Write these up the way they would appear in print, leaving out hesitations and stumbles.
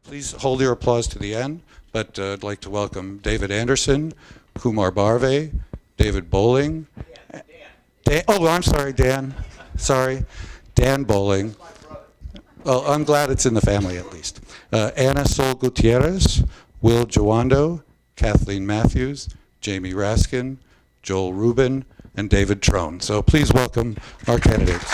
Please hold your applause to the end, but I'd like to welcome David Anderson, Kumar Barve, David Bowling. Dan. Oh, I'm sorry, Dan. Sorry. Dan Bowling. Well, I'm glad it's in the family at least. Ana Sol Gutierrez, Will Jawando, Kathleen Matthews, Jamie Raskin, Joel Rubin, and David Trone. So please welcome our candidates.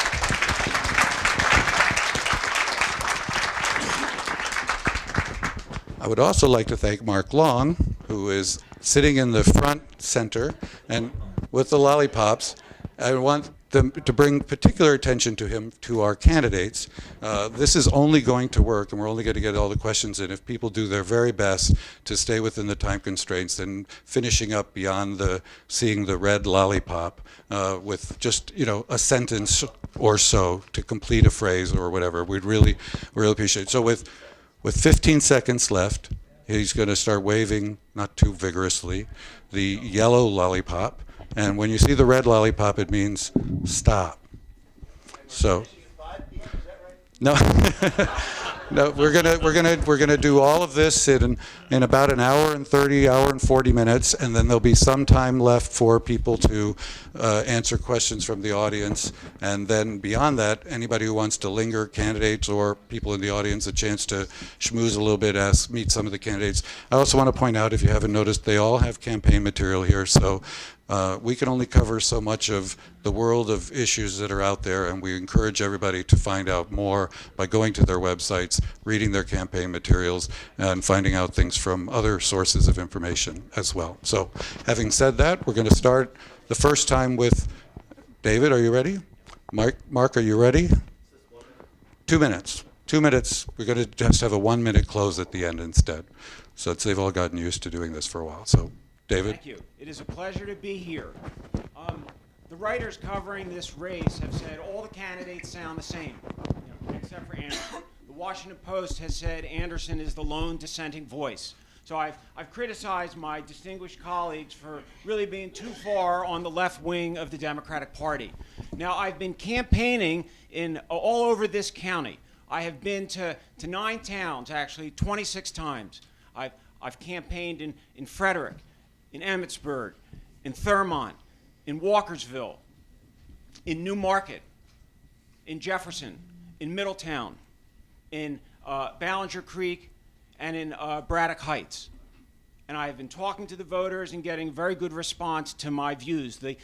I would also like to thank Mark Long, who is sitting in the front center and with the lollipops. I want them to bring particular attention to him, to our candidates. This is only going to work, and we're only going to get all the questions in if people do their very best to stay within the time constraints and finishing up beyond seeing the red lollipop with just a sentence or so to complete a phrase or whatever. We'd really appreciate it. So with 15 seconds left, he's going to start waving, not too vigorously, the yellow lollipop. And when you see the red lollipop, it means stop. So, no, no, we're gonna do all of this in about an hour and 40 minutes, and then there'll be some time left for people to answer questions from the audience. And then beyond that, anybody who wants to linger, candidates or people in the audience, a chance to schmooze a little bit, meet some of the candidates. I also want to point out, if you haven't noticed, they all have campaign material here. So. We can only cover so much of the world of issues that are out there, and we encourage everybody to find out more by going to their websites, reading their campaign materials, and finding out things from other sources of information as well. So, having said that, we're going to start the first time with David. Are you ready? Mark, are you ready? 2 minutes. 2 minutes. We're going to just have a 1-minute close at the end instead. So they've all gotten used to doing this for a while. So. David? Thank you. It is a pleasure to be here. The writers covering this race have said all the candidates sound the same, except for Anderson. The Washington Post has said Anderson is the lone dissenting voice. So I've criticized my distinguished colleagues for really being too far on the left wing of the Democratic Party. Now, I've been campaigning all over this county. I have been to 9 towns, actually, 26 times. I've campaigned in Frederick, in Emmitsburg, in Thurmont, in Walkersville, in New Market, in Jefferson, in Middletown, in Ballinger Creek, and in Braddock Heights. And I've been talking to the voters and getting very good response to my views. The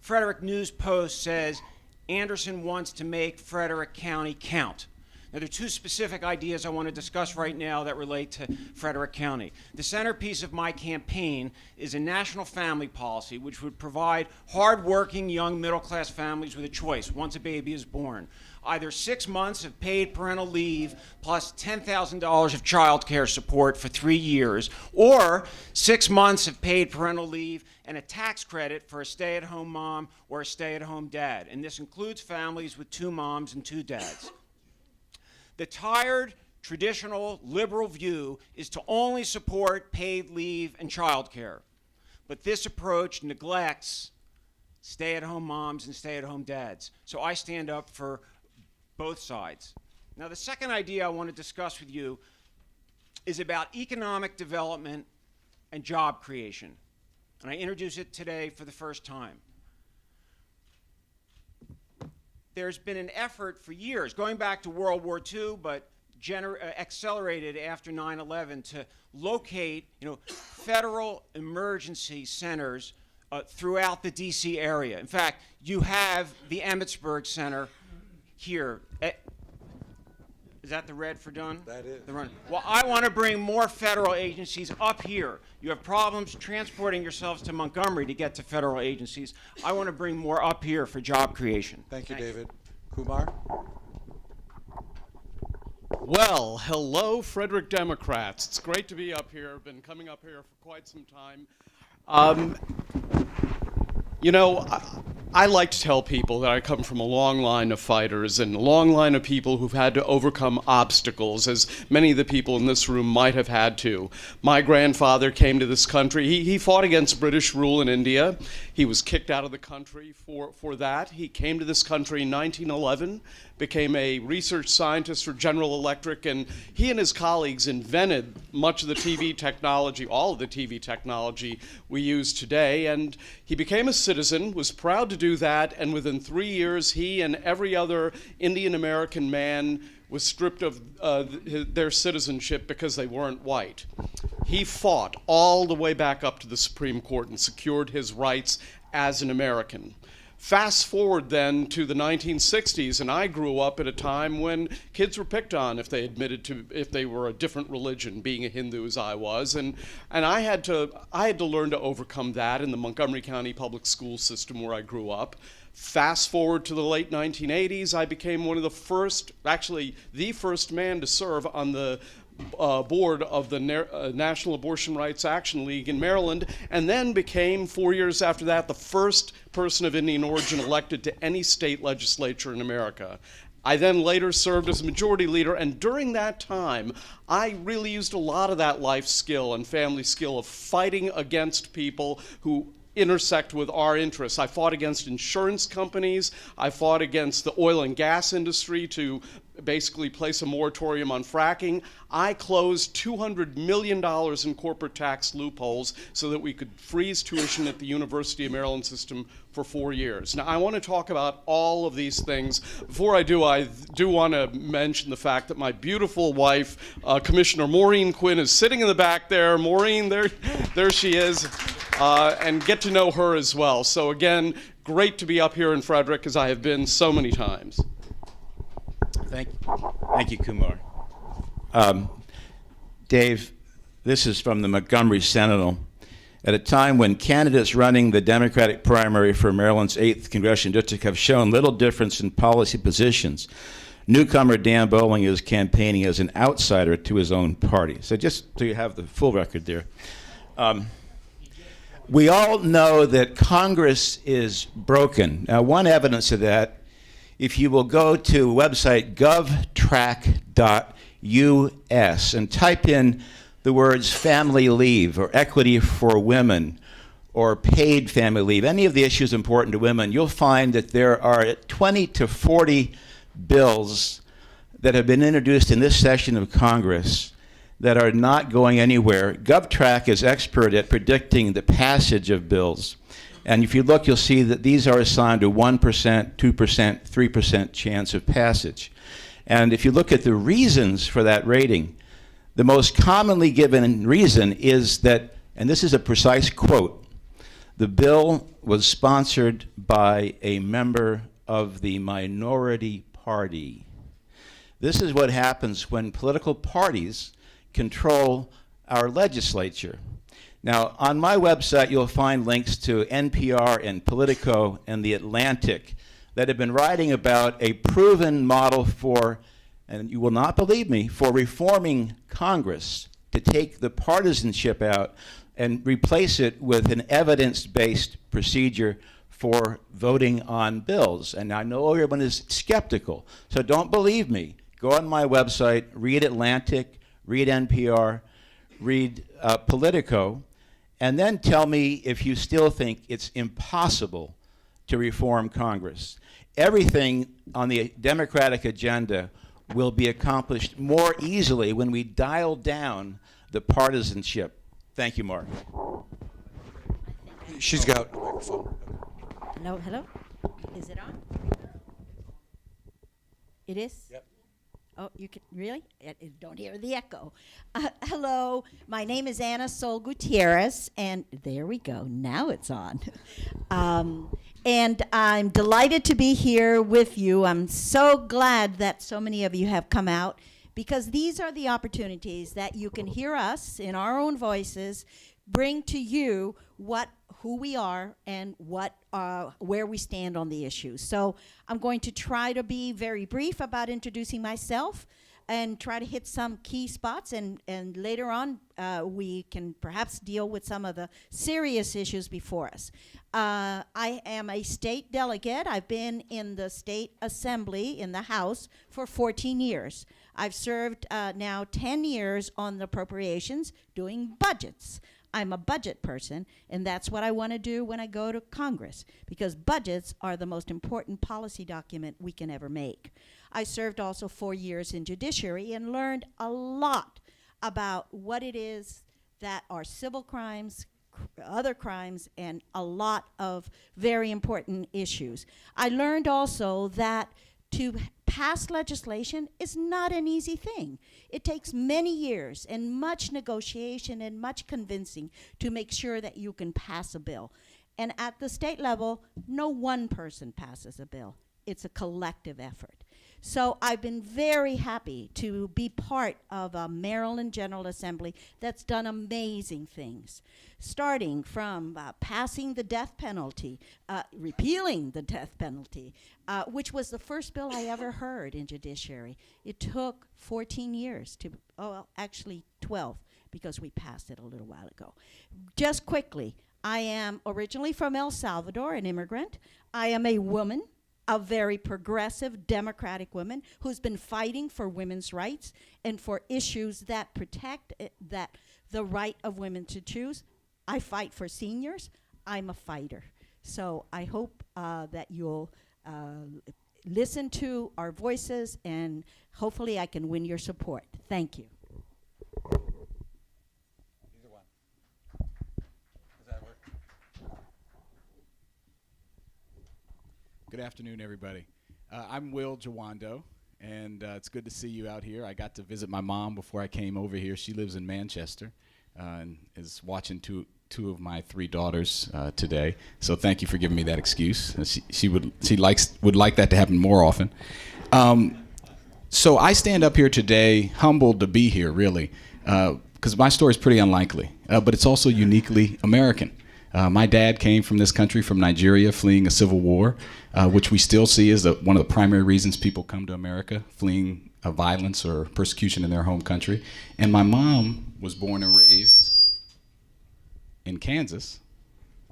Frederick News Post says Anderson wants to make Frederick County count. Now, there are 2 specific ideas I want to discuss right now that relate to Frederick County. The centerpiece of my campaign is a national family policy which would provide hardworking young middle-class families with a choice once a baby is born. Either 6 months of paid parental leave plus $10,000 of child care support for 3 years, or 6 months of paid parental leave and a tax credit for a stay-at-home mom or a stay-at-home dad. And this includes families with 2 moms and 2 dads. The tired, traditional, liberal view is to only support paid leave and child care. But this approach neglects stay-at-home moms and stay-at-home dads. So I stand up for both sides. Now, the second idea I want to discuss with you is about economic development and job creation. And I introduce it today for the first time. There's been an effort for years, going back to World War II, but accelerated after 9/11, to locate federal emergency centers throughout the D.C. area. In fact, you have the Emmitsburg Center here. Is that the red for done? That is. The run. Well, I want to bring more federal agencies up here. You have problems transporting yourselves to Montgomery to get to federal agencies. I want to bring more up here for job creation. Thank you, David. Kumar? Well, hello, Frederick Democrats. It's great to be up here. I've been coming up here for quite some time. I like to tell people that I come from a long line of fighters and a long line of people who've had to overcome obstacles, as many of the people in this room might have had to. My grandfather came to this country. He fought against British rule in India. He was kicked out of the country for that. He came to this country in 1911, became a research scientist for General Electric, and he and his colleagues invented much of the TV technology, all of the TV technology we use today. And he became a citizen, was proud to do that, and within 3 years, he and every other Indian American man was stripped of their citizenship because they weren't white. He fought all the way back up to the Supreme Court and secured his rights as an American. Fast forward then to the 1960s, and I grew up at a time when kids were picked on if they were a different religion, being a Hindu as I was, and I had to learn to overcome that in the Montgomery County public school system where I grew up. Fast forward to the late 1980s, I became one of the first, actually the first man to serve on the board of the National Abortion Rights Action League in Maryland, and then became, 4 years after that, the first person of Indian origin elected to any state legislature in America. I then later served as majority leader, and during that time, I really used a lot of that life skill and family skill of fighting against people who intersect with our interests. I fought against insurance companies. I fought against the oil and gas industry to basically place a moratorium on fracking. I closed $200 million in corporate tax loopholes so that we could freeze tuition at the University of Maryland system for 4 years. Now, I want to talk about all of these things. Before I do want to mention the fact that my beautiful wife, Commissioner Maureen Quinn, is sitting in the back there. Maureen, there she is, and get to know her as well. So again, great to be up here in Frederick, as I have been so many times. Thank you, Kumar. Dave, this is from the Montgomery Sentinel. At a time when candidates running the Democratic primary for Maryland's 8th Congressional District have shown little difference in policy positions, newcomer Dan Bowling is campaigning as an outsider to his own party. So just so you have the full record there. We all know that Congress is broken. Now, one evidence of that, if you will go to website govtrack.us and type in the words family leave or equity for women or paid family leave, any of the issues important to women, you'll find that there are 20 to 40 bills that have been introduced in this session of Congress that are not going anywhere. GovTrack is expert at predicting the passage of bills. And if you look, you'll see that these are assigned a 1%, 2%, 3% chance of passage. And if you look at the reasons for that rating, the most commonly given reason is that, and this is a precise quote, the bill was sponsored by a member of the minority party. This is what happens when political parties control our legislature. Now, on my website, you'll find links to NPR and Politico and The Atlantic that have been writing about a proven model for, and you will not believe me, for reforming Congress to take the partisanship out and replace it with an evidence-based procedure for voting on bills. And I know everyone is skeptical, so don't believe me. Go on my website, read Atlantic, read NPR, read Politico, and then tell me if you still think it's impossible to reform Congress. Everything on the Democratic agenda will be accomplished more easily when we dial down the partisanship. Thank you, Mark. She's got a microphone. Hello? Is it on? It is? Yep. Oh, you can, really? Don't hear the echo. Hello, my name is Anna Sol Gutierrez, and there we go, now it's on. And I'm delighted to be here with you. I'm so glad that so many of you have come out, because these are the opportunities that you can hear us in our own voices bring to you who we are and where we stand on the issues. So I'm going to try to be very brief about introducing myself and try to hit some key spots, and later on we can perhaps deal with some of the serious issues before us. I am a state delegate. I've been in the state assembly in the House for 14 years. I've served now 10 years on the appropriations doing budgets. I'm a budget person, and that's what I want to do when I go to Congress, because budgets are the most important policy document we can ever make. I served also 4 years in judiciary and learned a lot about what it is that are civil crimes, other crimes, and a lot of very important issues. I learned also that to pass legislation is not an easy thing. It takes many years and much negotiation and much convincing to make sure that you can pass a bill. And at the state level, no one person passes a bill. It's a collective effort. So I've been very happy to be part of a Maryland General Assembly that's done amazing things, starting from passing the death penalty, repealing the death penalty, which was the first bill I ever heard in judiciary. It took 14 years to, oh, well, actually 12, because we passed it a little while ago. Just quickly, I am originally from El Salvador, an immigrant. I am a woman, a very progressive, democratic woman who's been fighting for women's rights and for issues that protect that the right of women to choose. I fight for seniors. I'm a fighter. So I hope that you'll listen to our voices, and hopefully I can win your support. Thank you. Either one. Does that work? Good afternoon, everybody. I'm Will Jawando, and it's good to see you out here. I got to visit my mom before I came over here. She lives in Manchester and is watching two of my 3 daughters today. So thank you for giving me that excuse. She would like that to happen more often. So I stand up here today humbled to be here, really, because my story is pretty unlikely, but it's also uniquely American. My dad came from this country, from Nigeria, fleeing a civil war, which we still see as one of the primary reasons people come to America, fleeing violence or persecution in their home country. And my mom was born and raised in Kansas,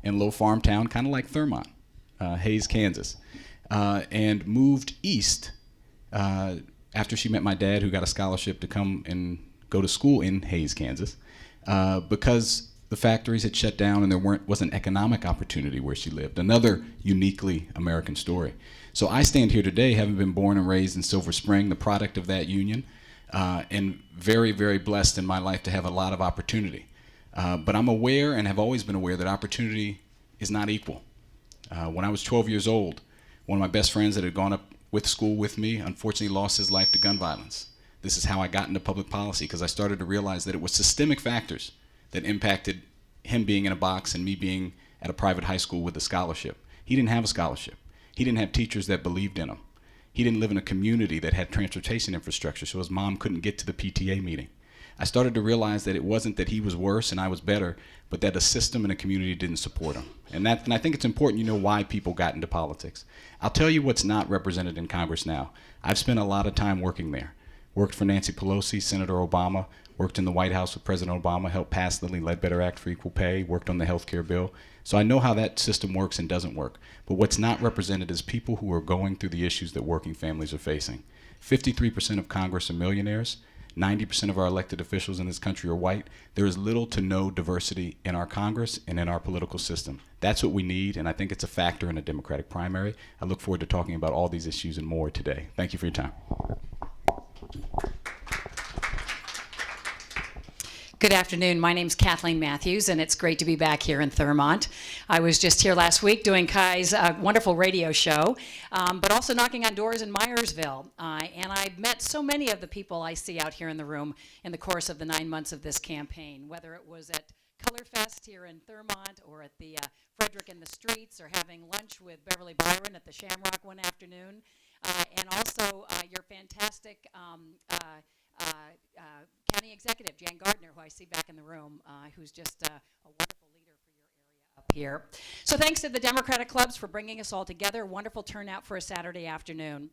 in a little farm town, kind of like Thurmont, Hays, Kansas, and moved east after she met my dad, who got a scholarship to come and go to school in Hays, Kansas, because the factories had shut down and there wasn't economic opportunity where she lived. Another uniquely American story. So I stand here today, having been born and raised in Silver Spring, the product of that union, and very, very blessed in my life to have a lot of opportunity. But I'm aware, and have always been aware, that opportunity is not equal. When I was 12 years old, one of my best friends that had gone up with school with me unfortunately lost his life to gun violence. This is how I got into public policy, because I started to realize that it was systemic factors that impacted him being in a box and me being at a private high school with a scholarship. He didn't have a scholarship. He didn't have teachers that believed in him. He didn't live in a community that had transportation infrastructure, so his mom couldn't get to the PTA meeting. I started to realize that it wasn't that he was worse and I was better, but that a system and a community didn't support him. And I think it's important you know why people got into politics. I'll tell you what's not represented in Congress now. I've spent a lot of time working there. Worked for Nancy Pelosi, Senator Obama, worked in the White House with President Obama, helped pass the Lilly Ledbetter Act for equal pay, worked on the health care bill. So I know how that system works and doesn't work. But what's not represented is people who are going through the issues that working families are facing. 53% of Congress are millionaires. 90% of our elected officials in this country are white. There is little to no diversity in our Congress and in our political system. That's what we need, and I think it's a factor in a Democratic primary. I look forward to talking about all these issues and more today. Thank you for your time. Good afternoon. My name's Kathleen Matthews, and it's great to be back here in Thurmont. I was just here last week doing Kai's wonderful radio show, but also knocking on doors in Myersville. And I met so many of the people I see out here in the room in the course of the 9 months of this campaign, whether it was at Colorfest here in Thurmont or at the Frederick in the Streets, or having lunch with Beverly Byron at the Shamrock one afternoon, and also your fantastic County Executive, Jan Gardner, who I see back in the room, who's just a wonderful leader for your area up here. So thanks to the Democratic clubs for bringing us all together. Wonderful turnout for a Saturday afternoon.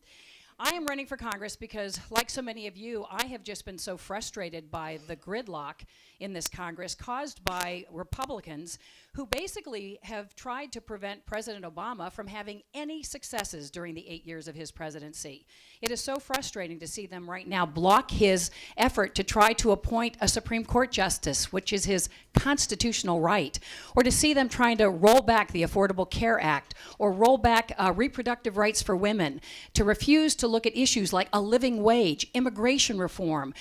I am running for Congress because, like so many of you, I have just been so frustrated by the gridlock in this Congress caused by Republicans who basically have tried to prevent President Obama from having any successes during the 8 years of his presidency. It is so frustrating to see them right now block his effort to try to appoint a Supreme Court justice, which is his constitutional right, or to see them trying to roll back the Affordable Care Act, or roll back reproductive rights for women, to refuse to to look at issues like a living wage, immigration reform,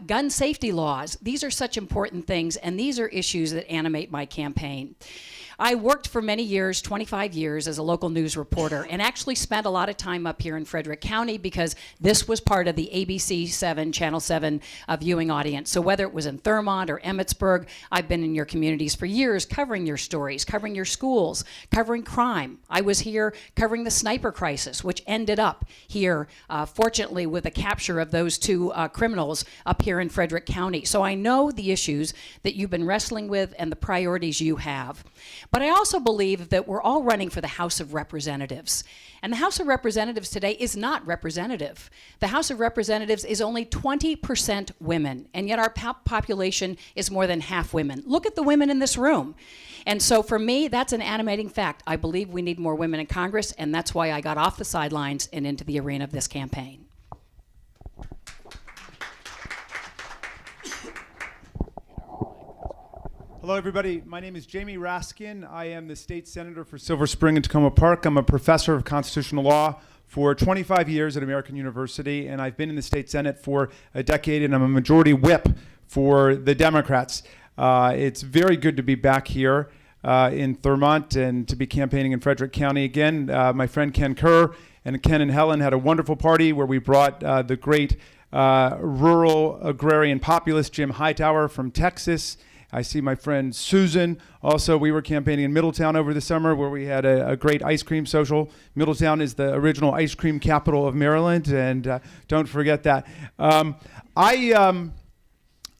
gun safety laws. These are such important things, and these are issues that animate my campaign. I worked for many years, 25 years, as a local news reporter, and actually spent a lot of time up here in Frederick County because this was part of the ABC 7, Channel 7 viewing audience. So whether it was in Thurmont or Emmitsburg, I've been in your communities for years covering your stories, covering your schools, covering crime. I was here covering the sniper crisis, which ended up here, fortunately, with the capture of those two criminals up here in Frederick County. So I know the issues that you've been wrestling with and the priorities you have. But I also believe that we're all running for the House of Representatives. And the House of Representatives today is not representative. The House of Representatives is only 20% women, and yet our population is more than half women. Look at the women in this room. And so for me, that's an animating fact. I believe we need more women in Congress, and that's why I got off the sidelines and into the arena of this campaign. Hello, everybody. My name is Jamie Raskin. I am the state senator for Silver Spring and Tacoma Park. I'm a professor of constitutional law for 25 years at American University, and I've been in the state senate for a decade, and I'm a majority whip for the Democrats. It's very good to be back here in Thurmont and to be campaigning in Frederick County again. My friend Ken Kerr and Ken and Helen had a wonderful party where we brought the great rural agrarian populist Jim Hightower from Texas. I see my friend Susan. Also, we were campaigning in Middletown over the summer where we had a great ice cream social. Middletown is the original ice cream capital of Maryland, and don't forget that. I'm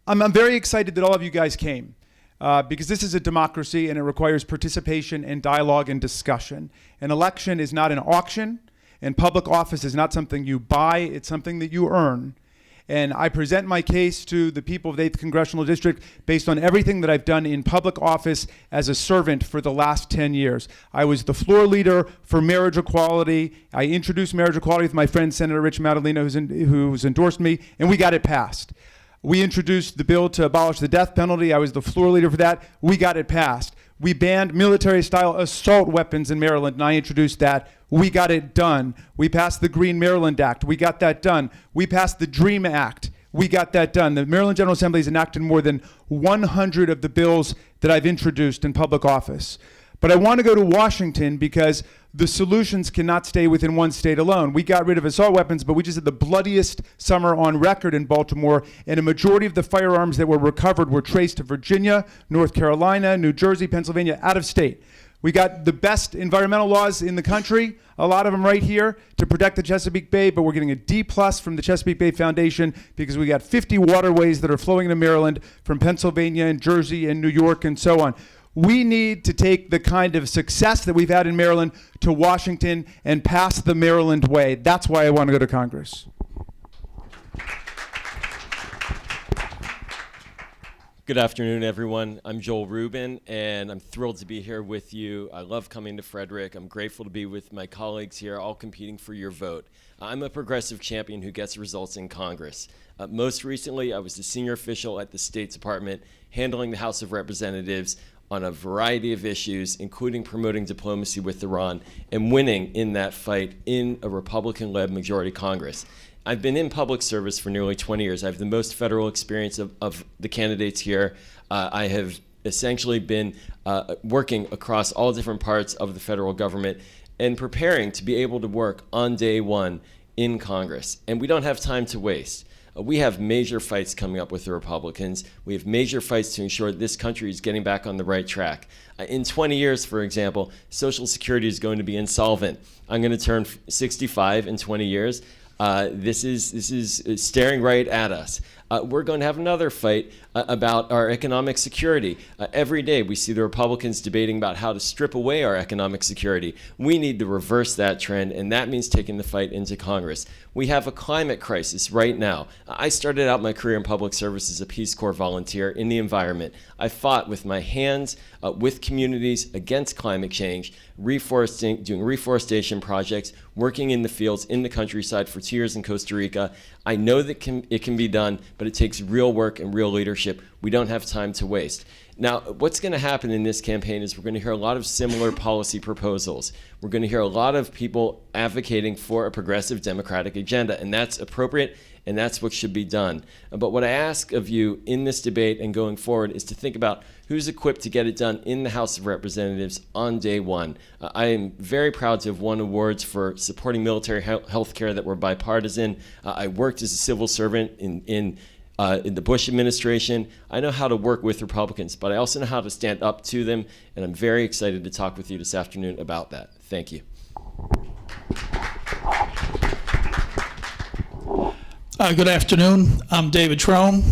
very excited that all of you guys came because this is a democracy and it requires participation and dialogue and discussion. An election is not an auction, and public office is not something you buy, it's something that you earn. And I present my case to the people of the 8th Congressional District based on everything that I've done in public office as a servant for the last 10 years. I was the floor leader for marriage equality. I introduced marriage equality with my friend Senator Rich Madalena, who's endorsed me, and we got it passed. We introduced the bill to abolish the death penalty. I was the floor leader for that. We got it passed. We banned military-style assault weapons in Maryland, and I introduced that. We got it done. We passed the Green Maryland Act. We got that done. We passed the DREAM Act. We got that done. The Maryland General Assembly has enacted more than 100 of the bills that I've introduced in public office. But I want to go to Washington because the solutions cannot stay within one state alone. We got rid of assault weapons, but we just had the bloodiest summer on record in Baltimore, and a majority of the firearms that were recovered were traced to Virginia, North Carolina, New Jersey, Pennsylvania, out of state. We got the best environmental laws in the country, a lot of them right here, to protect the Chesapeake Bay, but we're getting a D+ from the Chesapeake Bay Foundation because we got 50 waterways that are flowing into Maryland from Pennsylvania and Jersey and New York and so on. We need to take the kind of success that we've had in Maryland to Washington and pass the Maryland way. That's why I want to go to Congress. Good afternoon, everyone. I'm Joel Rubin, and I'm thrilled to be here with you. I love coming to Frederick. I'm grateful to be with my colleagues here, all competing for your vote. I'm a progressive champion who gets results in Congress. Most recently, I was the senior official at the State Department, handling the House of Representatives on a variety of issues, including promoting diplomacy with Iran and winning in that fight in a Republican-led majority Congress. I've been in public service for nearly 20 years. I have the most federal experience of the candidates here. I have essentially been working across all different parts of the federal government and preparing to be able to work on day one in Congress. And we don't have time to waste. We have major fights coming up with the Republicans. We have major fights to ensure this country is getting back on the right track. In 20 years, for example, Social Security is going to be insolvent. I'm going to turn 65 in 20 years. This is staring right at us. We're going to have another fight about our economic security. Every day we see the Republicans debating about how to strip away our economic security. We need to reverse that trend, and that means taking the fight into Congress. We have a climate crisis right now. I started out my career in public service as a Peace Corps volunteer in the environment. I fought with my hands, with communities against climate change, doing reforestation projects, working in the fields, in the countryside for 2 years in Costa Rica. I know that it can be done, but it takes real work and real leadership. We don't have time to waste. Now, what's going to happen in this campaign is we're going to hear a lot of similar policy proposals. We're going to hear a lot of people advocating for a progressive democratic agenda, and that's appropriate, and that's what should be done. But what I ask of you in this debate and going forward is to think about who's equipped to get it done in the House of Representatives on day one. I am very proud to have won awards for supporting military health care that were bipartisan. I worked as a civil servant in the Bush administration. I know how to work with Republicans, but I also know how to stand up to them, and I'm very excited to talk with you this afternoon about that. Thank you. Good afternoon. I'm David Trone,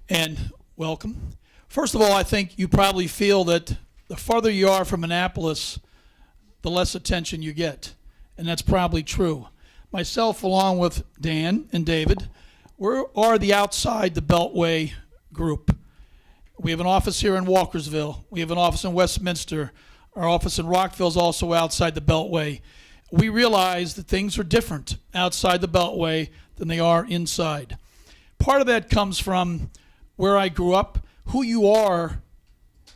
and welcome. First of all, I think you probably feel that the farther you are from Annapolis, the less attention you get, and that's probably true. Myself, along with Dan and David, we are the outside the Beltway group. We have an office here in Walkersville. We have an office in Westminster. Our office in Rockville is also outside the Beltway. We realize that things are different outside the Beltway than they are inside. Part of that comes from where I grew up. Who you are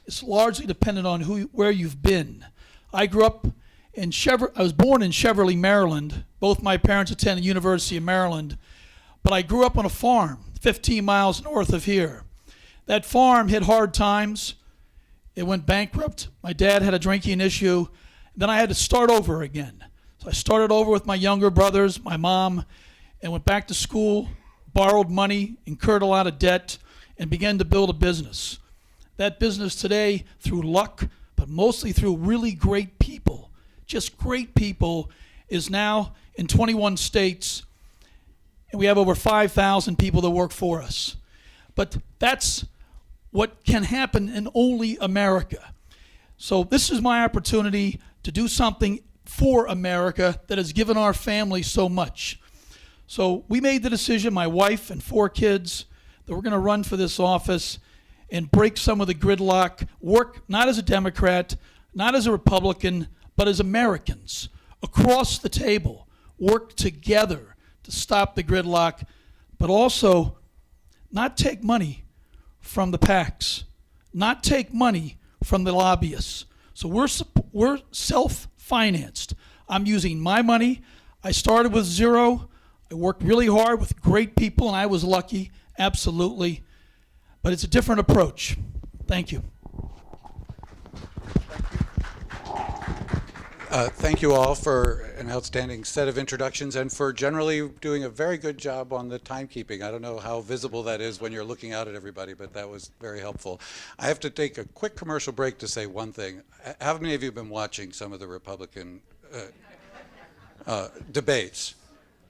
is largely dependent on where you've been. I grew up in I was born in Cheverly, Maryland. Both my parents attended the University of Maryland. But I grew up on a farm 15 miles north of here. That farm hit hard times. It went bankrupt. My dad had a drinking issue. Then I had to start over again. So I started over with my younger brothers, my mom, and went back to school, borrowed money, incurred a lot of debt, and began to build a business. That business today, through luck, but mostly through really great people, just great people, is now in 21 states, and we have over 5,000 people that work for us. But that's what can happen in only America. So this is my opportunity to do something for America that has given our family so much. So we made the decision, my wife and 4 kids, that we're going to run for this office and break some of the gridlock, work not as a Democrat, not as a Republican, but as Americans across the table, work together to stop the gridlock, but also not take money from the PACs, not take money from the lobbyists. So we're self-financed. I'm using my money. I started with zero. I worked really hard with great people, and I was lucky, absolutely. But it's a different approach. Thank you. Thank you all for an outstanding set of introductions and for generally doing a very good job on the timekeeping. I don't know how visible that is when you're looking out at everybody, but that was very helpful. I have to take a quick commercial break to say one thing. How many of you have been watching some of the Republican debates?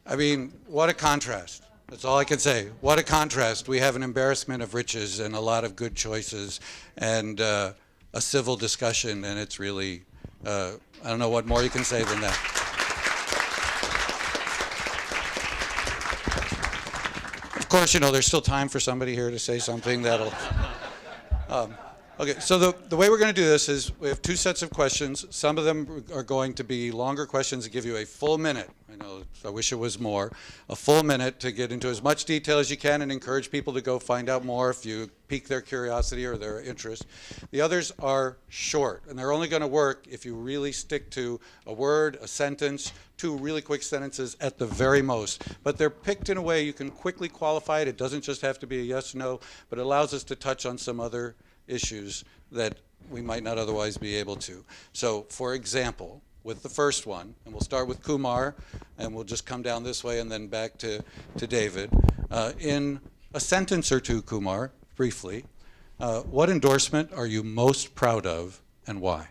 I mean, what a contrast. That's all I can say. What a contrast. We have an embarrassment of riches and a lot of good choices and a civil discussion, and it's really, I don't know what more you can say than that. Of course, you know, there's still time for somebody here to say something that'll... Okay, so the way we're going to do this is we have 2 sets of questions. Some of them are going to be longer questions that give you a full minute. I know, I wish it was more. A full minute to get into as much detail as you can and encourage people to go find out more if you pique their curiosity or their interest. The others are short, and they're only going to work if you really stick to a word, a sentence, 2 really quick sentences at the very most. But they're picked in a way you can quickly qualify it. It doesn't just have to be a yes, no, but it allows us to touch on some other issues that we might not otherwise be able to. So, for example, with the first one, and we'll start with Kumar, and we'll just come down this way and then back to David. In a sentence or 2, Kumar, briefly, what endorsement are you most proud of and why?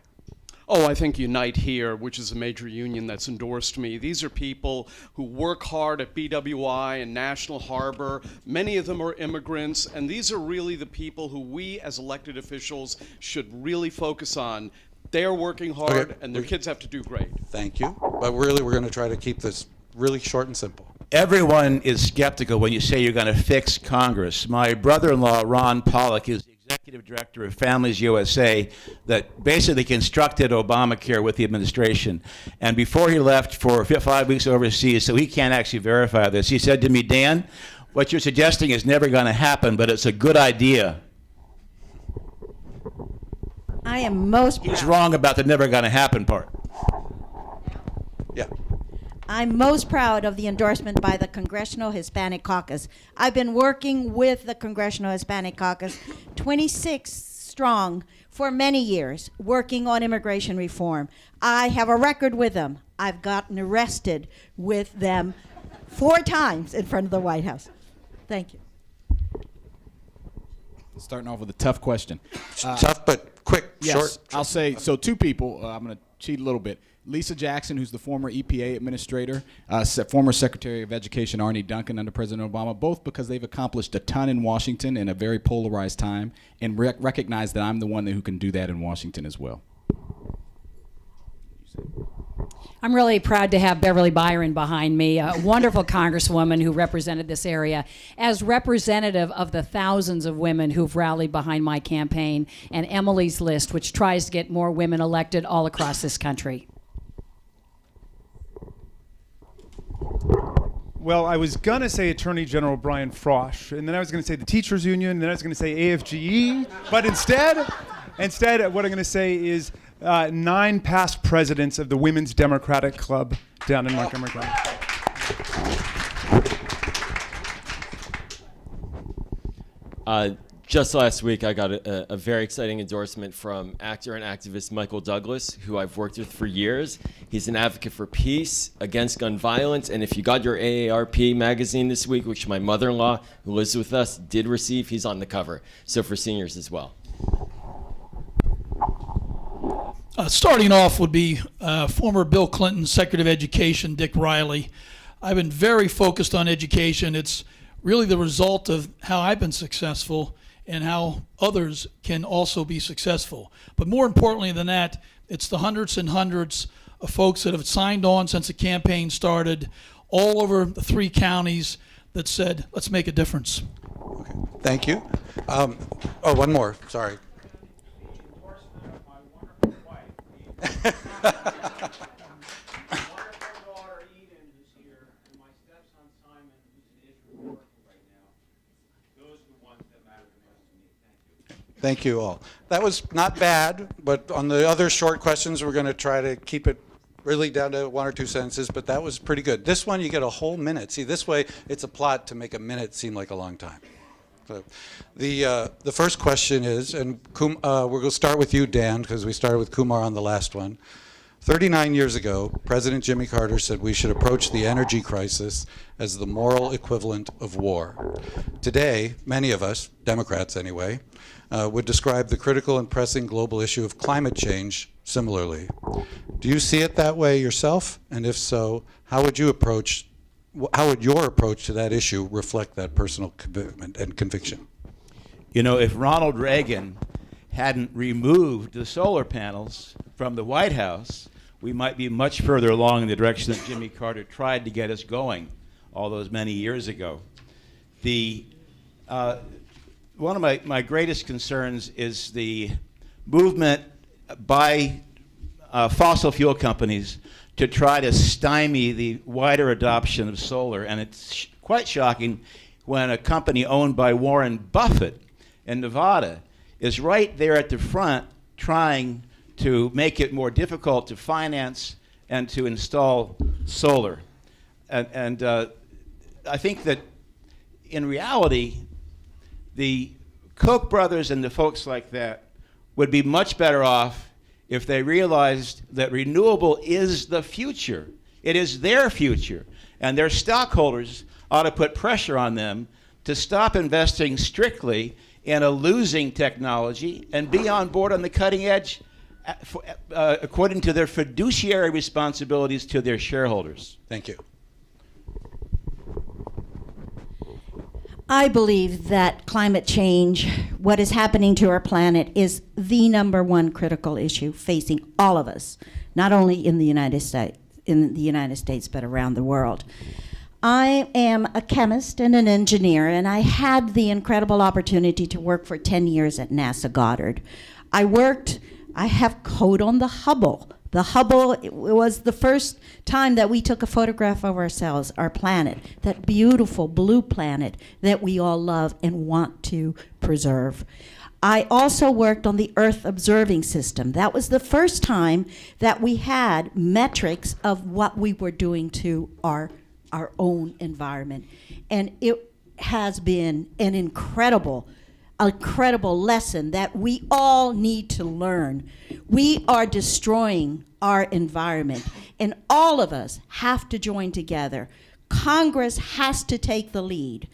Oh, I think Unite Here, which is a major union that's endorsed me. These are people who work hard at BWI and National Harbor. Many of them are immigrants, and these are really the people who we as elected officials should really focus on. They are working hard, and their kids have to do great. Thank you. But really, we're going to try to keep this really short and simple. Everyone is skeptical when you say you're going to fix Congress. My brother-in-law, Ron Pollock, is the executive director of Families USA that basically constructed Obamacare with the administration. And before he left for 5 weeks overseas, so he can't actually verify this, he said to me, Dan, what you're suggesting is never going to happen, but it's a good idea. I am most He's proud. wrong about the never going to happen part. Yeah. I'm most proud of the endorsement by the Congressional Hispanic Caucus. I've been working with the Congressional Hispanic Caucus, 26 strong, for many years, working on immigration reform. I have a record with them. I've gotten arrested with them 4 times in front of the White House. Thank you. Starting off with a tough question. Tough but quick, Yes, short. I'll say, so 2 people, I'm going to cheat a little bit. Lisa Jackson, who's the former EPA administrator, former Secretary of Education Arne Duncan under President Obama, both because they've accomplished a ton in Washington in a very polarized time, and recognize that I'm the one who can do that in Washington as well. I'm really proud to have Beverly Byron behind me, a wonderful congresswoman who represented this area as representative of the thousands of women who've rallied behind my campaign and Emily's List, which tries to get more women elected all across this country. Well, I was going to say Attorney General Brian Frosch, and then I was going to say the Teachers Union, and then I was going to say AFGE, but instead, what I'm going to say is 9 past presidents of the Women's Democratic Club down in Montgomery County. Just last week, I got a very exciting endorsement from actor and activist Michael Douglas, who I've worked with for years. He's an advocate for peace, against gun violence, and if you got your AARP magazine this week, which my mother-in-law, who lives with us, did receive, he's on the cover. So for seniors as well. Starting off would be former Bill Clinton Secretary of Education, Dick Riley. I've been very focused on education. It's really the result of how I've been successful and how others can also be successful. But more importantly than that, it's the hundreds and hundreds of folks that have signed on since the campaign started all over the 3 counties that said, let's make a difference. Okay. Thank you. One more. Sorry. Thank you all. That was not bad, but on the other short questions, we're going to try to keep it really down to 1 or 2 sentences, but that was pretty good. This one, you get a whole minute. See, this way, it's a plot to make a minute seem like a long time. So the first question is, and we're going to start with you, Dan, because we started with Kumar on the last one. 39 years ago, President Jimmy Carter said we should approach the energy crisis as the moral equivalent of war. Today, many of us, Democrats anyway, would describe the critical and pressing global issue of climate change similarly. Do you see it that way yourself? And if so, how would your approach to that issue reflect that personal commitment and conviction? You know, if Ronald Reagan hadn't removed the solar panels from the White House, we might be much further along in the direction that Jimmy Carter tried to get us going all those many years ago. One of my greatest concerns is the movement by fossil fuel companies to try to stymie the wider adoption of solar. And it's quite shocking when a company owned by Warren Buffett in Nevada is right there at the front trying to make it more difficult to finance and to install solar. And I think that in reality, the Koch brothers and the folks like that would be much better off if they realized that renewable is the future. It is their future. And their stockholders ought to put pressure on them to stop investing strictly in a losing technology and be on board on the cutting edge according to their fiduciary responsibilities to their shareholders. Thank you. I believe that climate change, what is happening to our planet, is the #1 critical issue facing all of us, not only in the United States, but around the world. I am a chemist and an engineer, and I had the incredible opportunity to work for 10 years at NASA Goddard. I have code on the Hubble. The Hubble was the first time that we took a photograph of ourselves, our planet, that beautiful blue planet that we all love and want to preserve. I also worked on the Earth observing system. That was the first time that we had metrics of what we were doing to our own environment. And it has been an incredible lesson that we all need to learn. We are destroying our environment, and all of us have to join together. Congress has to take the lead,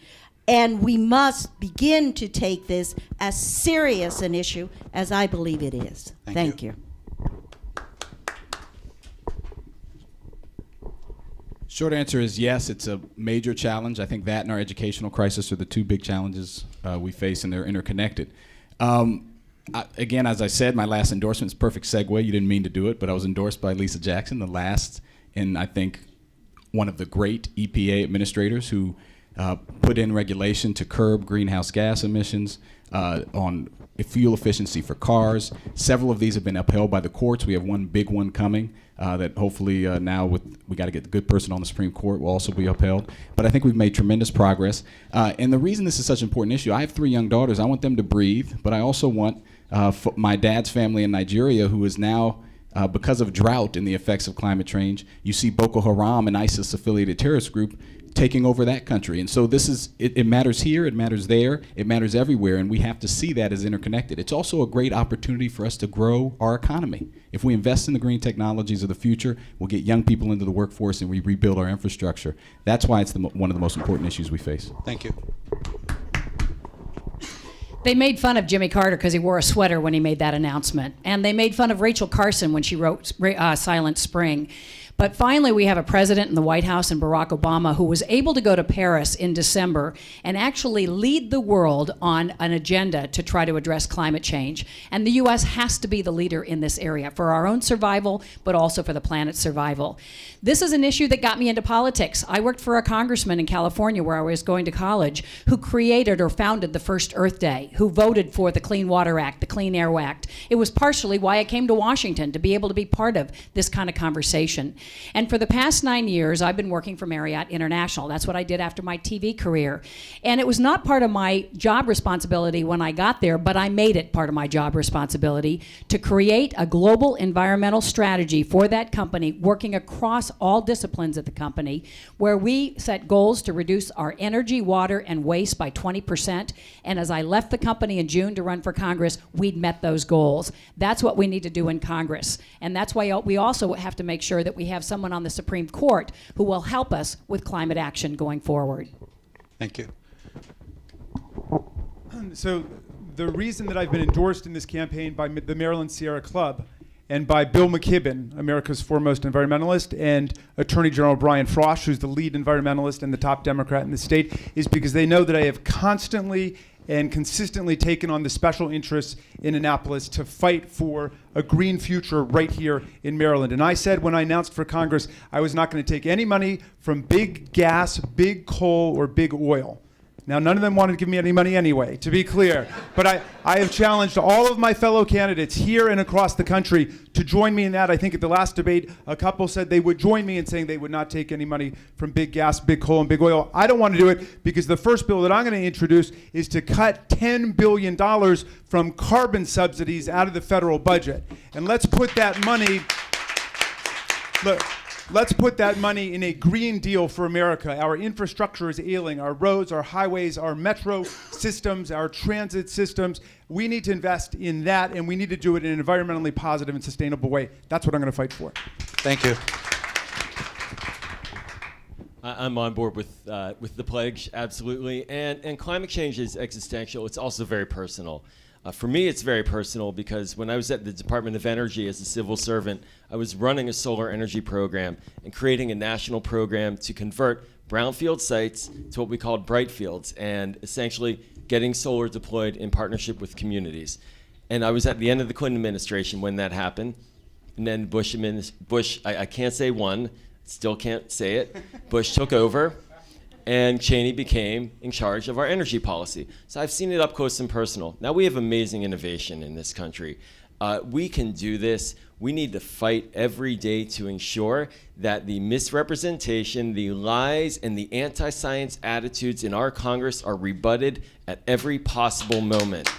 and we must begin to take this as serious an issue as I believe it is. Thank you. Short answer is yes, it's a major challenge. I think that and our educational crisis are the two big challenges we face, and they're interconnected. Again, as I said, my last endorsement is perfect segue. You didn't mean to do it, but I was endorsed by Lisa Jackson, the last, and I think one of the great EPA administrators who put in regulation to curb greenhouse gas emissions on fuel efficiency for cars. Several of these have been upheld by the courts. We have one big one coming that hopefully now we got to get the good person on the Supreme Court will also be upheld. But I think we've made tremendous progress. And the reason this is such an important issue, I have 3 young daughters. I want them to breathe, but I also want my dad's family in Nigeria, who is now, because of drought and the effects of climate change, you see Boko Haram, an ISIS-affiliated terrorist group, taking over that country. And so this is, it matters here, it matters there, it matters everywhere, and we have to see that as interconnected. It's also a great opportunity for us to grow our economy. If we invest in the green technologies of the future, we'll get young people into the workforce and we rebuild our infrastructure. That's why it's one of the most important issues we face. Thank you. They made fun of Jimmy Carter because he wore a sweater when he made that announcement. And they made fun of Rachel Carson when she wrote Silent Spring. But finally, we have a president in the White House and Barack Obama who was able to go to Paris in December and actually lead the world on an agenda to try to address climate change. And the U.S. has to be the leader in this area for our own survival, but also for the planet's survival. This is an issue that got me into politics. I worked for a congressman in California where I was going to college who created or founded the first Earth Day, who voted for the Clean Water Act, the Clean Air Act. It was partially why I came to Washington, to be able to be part of this kind of conversation. And for the past 9 years, I've been working for Marriott International. That's what I did after my TV career. And it was not part of my job responsibility when I got there, but I made it part of my job responsibility to create a global environmental strategy for that company, working across all disciplines at the company, where we set goals to reduce our energy, water, and waste by 20%. And as I left the company in June to run for Congress, we'd met those goals. That's what we need to do in Congress. And that's why we also have to make sure that we have someone on the Supreme Court who will help us with climate action going forward. Thank you. So the reason that I've been endorsed in this campaign by the Maryland Sierra Club and by Bill McKibben, America's foremost environmentalist, and Attorney General Brian Frosch, who's the lead environmentalist and the top Democrat in the state, is because they know that I have constantly and consistently taken on the special interests in Annapolis to fight for a green future right here in Maryland. And I said when I announced for Congress, I was not going to take any money from big gas, big coal, or big oil. Now, none of them wanted to give me any money anyway, to be clear. But I have challenged all of my fellow candidates here and across the country to join me in that. I think at the last debate, a couple said they would join me in saying they would not take any money from big gas, big coal, and big oil. I don't want to do it because the first bill that I'm going to introduce is to cut $10 billion from carbon subsidies out of the federal budget. And let's put that money, let's put that money in a green deal for America. Our infrastructure is ailing. Our roads, our highways, our metro systems, our transit systems. We need to invest in that, and we need to do it in an environmentally positive and sustainable way. That's what I'm going to fight for. Thank you. I'm on board with the pledge, absolutely. And climate change is existential. It's also very personal. For me, it's very personal because when I was at the Department of Energy as a civil servant, I was running a solar energy program and creating a national program to convert brownfield sites to what we called bright fields, and essentially getting solar deployed in partnership with communities. And I was at the end of the Clinton administration when that happened. And then Bush, I can't say one, still can't say it. Bush took over, and Cheney became in charge of our energy policy. So I've seen it up close and personal. Now we have amazing innovation in this country. We can do this. We need to fight every day to ensure that the misrepresentation, the lies, and the anti-science attitudes in our Congress are rebutted at every possible moment.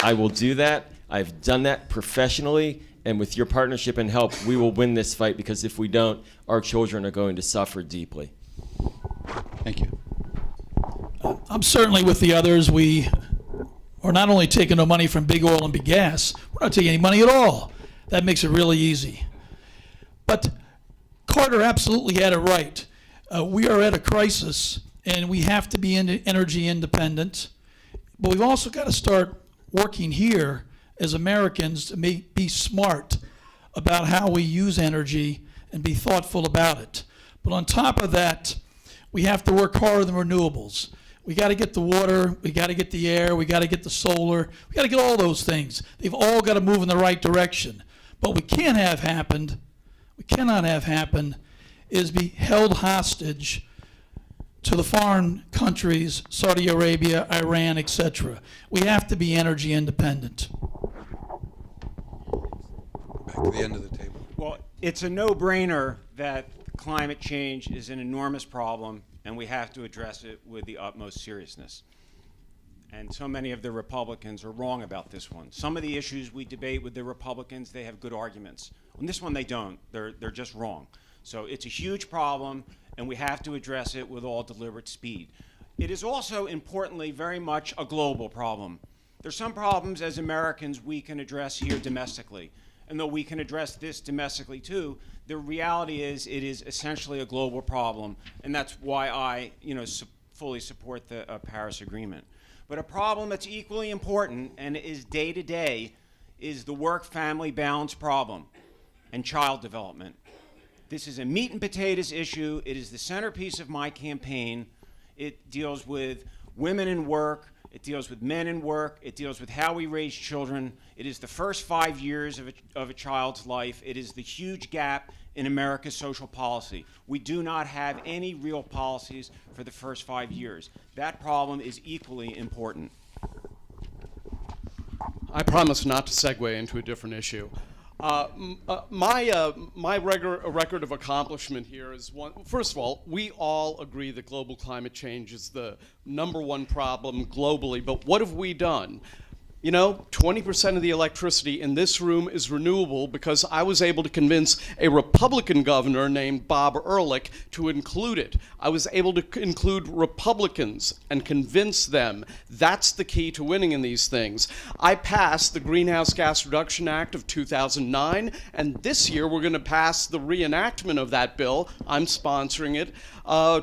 I will do that. I've done that professionally, and with your partnership and help, we will win this fight, because if we don't, our children are going to suffer deeply. Thank you. I'm certainly with the others. We are not only taking no money from big oil and big gas, we're not taking any money at all. That makes it really easy. But Carter absolutely had it right. We are at a crisis, and we have to be energy independent. But we've also got to start working here as Americans to be smart about how we use energy and be thoughtful about it. But on top of that, we have to work harder than renewables. We got to get the water, we got to get the air, we got to get the solar, we got to get all those things. They've all got to move in the right direction. But what we cannot have happen is be held hostage to the foreign countries, Saudi Arabia, Iran, etc. We have to be energy independent. Back to the end of the table. Well, it's a no-brainer that climate change is an enormous problem, and we have to address it with the utmost seriousness. And so many of the Republicans are wrong about this one. Some of the issues we debate with the Republicans, they have good arguments. On this one, they don't. They're just wrong. So it's a huge problem, and we have to address it with all deliberate speed. It is also, importantly, very much a global problem. There's some problems as Americans we can address here domestically. And though we can address this domestically too, the reality is it is essentially a global problem, and that's why I, fully support the Paris Agreement. But a problem that's equally important and is day to day is the work-family balance problem and child development. This is a meat and potatoes issue. It is the centerpiece of my campaign. It deals with women in work. It deals with men in work. It deals with how we raise children. It is the first 5 years of a child's life. It is the huge gap in America's social policy. We do not have any real policies for the first 5 years. That problem is equally important. I promise not to segue into a different issue. My record of accomplishment here is one. First of all, we all agree that global climate change is the #1 problem globally, but what have we done? 20% of the electricity in this room is renewable because I was able to convince a Republican governor named Bob Ehrlich to include it. I was able to include Republicans and convince them that's the key to winning in these things. I passed the Greenhouse Gas Reduction Act of 2009, and this year we're going to pass the reenactment of that bill. I'm sponsoring it,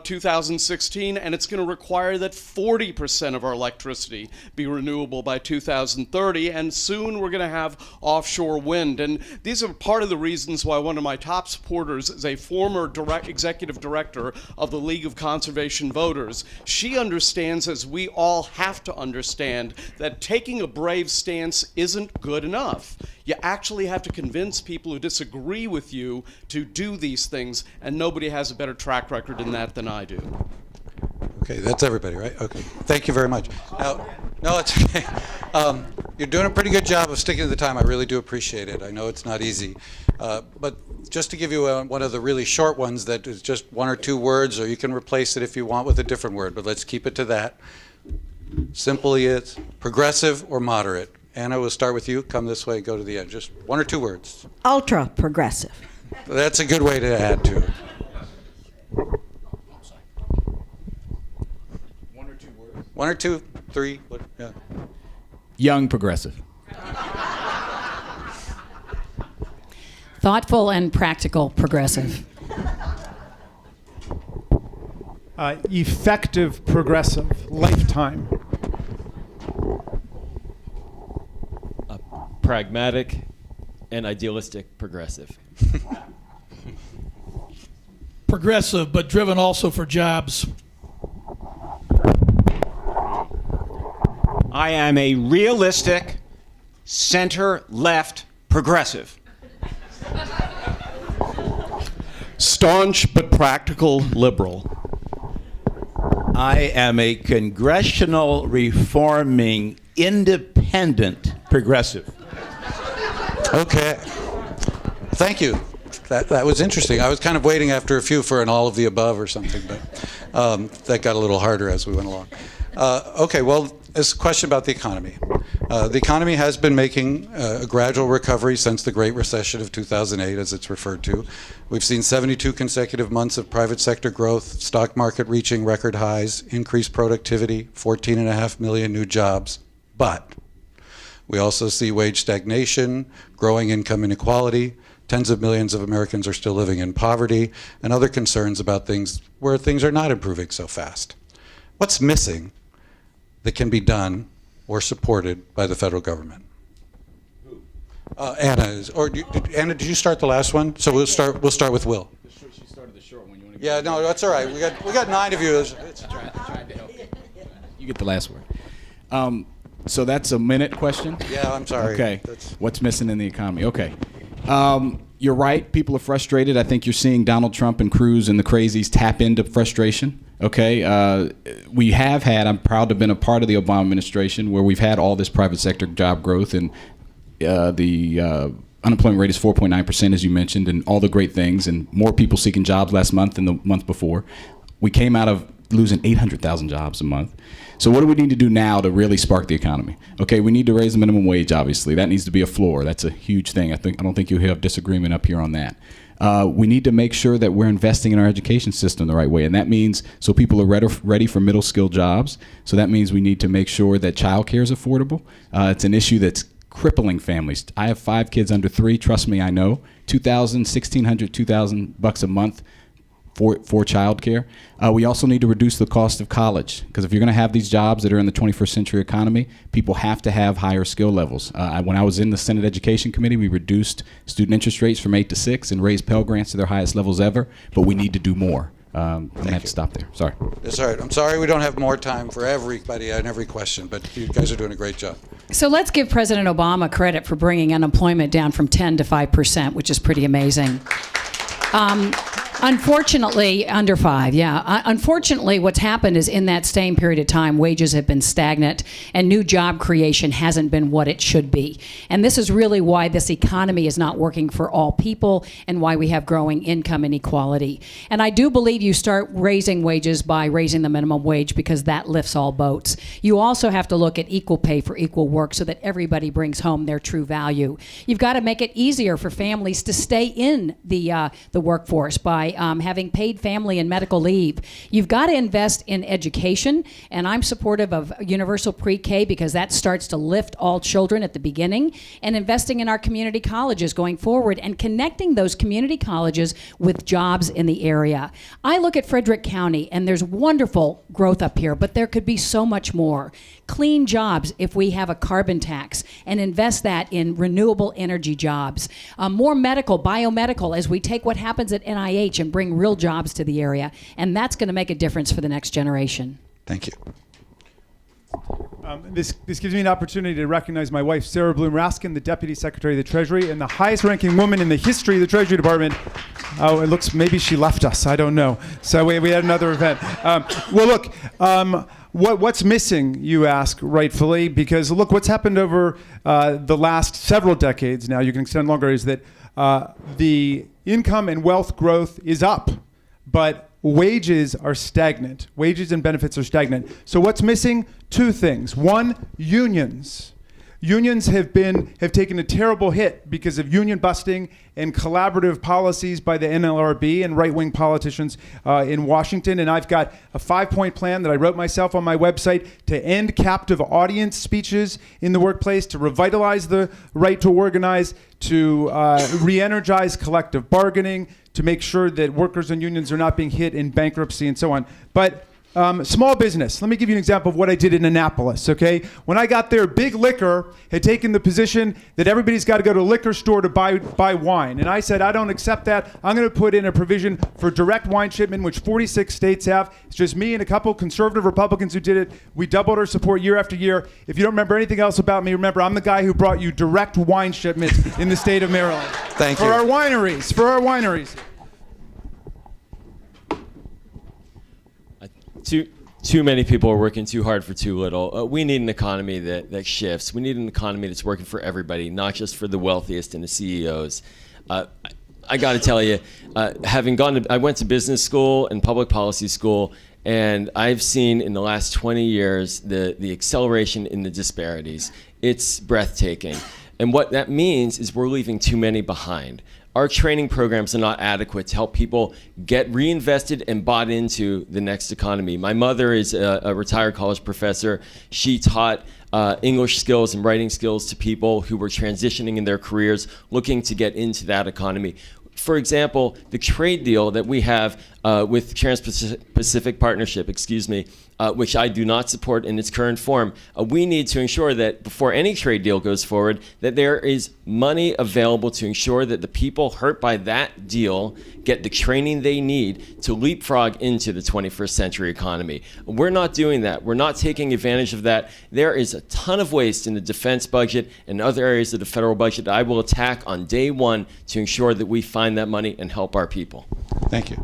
2016, and it's going to require that 40% of our electricity be renewable by 2030, and soon we're going to have offshore wind. And these are part of the reasons why one of my top supporters is a former executive director of the League of Conservation Voters. She understands, as we all have to understand, that taking a brave stance isn't good enough. You actually have to convince people who disagree with you to do these things, and nobody has a better track record in that than I do. Okay, that's everybody, right? Okay, thank you very much. Now, no, it's okay. You're doing a pretty good job of sticking to the time. I really do appreciate it. I know it's not easy. But just to give you one of the really short ones that is just 1 or 2 words, or you can replace it if you want with a different word, but let's keep it to that. Simply, it's progressive or moderate. Anna, we'll start with you. Come this way, go to the end. Just 1 or 2 words. Ultra progressive. That's a good way to add to it. 1 or 2 words. 1 or 2, 3, what, yeah. Young progressive. Thoughtful and practical progressive. Effective progressive. Lifetime. Pragmatic and idealistic progressive. Progressive, but driven also for jobs. I am a realistic, center-left progressive. Staunch but practical liberal. I am a congressional reforming independent progressive. Okay. Thank you. That was interesting. I was kind of waiting after a few for an all of the above or something, but that got a little harder as we went along. Okay, well, it's a question about the economy. The economy has been making a gradual recovery since the Great Recession of 2008, as it's referred to. We've seen 72 consecutive months of private sector growth, stock market reaching record highs, increased productivity, 14.5 million new jobs. But we also see wage stagnation, growing income inequality, tens of millions of Americans are still living in poverty, and other concerns about things where things are not improving so fast. What's missing that can be done or supported by the federal government? Anna is, or Anna, did you start the last one? So we'll start with Will. She started the short one. You want to? Yeah, no, that's all right. We got 9 of you. tried to help you. You get the last word. So that's a minute question? Yeah, I'm sorry. Okay. What's missing in the economy? Okay. You're right. People are frustrated. I think you're seeing Donald Trump and Cruz and the crazies tap into frustration. Okay. We have had, I'm proud to have been a part of the Obama administration where we've had all this private sector job growth, and the unemployment rate is 4.9%, as you mentioned, and all the great things, and more people seeking jobs last month than the month before. We came out of losing 800,000 jobs a month. So what do we need to do now to really spark the economy? Okay, we need to raise the minimum wage, obviously. That needs to be a floor. That's a huge thing. I don't think you'll have disagreement up here on that. We need to make sure that we're investing in our education system the right way, and that means so people are ready for middle skill jobs. So that means we need to make sure that childcare is affordable. It's an issue that's crippling families. I have 5 kids under 3. Trust me, I know. $2,000, $1,600, $2,000 a month for childcare. We also need to reduce the cost of college, because if you're going to have these jobs that are in the 21st century economy, people have to have higher skill levels. When I was in the Senate Education Committee, we reduced student interest rates from 8 to 6 and raised Pell Grants to their highest levels ever, but we need to do more. I'm going to have to stop there. Sorry. That's all right. I'm sorry we don't have more time for everybody and every question, but you guys are doing a great job. So let's give President Obama credit for bringing unemployment down from 10 to 5%, which is pretty amazing. Unfortunately, under 5, yeah. Unfortunately, what's happened is in that same period of time, wages have been stagnant and new job creation hasn't been what it should be. And this is really why this economy is not working for all people and why we have growing income inequality. And I do believe you start raising wages by raising the minimum wage, because that lifts all boats. You also have to look at equal pay for equal work so that everybody brings home their true value. You've got to make it easier for families to stay in the workforce by having paid family and medical leave. You've got to invest in education, and I'm supportive of universal pre-K because that starts to lift all children at the beginning, and investing in our community colleges going forward and connecting those community colleges with jobs in the area. I look at Frederick County, and there's wonderful growth up here, but there could be so much more. Clean jobs if we have a carbon tax and invest that in renewable energy jobs. More medical, biomedical, as we take what happens at NIH and bring real jobs to the area. And that's going to make a difference for the next generation. Thank you. This gives me an opportunity to recognize my wife, Sarah Bloom Raskin, the Deputy Secretary of the Treasury and the highest ranking woman in the history of the Treasury Department. Oh, it looks, maybe she left us, I don't know. So we had another event. Well, look, what's missing, you ask, rightfully, because look, what's happened over the last several decades now, you can extend longer, is that the income and wealth growth is up, but wages are stagnant. Wages and benefits are stagnant. So what's missing? 2 things. 1, unions. Unions have taken a terrible hit because of union busting and collaborative policies by the NLRB and right-wing politicians in Washington. And I've got a 5-point plan that I wrote myself on my website to end captive audience speeches in the workplace, to revitalize the right to organize, to re-energize collective bargaining, to make sure that workers and unions are not being hit in bankruptcy and so on. But small business. Let me give you an example of what I did in Annapolis, okay? When I got there, Big Liquor had taken the position that everybody's got to go to a liquor store to buy wine. And I said, I don't accept that. I'm going to put in a provision for direct wine shipment, which 46 states have. It's just me and a couple conservative Republicans who did it. We doubled our support year after year. If you don't remember anything else about me, remember I'm the guy who brought you direct wine shipments in the state of Maryland. Thank you. For our wineries. Too many people are working too hard for too little. We need an economy that shifts. We need an economy that's working for everybody, not just for the wealthiest and the CEOs. I got to tell you, I went to business school and public policy school, And I've seen in the last 20 years the acceleration in the disparities. It's breathtaking. And what that means is we're leaving too many behind. Our training programs are not adequate to help people get reinvested and bought into the next economy. My mother is a retired college professor. She taught English skills and writing skills to people who were transitioning in their careers, looking to get into that economy. For example, the trade deal that we have with Trans-Pacific Partnership, which I do not support in its current form, we need to ensure that before any trade deal goes forward, that there is money available to ensure that the people hurt by that deal get the training they need to leapfrog into the 21st century economy. We're not doing that. We're not taking advantage of that. There is a ton of waste in the defense budget and other areas of the federal budget that I will attack on day one to ensure that we find that money and help our people. Thank you.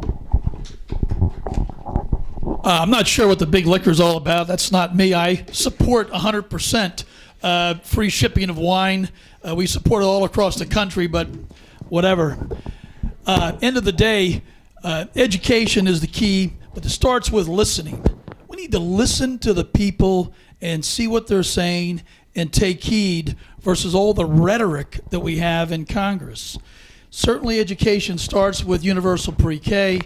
I'm not sure what the big liquor is all about. That's not me. I support 100% free shipping of wine. We support it all across the country, but whatever. End of the day, education is the key, but it starts with listening. We need to listen to the people and see what they're saying and take heed versus all the rhetoric that we have in Congress. Certainly education starts with universal pre-K.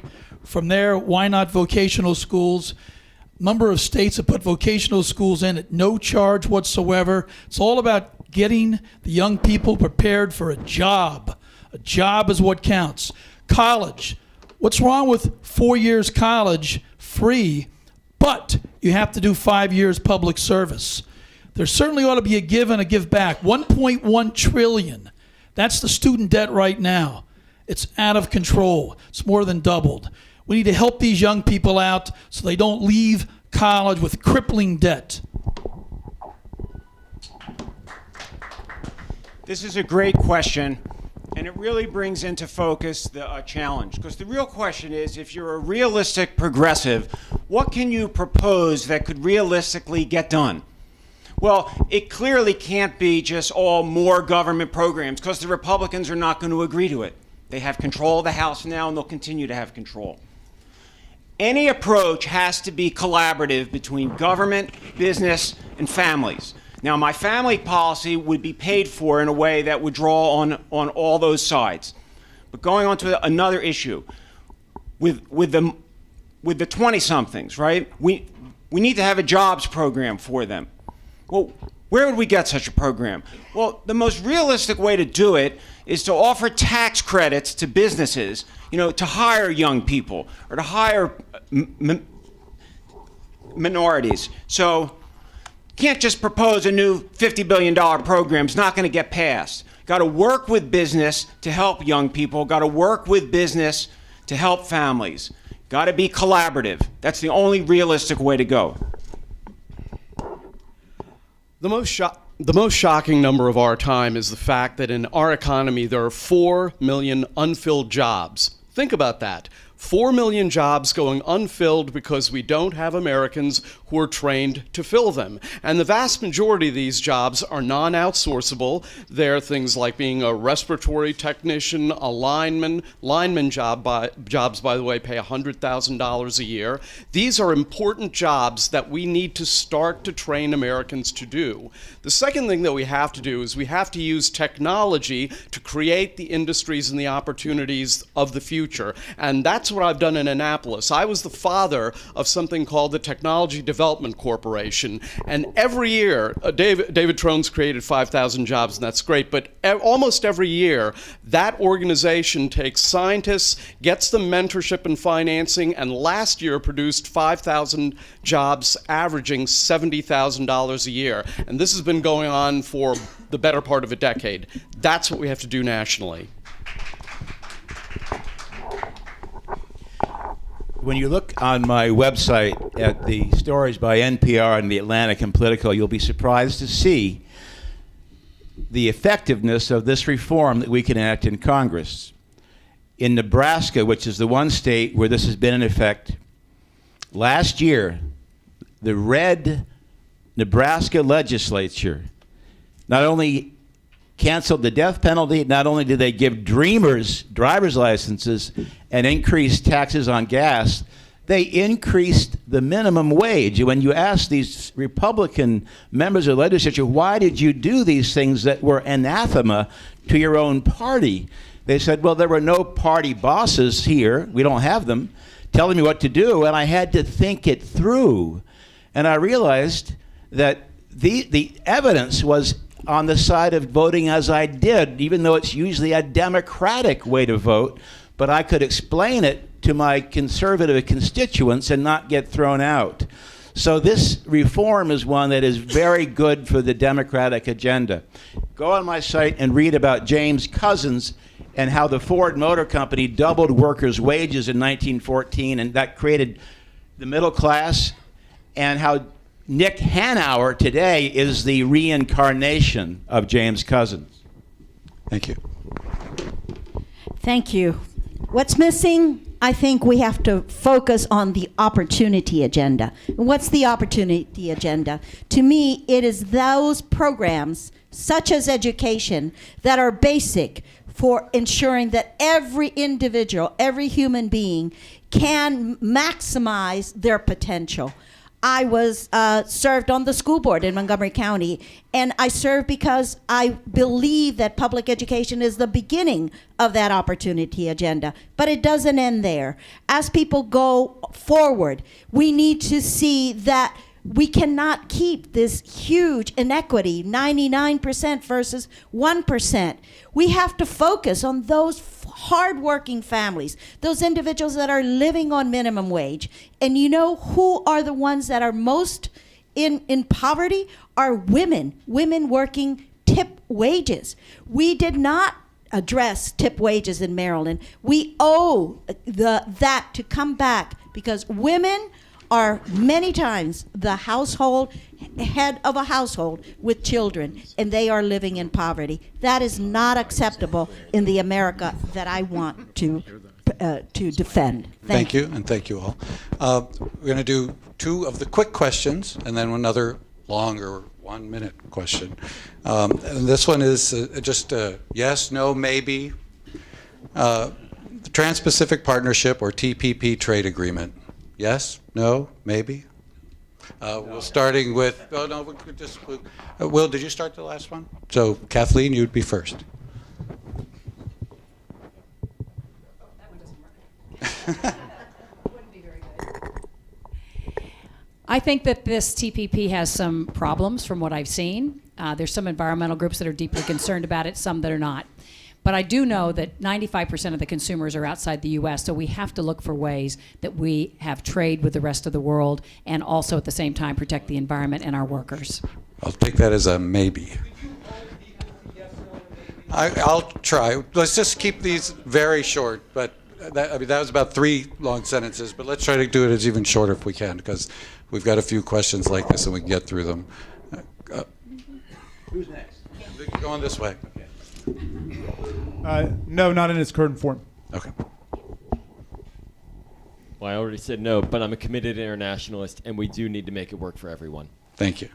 From there, why not vocational schools? Number of states have put vocational schools in at no charge whatsoever. It's all about getting the young people prepared for a job. A job is what counts. College. What's wrong with 4 years college free, but you have to do 5 years public service? There certainly ought to be a give and a give back. 1.1 trillion. That's the student debt right now. It's out of control. It's more than doubled. We need to help these young people out so they don't leave college with crippling debt. This is a great question, and it really brings into focus the challenge. Because the real question is, if you're a realistic progressive, what can you propose that could realistically get done? Well, it clearly can't be just all more government programs, because the Republicans are not going to agree to it. They have control of the House now, and they'll continue to have control. Any approach has to be collaborative between government, business, and families. Now, my family policy would be paid for in a way that would draw on all those sides. But going on to another issue, with the 20-somethings, right? We need to have a jobs program for them. Well, where would we get such a program? Well, the most realistic way to do it is to offer tax credits to businesses, to hire young people or to hire minorities. So you can't just propose a new $50 billion program. It's not going to get passed. Got to work with business to help young people. Got to work with business to help families. Got to be collaborative. That's the only realistic way to go. The most shocking number of our time is the fact that in our economy there are 4 million unfilled jobs. Think about that. 4 million jobs going unfilled because we don't have Americans who are trained to fill them. And the vast majority of these jobs are non-outsourceable. They're things like being a respiratory technician, a lineman. Jobs, by the way, pay $100,000 a year. These are important jobs that we need to start to train Americans to do. The second thing that we have to do is we have to use technology to create the industries and the opportunities of the future. And that's what I've done in Annapolis. I was the father of something called the Technology Development Corporation. And every year, David Trone's created 5,000 jobs, and that's great. But almost every year, that organization takes scientists, gets them mentorship and financing, and last year produced 5,000 jobs, averaging $70,000 a year. And this has been going on for the better part of a decade. That's what we have to do nationally. When you look on my website at the stories by NPR and The Atlantic and Politico, you'll be surprised to see the effectiveness of this reform that we can enact in Congress. In Nebraska, which is the one state where this has been in effect, last year, the red Nebraska legislature not only canceled the death penalty, not only did they give dreamers driver's licenses and increase taxes on gas, they increased the minimum wage. When you ask these Republican members of the legislature, why did you do these things that were anathema to your own party? They said, well, there were no party bosses here. We don't have them telling me what to do, and I had to think it through. And I realized that the evidence was on the side of voting as I did, even though it's usually a Democratic way to vote, but I could explain it to my conservative constituents and not get thrown out. So this reform is one that is very good for the Democratic agenda. Go on my site and read about James Couzens and how the Ford Motor Company doubled workers' wages in 1914, and that created the middle class, and how Nick Hanauer today is the reincarnation of James Couzens. Thank you. Thank you. What's missing? I think we have to focus on the opportunity agenda. And what's the opportunity agenda? To me, it is those programs, such as education, that are basic for ensuring that every individual, every human being can maximize their potential. I was served on the school board in Montgomery County, and I served because I believe that public education is the beginning of that opportunity agenda. But it doesn't end there. As people go forward, we need to see that we cannot keep this huge inequity, 99% versus 1%. We have to focus on those hardworking families, those individuals that are living on minimum wage. And you know who are the ones that are most in poverty? Are women working tip wages. We did not address tip wages in Maryland. We owe that to come back, because women are many times the head of a household with children, and they are living in poverty. That is not acceptable in the America that I want to defend. Thank you, and thank you all. We're going to do two of the quick questions, and then another longer 1-minute question. And this one is just a yes, no, maybe. The Trans-Pacific Partnership, or TPP, trade agreement. Yes, no, maybe. We're starting with. Oh no, we could just. Will, did you start the last one? So Kathleen, you'd be first. That one doesn't work. Wouldn't be very good. I think that this TPP has some problems from what I've seen. There's some environmental groups that are deeply concerned about it, some that are not. But I do know that 95% of the consumers are outside the U.S., so we have to look for ways that we have trade with the rest of the world and also at the same time protect the environment and our workers. I'll take that as a maybe. I'll try. Let's just keep these very short, but that was about 3 long sentences, but let's try to do it as even shorter if we can, because we've got a few questions like this and we can get through them. Who's next? Going this way. No, not in its current form. Okay. Well, I already said no, but I'm a committed internationalist, and we do need to make it work for everyone. Thank you.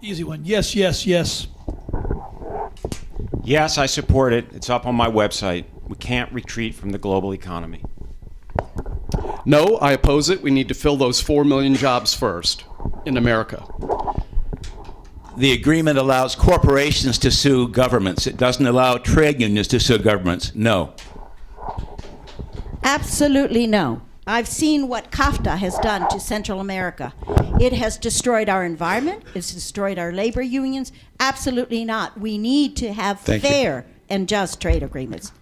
Easy one. Yes, yes, yes. Yes, I support it. It's up on my website. We can't retreat from the global economy. No, I oppose it. We need to fill those 4 million jobs first in America. The agreement allows corporations to sue governments. It doesn't allow trade unions to sue governments. No. Absolutely no. I've seen what CAFTA has done to Central America. It has destroyed our environment. It's destroyed our labor unions. Absolutely not. We need to have fair and just trade agreements.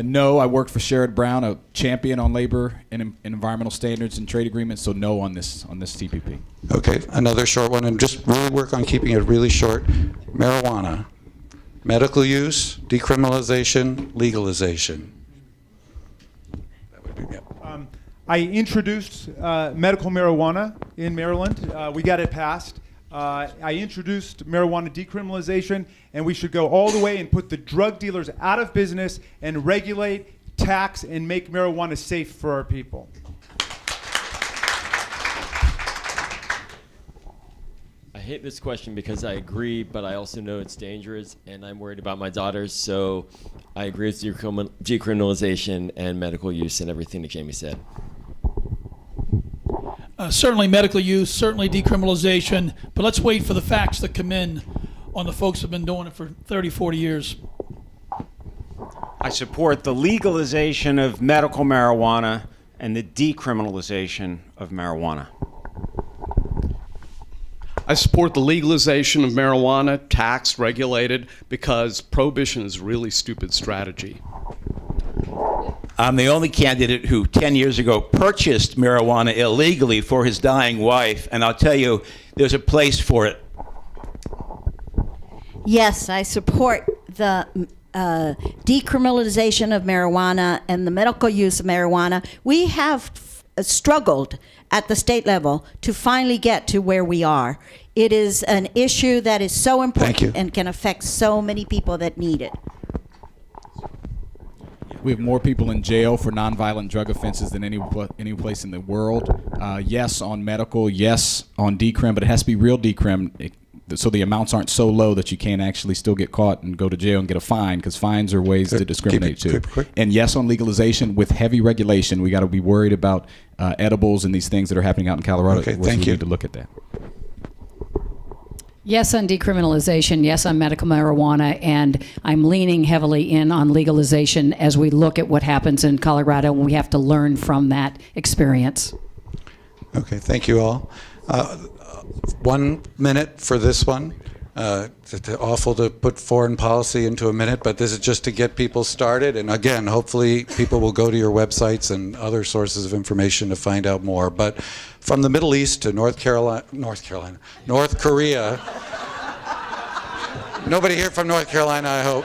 No, I work for Sherrod Brown, a champion on labor and environmental standards and trade agreements, so no on this TPP. Okay, another short one, and just really work on keeping it really short. Marijuana, medical use, decriminalization, legalization. That would be, yeah. I introduced medical marijuana in Maryland. We got it passed. I introduced marijuana decriminalization, and we should go all the way and put the drug dealers out of business and regulate, tax, and make marijuana safe for our people. I hate this question because I agree, but I also know it's dangerous, and I'm worried about my daughters, so I agree with decriminalization and medical use and everything that Jamie said. Certainly medical use, certainly decriminalization, but let's wait for the facts that come in on the folks who've been doing it for 30, 40 years. I support the legalization of medical marijuana and the decriminalization of marijuana. I support the legalization of marijuana, taxed, regulated, because prohibition is a really stupid strategy. I'm the only candidate who 10 years ago purchased marijuana illegally for his dying wife, and I'll tell you, there's a place for it. Yes, I support the decriminalization of marijuana and the medical use of marijuana. We have struggled at the state level to finally get to where we are. It is an issue that is so important and can affect so many people that need it. We have more people in jail for nonviolent drug offenses than any place in the world. Yes on medical, yes on decrim, but it has to be real decrim, so the amounts aren't so low that you can't actually still get caught and go to jail and get a fine, because fines are ways to discriminate too. And yes on legalization with heavy regulation. We got to be worried about edibles and these things that are happening out in Colorado. Okay, We thank you. need to look at that. Yes on decriminalization, yes on medical marijuana, and I'm leaning heavily in on legalization as we look at what happens in Colorado, and we have to learn from that experience. Okay, thank you all. 1 minute for this one. It's awful to put foreign policy into a minute, but this is just to get people started. And again, hopefully people will go to your websites and other sources of information to find out more. But from the Middle East to North Korea. Nobody here from North Carolina, I hope.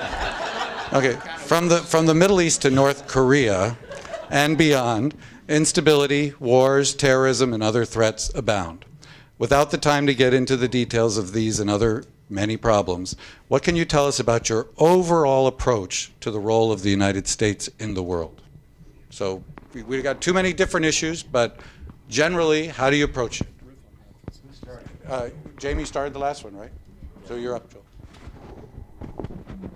Okay, from the Middle East to North Korea and beyond, instability, wars, terrorism, and other threats abound. Without the time to get into the details of these and other many problems, what can you tell us about your overall approach to the role of the United States in the world? So we've got too many different issues, but generally, how do you approach it? Jamie started the last one, right? So you're up, Joel.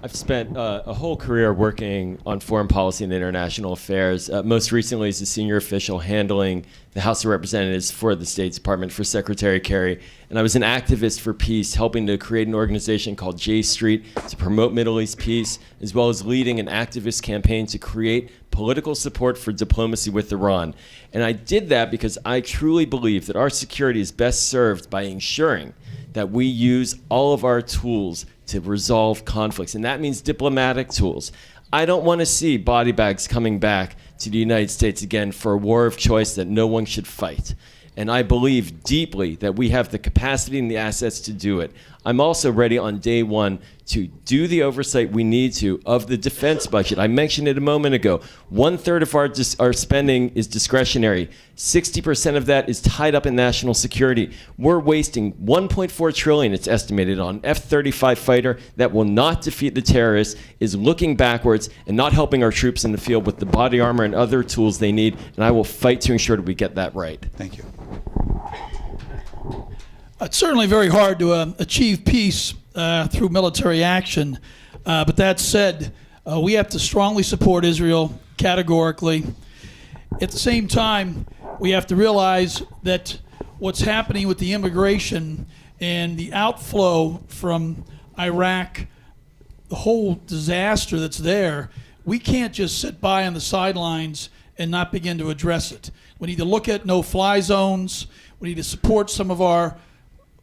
I've spent a whole career working on foreign policy and international affairs, most recently as a senior official handling the House of Representatives for the State Department for Secretary Kerry. And I was an activist for peace, helping to create an organization called J Street to promote Middle East peace, as well as leading an activist campaign to create political support for diplomacy with Iran. And I did that because I truly believe that our security is best served by ensuring that we use all of our tools to resolve conflicts, and that means diplomatic tools. I don't want to see body bags coming back to the United States again for a war of choice that no one should fight. And I believe deeply that we have the capacity and the assets to do it. I'm also ready on day one to do the oversight we need to of the defense budget. I mentioned it a moment ago. 1/3 of our spending is discretionary. 60% of that is tied up in national security. We're wasting $1.4 trillion, it's estimated, on F-35 fighter that will not defeat the terrorists, is looking backwards and not helping our troops in the field with the body armor and other tools they need. And I will fight to ensure that we get that right. Thank you. It's certainly very hard to achieve peace through military action. But that said, we have to strongly support Israel categorically. At the same time, we have to realize that what's happening with the immigration and the outflow from Iraq, the whole disaster that's there, we can't just sit by on the sidelines and not begin to address it. We need to look at no-fly zones. We need to support some of our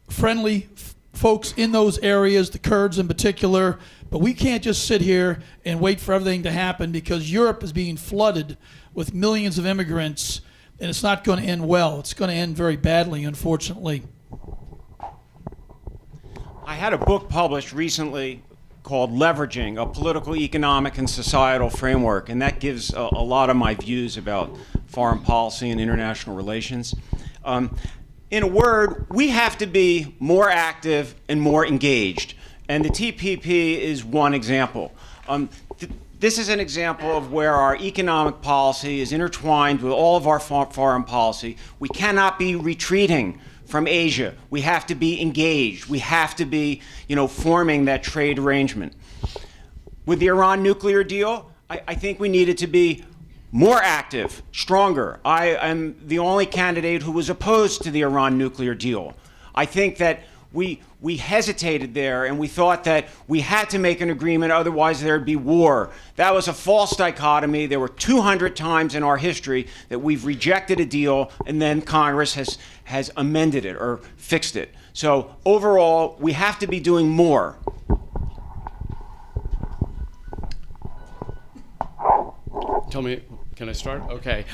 friendly folks in those areas, the Kurds in particular, but we can't just sit here and wait for everything to happen, because Europe is being flooded with millions of immigrants, and it's not going to end well. It's going to end very badly, unfortunately. I had a book published recently called Leveraging, a Political, Economic, and Societal Framework, and that gives a lot of my views about foreign policy and international relations. In a word, we have to be more active and more engaged, and the TPP is one example. This is an example of where our economic policy is intertwined with all of our foreign policy. We cannot be retreating from Asia. We have to be engaged. We have to be, forming that trade arrangement. With the Iran nuclear deal, I think we needed to be more active, stronger. I am the only candidate who was opposed to the Iran nuclear deal. I think that we hesitated there, and we thought that we had to make an agreement, otherwise there'd be war. That was a false dichotomy. There were 200 times in our history that we've rejected a deal, and then Congress has amended it or fixed it. So overall, we have to be doing more. Tell me, can I start? Okay.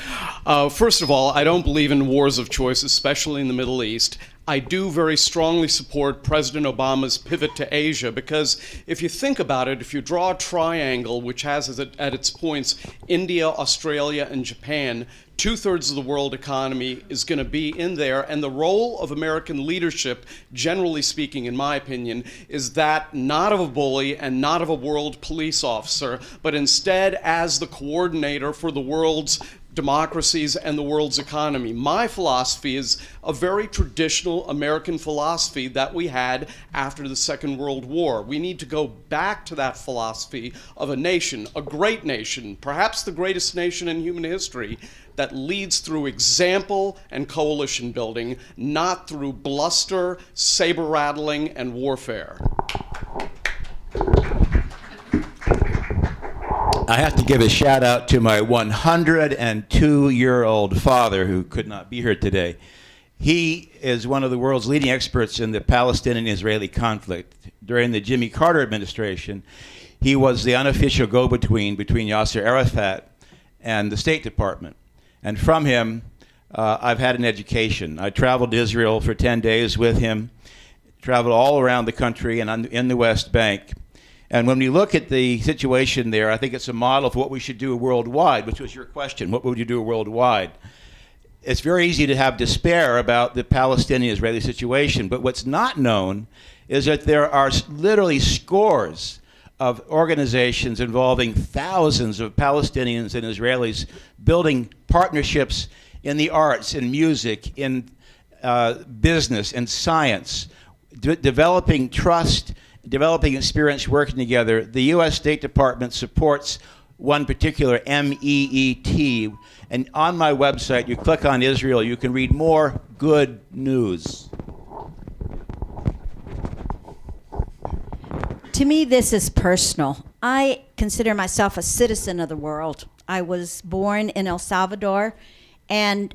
First of all, I don't believe in wars of choice, especially in the Middle East. I do very strongly support President Obama's pivot to Asia, because if you think about it, if you draw a triangle which has at its points India, Australia, and Japan, 2/3 of the world economy is going to be in there, and the role of American leadership, generally speaking, in my opinion, is that not of a bully and not of a world police officer, but instead as the coordinator for the world's democracies and the world's economy. My philosophy is a very traditional American philosophy that we had after the Second World War. We need to go back to that philosophy of a nation, a great nation, perhaps the greatest nation in human history, that leads through example and coalition building, not through bluster, saber rattling, and warfare. I have to give a shout out to my 102-year-old father, who could not be here today. He is one of the world's leading experts in the Palestinian-Israeli conflict. During the Jimmy Carter administration, he was the unofficial go-between between Yasser Arafat and the State Department. And from him, I've had an education. I traveled to Israel for 10 days with him, traveled all around the country and in the West Bank. And when we look at the situation there, I think it's a model for what we should do worldwide, which was your question. What would you do worldwide? It's very easy to have despair about the Palestinian-Israeli situation, but what's not known is that there are literally scores of organizations involving thousands of Palestinians and Israelis building partnerships in the arts, in music, in business, and science, developing trust, developing experience working together. The U.S. State Department supports one particular MEET, and on my website, you click on Israel, you can read more good news. To me, this is personal. I consider myself a citizen of the world. I was born in El Salvador and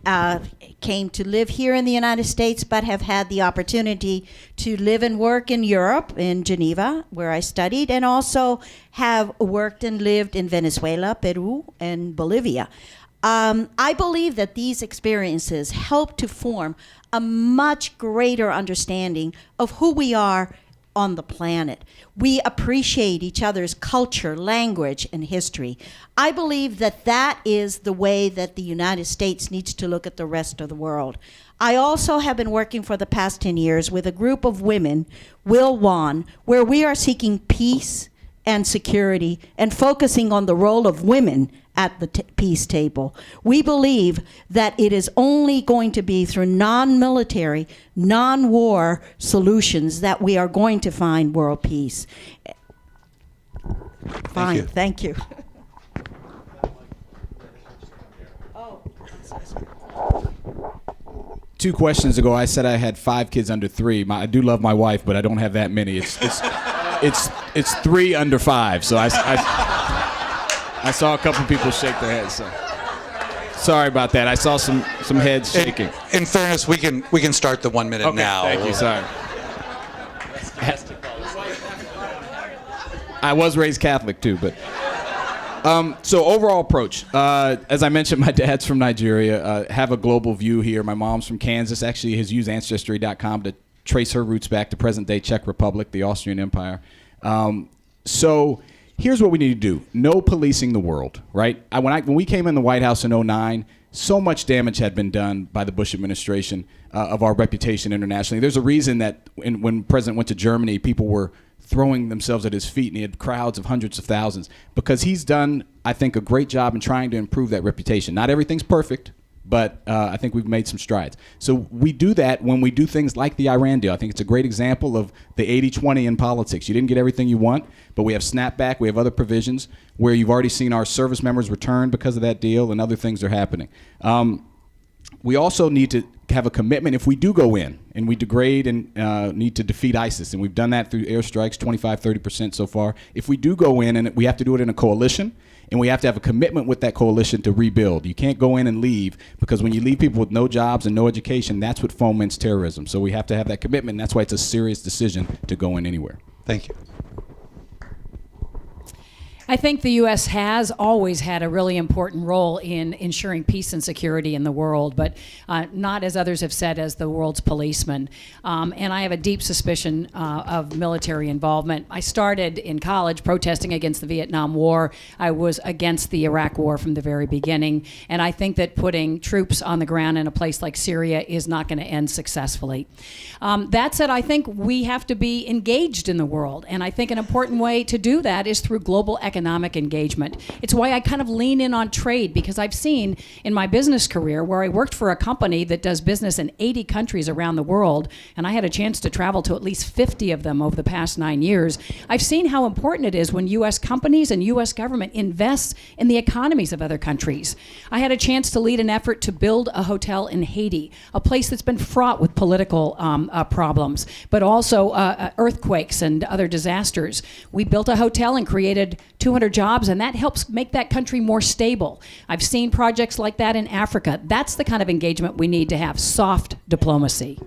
came to live here in the United States, but have had the opportunity to live and work in Europe, in Geneva, where I studied, and also have worked and lived in Venezuela, Peru, and Bolivia. I believe that these experiences help to form a much greater understanding of who we are on the planet. We appreciate each other's culture, language, and history. I believe that that is the way that the United States needs to look at the rest of the world. I also have been working for the past 10 years with a group of women, Will Wan, where we are seeking peace and security and focusing on the role of women at the peace table. We believe that it is only going to be through non-military, non-war solutions that we are going to find world peace. Fine, thank you. Two questions ago, I said I had 5 kids under 3. I do love my wife, but I don't have that many. It's 3 under 5. So I saw a couple people shake their heads. So sorry about that. I saw some heads shaking. In fairness, we can start the 1 minute now. Thank you. Sorry. I was raised Catholic too, but so overall approach. As I mentioned, my dad's from Nigeria. Have a global view here. My mom's from Kansas. Actually, has used Ancestry.com to trace her roots back to present-day Czech Republic, the Austrian Empire. So here's what we need to do. No policing the world, right? When we came in the White House in 2009, so much damage had been done by the Bush administration of our reputation internationally. There's a reason that when the president went to Germany, people were throwing themselves at his feet, and he had crowds of hundreds of thousands, because he's done, I think, a great job in trying to improve that reputation. Not everything's perfect, but I think we've made some strides. So we do that when we do things like the Iran deal. I think it's a great example of the 80-20 in politics. You didn't get everything you want, but we have snapback, we have other provisions where you've already seen our service members return because of that deal, and other things are happening. We also need to have a commitment if we do go in and we degrade and need to defeat ISIS, and we've done that through airstrikes, 25-30% so far. If we do go in, and we have to do it in a coalition, and we have to have a commitment with that coalition to rebuild. You can't go in and leave, because when you leave people with no jobs and no education, that's what foments terrorism. So we have to have that commitment, and that's why it's a serious decision to go in anywhere. Thank you. I think the U.S. has always had a really important role in ensuring peace and security in the world, but not, as others have said, as the world's policeman. And I have a deep suspicion of military involvement. I started in college protesting against the Vietnam War. I was against the Iraq War from the very beginning. And I think that putting troops on the ground in a place like Syria is not going to end successfully. That said, I think we have to be engaged in the world. And I think an important way to do that is through global economic engagement. It's why I kind of lean in on trade, because I've seen in my business career where I worked for a company that does business in 80 countries around the world, and I had a chance to travel to at least 50 of them over the past 9 years. I've seen how important it is when U.S. companies and U.S. government invest in the economies of other countries. I had a chance to lead an effort to build a hotel in Haiti, a place that's been fraught with political problems, but also earthquakes and other disasters. We built a hotel and created 200 jobs, and that helps make that country more stable. I've seen projects like that in Africa. That's the kind of engagement we need to have, soft diplomacy.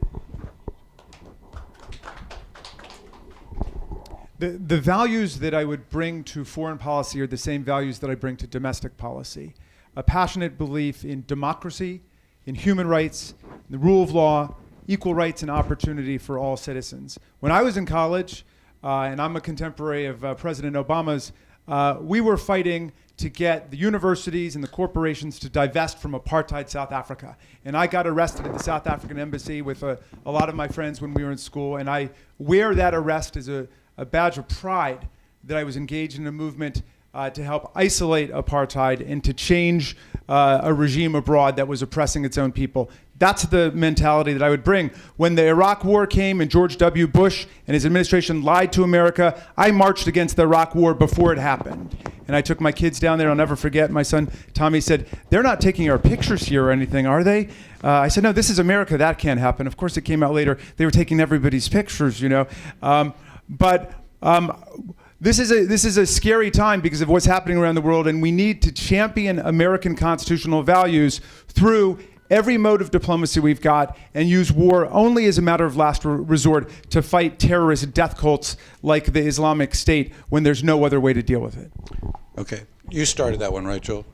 The values that I would bring to foreign policy are the same values that I bring to domestic policy. A passionate belief in democracy, in human rights, in the rule of law, equal rights and opportunity for all citizens. When I was in college, and I'm a contemporary of President Obama's, we were fighting to get the universities and the corporations to divest from apartheid South Africa. And I got arrested at the South African embassy with a lot of my friends when we were in school, and I wear that arrest as a badge of pride that I was engaged in a movement to help isolate apartheid and to change a regime abroad that was oppressing its own people. That's the mentality that I would bring. When the Iraq War came and George W. Bush and his administration lied to America, I marched against the Iraq War before it happened. And I took my kids down there. I'll never forget. My son Tommy said, "They're not taking our pictures here or anything, are they?" I said, "No, this is America. That can't happen." Of course, it came out later. They were taking everybody's pictures, you know. This is a scary time because of what's happening around the world, and we need to champion American constitutional values through every mode of diplomacy we've got, and use war only as a matter of last resort to fight terrorist death cults like the Islamic State when there's no other way to deal with it. Okay. You started that one, right, Joel?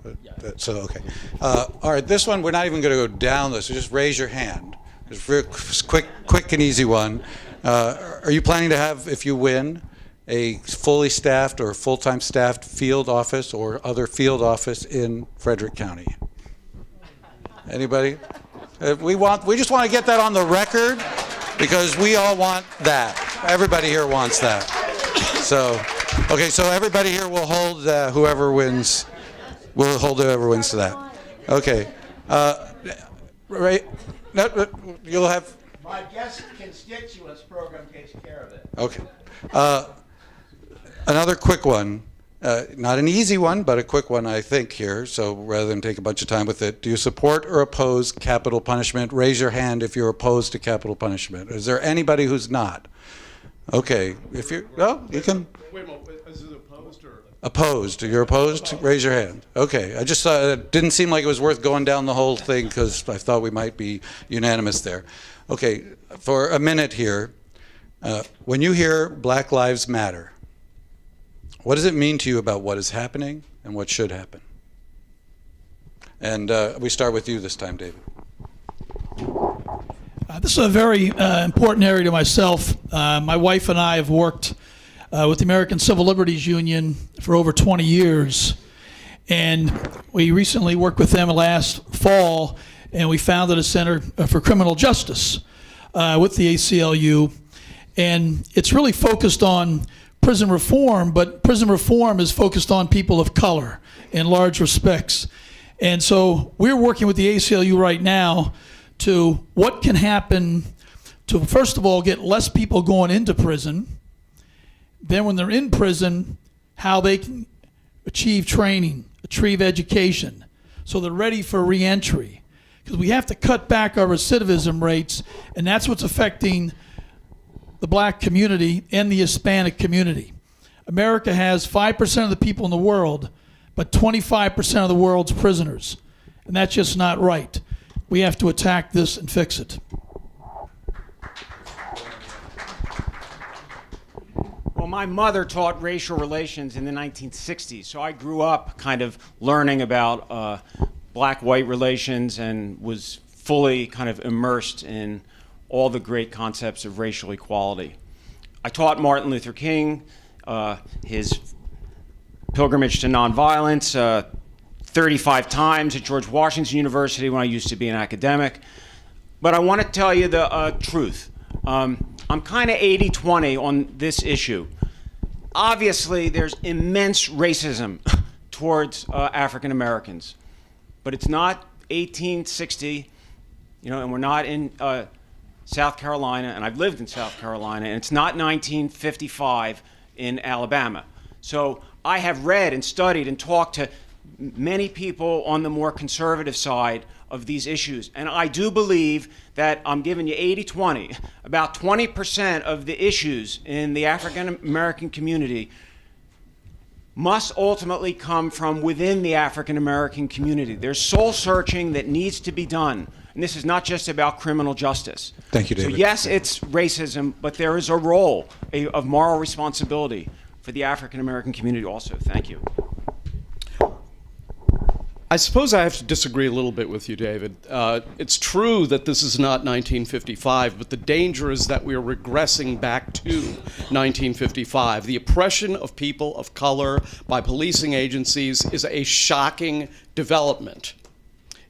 So, okay. All right, this one, we're not even going to go down this. So just raise your hand. Just real quick and easy one. Are you planning to have, if you win, a fully staffed or full-time staffed field office or other field office in Frederick County? Anybody? We just want to get that on the record because we all want that. Everybody here wants that. So, okay, so everybody here will hold whoever wins. We'll hold whoever wins to that. Okay. Right. No, you'll have. My guest constituents program takes care of it. Okay. Another quick one. Not an easy one, but a quick one, I think, here. So rather than take a bunch of time with it, do you support or oppose capital punishment? Raise your hand if you're opposed to capital punishment. Is there anybody who's not? Okay. If you're, well, you can. Wait a moment, is it opposed or? Opposed. You're opposed? Raise your hand. Okay. I just it didn't seem like it was worth going down the whole thing because I thought we might be unanimous there. Okay. For a minute here, when you hear Black Lives Matter, what does it mean to you about what is happening and what should happen? And we start with you this time, David. This is a very important area to myself. My wife and I have worked with the American Civil Liberties Union for over 20 years. And we recently worked with them last fall, and we founded a Center for Criminal Justice with the ACLU. And it's really focused on prison reform, but prison reform is focused on people of color in large respects. And so we're working with the ACLU right now to what can happen to, first of all, get less people going into prison. Then when they're in prison, how they can achieve training, achieve education, so they're ready for reentry. Because we have to cut back our recidivism rates, and that's what's affecting the black community and the Hispanic community. America has 5% of the people in the world, but 25% of the world's prisoners. And that's just not right. We have to attack this and fix it. Well, my mother taught racial relations in the 1960s, so I grew up kind of learning about black-white relations and was fully kind of immersed in all the great concepts of racial equality. I taught Martin Luther King his pilgrimage to nonviolence 35 times at George Washington University when I used to be an academic. But I want to tell you the truth. I'm kind of 80-20 on this issue. Obviously, there's immense racism towards African Americans, but it's not 1860, and we're not in South Carolina, and I've lived in South Carolina, and it's not 1955 in Alabama. So I have read and studied and talked to many people on the more conservative side of these issues. And I do believe that, I'm giving you 80-20, about 20% of the issues in the African American community must ultimately come from within the African American community. There's soul searching that needs to be done. And this is not just about criminal justice. Thank you, David. So yes, it's racism, but there is a role of moral responsibility for the African American community also. Thank you. I suppose I have to disagree a little bit with you, David. It's true that this is not 1955, but the danger is that we are regressing back to 1955. The oppression of people of color by policing agencies is a shocking development.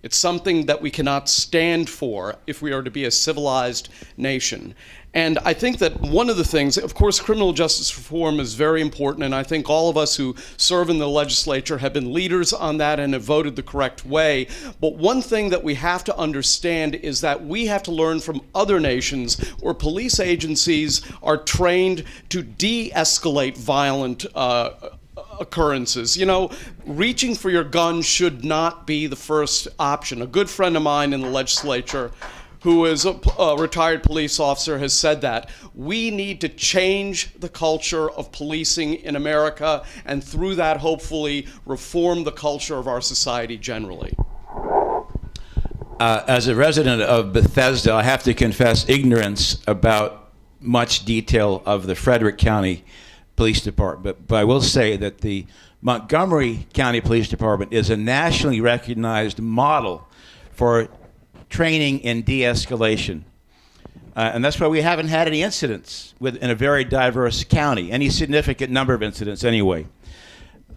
It's something that we cannot stand for if we are to be a civilized nation. And I think that one of the things, of course, criminal justice reform is very important, and I think all of us who serve in the legislature have been leaders on that and have voted the correct way. But one thing that we have to understand is that we have to learn from other nations where police agencies are trained to de-escalate violent occurrences. Reaching for your gun should not be the first option. A good friend of mine in the legislature, who is a retired police officer, has said that we need to change the culture of policing in America, and through that, hopefully, reform the culture of our society generally. As a resident of Bethesda, I have to confess ignorance about much detail of the Frederick County Police Department, but I will say that the Montgomery County Police Department is a nationally recognized model for training in de-escalation. And that's why we haven't had any incidents in a very diverse county, any significant number of incidents anyway.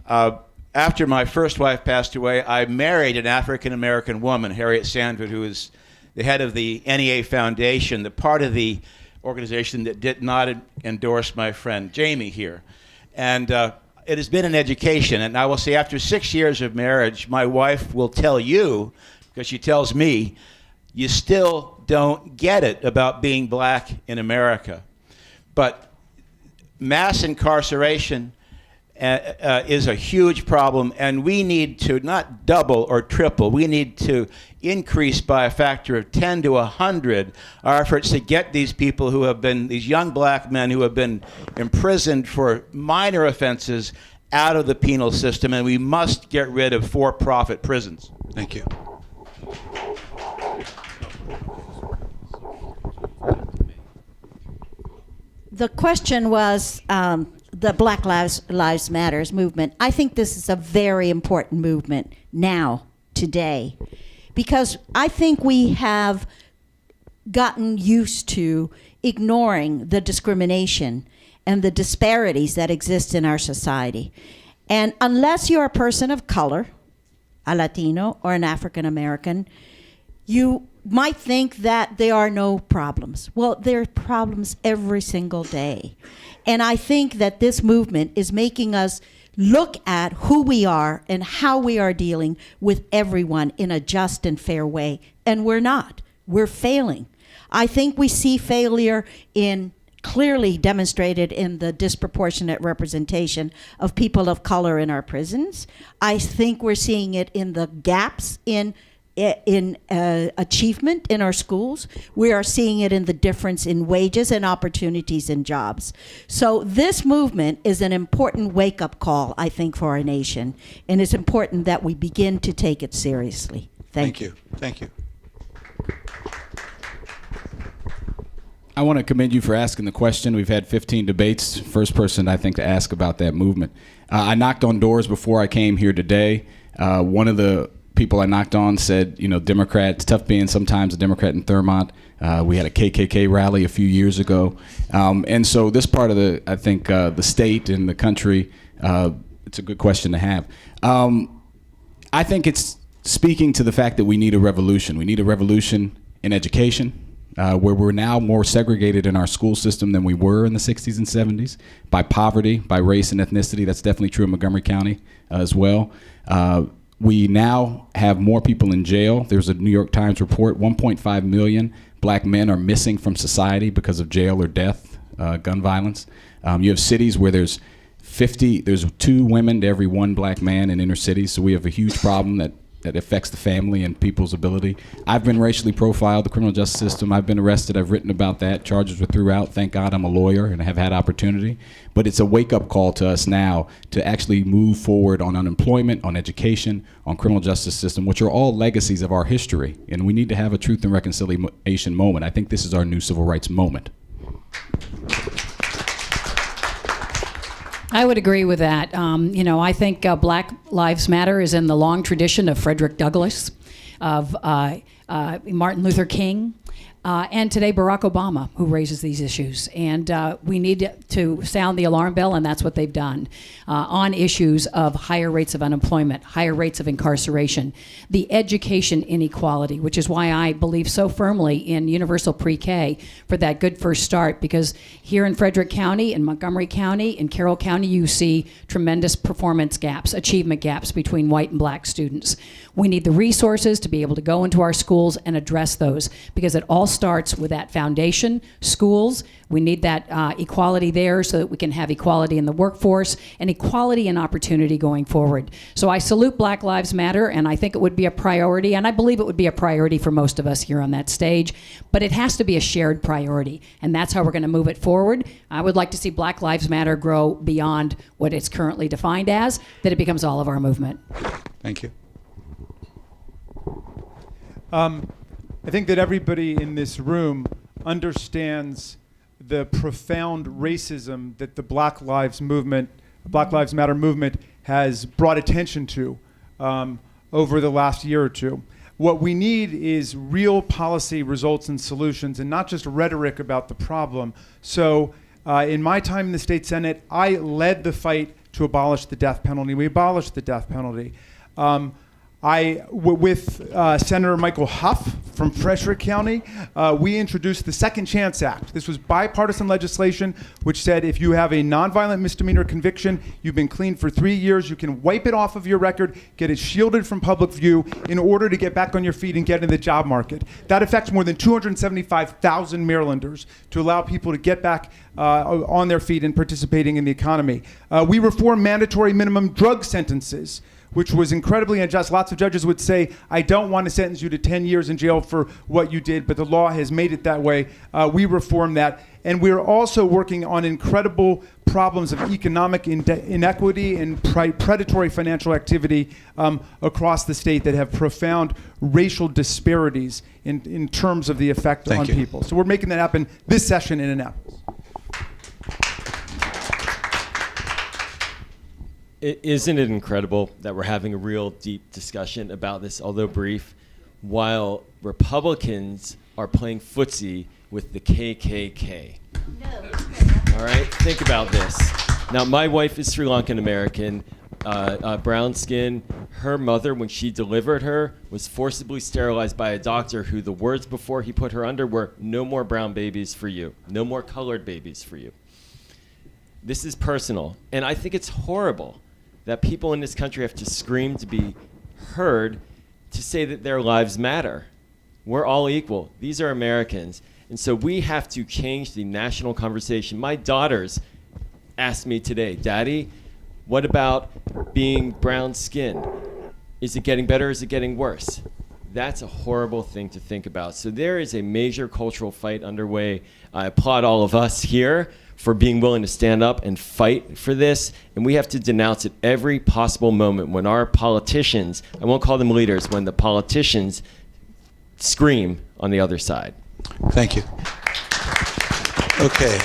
After my first wife passed away, I married an African-American woman, Harriet Sandford, who is the head of the NEA Foundation, the part of the organization that did not endorse my friend Jamie here. And it has been an education. And I will say, after 6 years of marriage, my wife will tell you, because she tells me, you still don't get it about being black in America. But mass incarceration is a huge problem, and we need to not double or triple, we need to increase by a factor of 10 to 100 our efforts to get these people who have been, these young black men who have been imprisoned for minor offenses, out of the penal system, and we must get rid of for-profit prisons. Thank you. The question was the Black Lives Matters movement. I think this is a very important movement now, today, because I think we have gotten used to ignoring the discrimination and the disparities that exist in our society. And unless you're a person of color, a Latino or an African American, you might think that there are no problems. Well, there are problems every single day. And I think that this movement is making us look at who we are and how we are dealing with everyone in a just and fair way. And we're not. We're failing. I think we see failure clearly demonstrated in the disproportionate representation of people of color in our prisons. I think we're seeing it in the gaps in achievement in our schools. We are seeing it in the difference in wages and opportunities in jobs. So this movement is an important wake-up call, I think, for our nation, and it's important that we begin to take it seriously. Thank you. Thank you. I want to commend you for asking the question. We've had 15 debates. First person, I think, to ask about that movement. I knocked on doors before I came here today. One of the people I knocked on said, you know, Democrat, it's tough being sometimes a Democrat in Thurmont. We had a KKK rally a few years ago. And so this part of the state and the country, it's a good question to have. I think it's speaking to the fact that we need a revolution. We need a revolution in education, where we're now more segregated in our school system than we were in the 60s and 70s by poverty, by race and ethnicity. That's definitely true in Montgomery County as well. We now have more people in jail. There's a New York Times report, 1.5 million black men are missing from society because of jail or death, gun violence. You have cities where there's 2 women to every 1 black man in inner cities, so we have a huge problem that affects the family and people's ability. I've been racially profiled, the criminal justice system. I've been arrested. I've written about that. Charges were threw out. Thank God I'm a lawyer and I have had opportunity. But it's a wake-up call to us now to actually move forward on unemployment, on education, on criminal justice system, which are all legacies of our history. And we need to have a truth and reconciliation moment. I think this is our new civil rights moment. I would agree with that. I think Black Lives Matter is in the long tradition of Frederick Douglass, of Martin Luther King, and today Barack Obama, who raises these issues. And we need to sound the alarm bell, and that's what they've done on issues of higher rates of unemployment, higher rates of incarceration, the education inequality, which is why I believe so firmly in universal pre-K for that good first start, because here in Frederick County, in Montgomery County, in Carroll County, you see tremendous performance gaps, achievement gaps between white and black students. We need the resources to be able to go into our schools and address those, because it all starts with that foundation, schools. We need that equality there so that we can have equality in the workforce and equality in opportunity going forward. So I salute Black Lives Matter, and I think it would be a priority, and I believe it would be a priority for most of us here on that stage, but it has to be a shared priority, and that's how we're going to move it forward. I would like to see Black Lives Matter grow beyond what it's currently defined as, that it becomes all of our movement. Thank you. I think that everybody in this room understands the profound racism that the Black Lives Matter movement has brought attention to over the last year or two. What we need is real policy results and solutions, and not just rhetoric about the problem. So in my time in the state Senate, I led the fight to abolish the death penalty. We abolished the death penalty. With Senator Michael Huff from Frederick County, we introduced the Second Chance Act. This was bipartisan legislation which said if you have a nonviolent misdemeanor conviction, you've been clean for 3 years, you can wipe it off of your record, get it shielded from public view in order to get back on your feet and get in the job market. That affects more than 275,000 Marylanders to allow people to get back on their feet and participating in the economy. We reformed mandatory minimum drug sentences, which was incredibly unjust. Lots of judges would say, I don't want to sentence you to 10 years in jail for what you did, but the law has made it that way. We reformed that. And we're also working on incredible problems of economic inequity and predatory financial activity across the state that have profound racial disparities in terms of the effect on people. So we're making that happen this session in Annapolis. Isn't it incredible that we're having a real deep discussion about this, although brief, while Republicans are playing footsie with the KKK? No. All right, think about this. Now, my wife is Sri Lankan American. brown skin. Her mother, when she delivered her, was forcibly sterilized by a doctor who the words before he put her under were, "No more brown babies for you. No more colored babies for you." This is personal, and I think it's horrible that people in this country have to scream to be heard to say that their lives matter. We're all equal. These are Americans. And so we have to change the national conversation. My daughters asked me today, "Daddy, what about being brown skinned? Is it getting better? Is it getting worse?" That's a horrible thing to think about. So there is a major cultural fight underway. I applaud all of us here for being willing to stand up and fight for this. And we have to denounce it every possible moment when our politicians, I won't call them leaders, when the politicians scream on the other side. Thank you. Okay.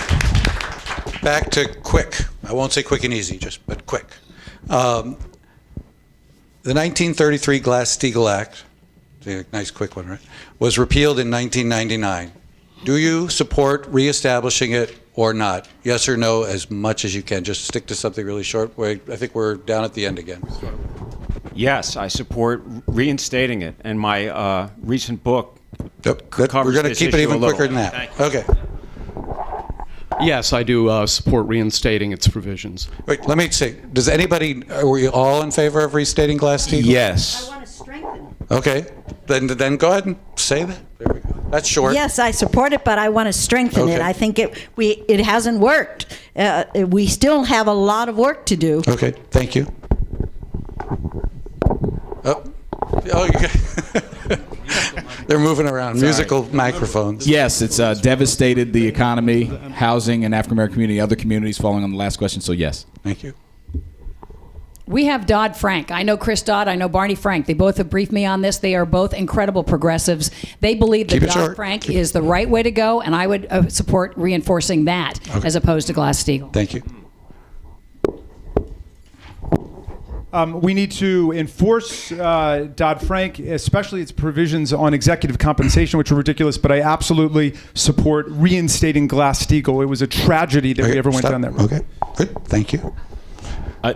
Back to quick. I won't say quick and easy, but quick. The 1933 Glass-Steagall Act, a nice quick one, right, was repealed in 1999. Do you support reestablishing it or not? Yes or no, as much as you can. Just stick to something really short. I think we're down at the end again. Yes, I support reinstating it, and my recent book We're covers going to this keep it issue even a little. quicker than that. Thank you. Okay. Yes, I do support reinstating its provisions. Wait, let me say, does anybody, are we all in favor of restating Glass-Steagall? Yes. I want to strengthen it. Okay, then go ahead and say that. There we go. That's short. Yes, I support it, but I want to strengthen it. Okay. I think it hasn't worked. We still have a lot of work to do. Okay, thank you. Oh, you got they're moving around. Musical microphones. Yes, it's devastated the economy, housing, and African American community, other communities. Following on the last question, so yes. Thank you. We have Dodd-Frank. I know Chris Dodd. I know Barney Frank. They both have briefed me on this. They are both incredible progressives. They believe that Keep it short. Dodd-Frank is the right way to go, and I would support reinforcing that as opposed to Glass-Steagall. Thank you. We need to enforce Dodd-Frank, especially its provisions on executive compensation, which are ridiculous, but I absolutely support reinstating Glass-Steagall. It was a tragedy that we ever went Stop. down that road. Okay, good. Thank you.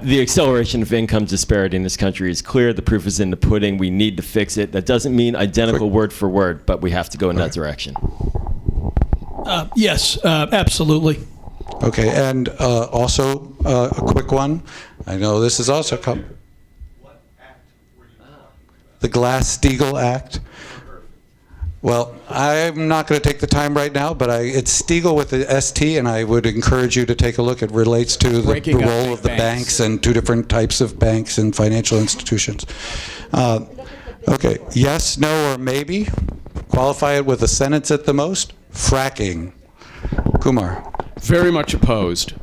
The acceleration of income disparity in this country is clear. The proof is in the pudding. We need to fix it. That doesn't mean identical word for word, but we have to go in that direction. Yes, absolutely. Okay, and also a quick one. I know this is also the Glass-Steagall Act. Well, I'm not going to take the time right now, but it's Steagall with the ST, and I would encourage you to take a look. It relates to the Breaking up role big of the banks. banks and two different types of banks and financial institutions. Okay, yes, no, or maybe. Qualify it with a sentence at the most. Fracking. Kumar. Very much opposed.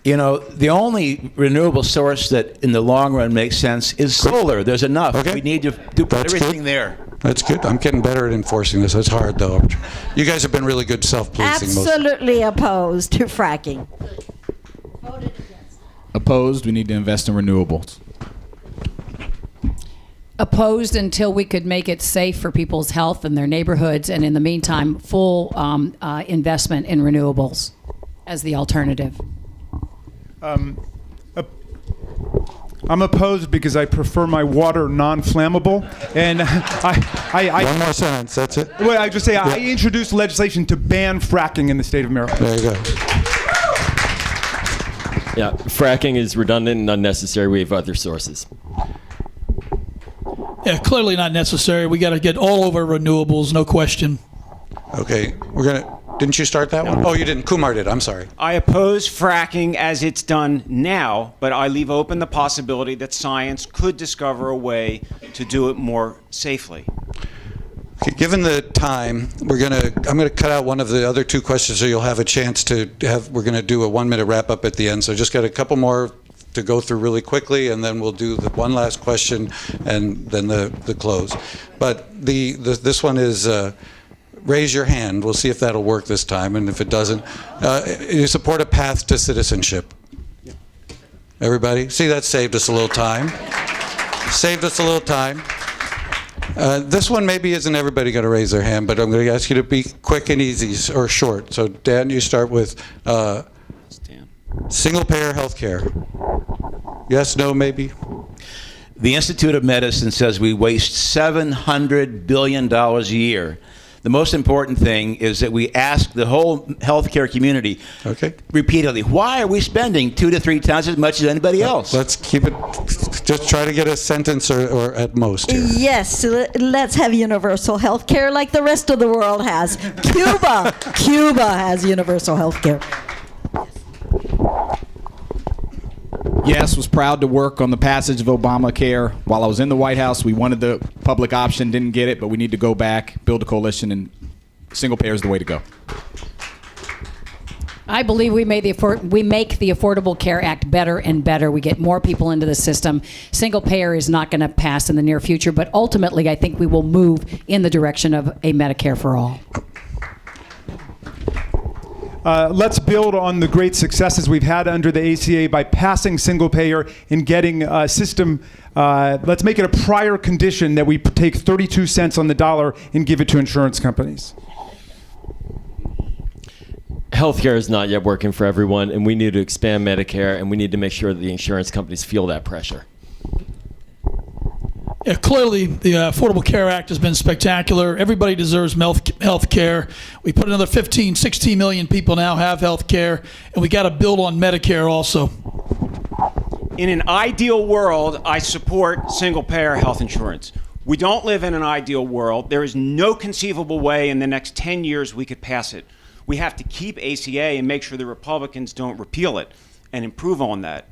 You know, the only renewable source that in the long run makes sense is solar. There's enough. Okay. We need to do That's everything good. there. That's good. I'm getting better at enforcing this. It's hard, though. You guys have been really good self-policing. Absolutely opposed to fracking. Opposed. We need to invest in renewables. Opposed until we could make it safe for people's health and their neighborhoods, and in the meantime, full investment in renewables as the alternative. I'm opposed because I prefer my water non-flammable, and One more sentence. That's it. well, I just say I introduced legislation to ban fracking in the state of Maryland. There you go. Yeah, fracking is redundant and unnecessary. We have other sources. Yeah, clearly not necessary. We got to get all over renewables, no question. Okay, we're gonna. Didn't you start that one? Oh, you didn't. Kumar did. I'm sorry. I oppose fracking as it's done now, but I leave open the possibility that science could discover a way to do it more safely. Okay, given the time, I'm gonna cut out one of the other two questions, so you'll have a chance to have. We're gonna do a 1-minute wrap up at the end. So just got a couple more to go through really quickly, and then we'll do the one last question, and then the close. But this one is. Raise your hand. We'll see if that'll work this time, and if it doesn't, you support a path to citizenship. Everybody? See, that saved us a little time. Saved us a little time. This one maybe isn't everybody going to raise their hand, but I'm going to ask you to be quick and easy or short. So, Dan, you start with. Dan. Single-payer health care. Yes, no, maybe? The Institute of Medicine says we waste $700 billion a year. The most important thing is that we ask the whole healthcare community repeatedly, why are we spending 2 to 3 times as much as anybody else? Let's keep it, just try to get a sentence or at most here. Yes, let's have universal health care like the rest of the world has. Cuba has universal health care. Yes, was proud to work on the passage of Obamacare. While I was in the White House, we wanted the public option, didn't get it, but we need to go back, build a coalition, and single payer is the way to go. I believe we make the Affordable Care Act better and better. We get more people into the system. Single payer is not going to pass in the near future, but ultimately I think we will move in the direction of a Medicare for all. Let's build on the great successes we've had under the ACA by passing single payer and getting a system. Let's make it a prior condition that we take 32 cents on the dollar and give it to insurance companies. Healthcare is not yet working for everyone, and we need to expand Medicare, and we need to make sure that the insurance companies feel that pressure. Yeah, clearly, the Affordable Care Act has been spectacular. Everybody deserves health care. We put another 15, 16 million people now have health care, and we got to build on Medicare also. In an ideal world, I support single-payer health insurance. We don't live in an ideal world. There is no conceivable way in the next 10 years we could pass it. We have to keep ACA and make sure the Republicans don't repeal it and improve on that.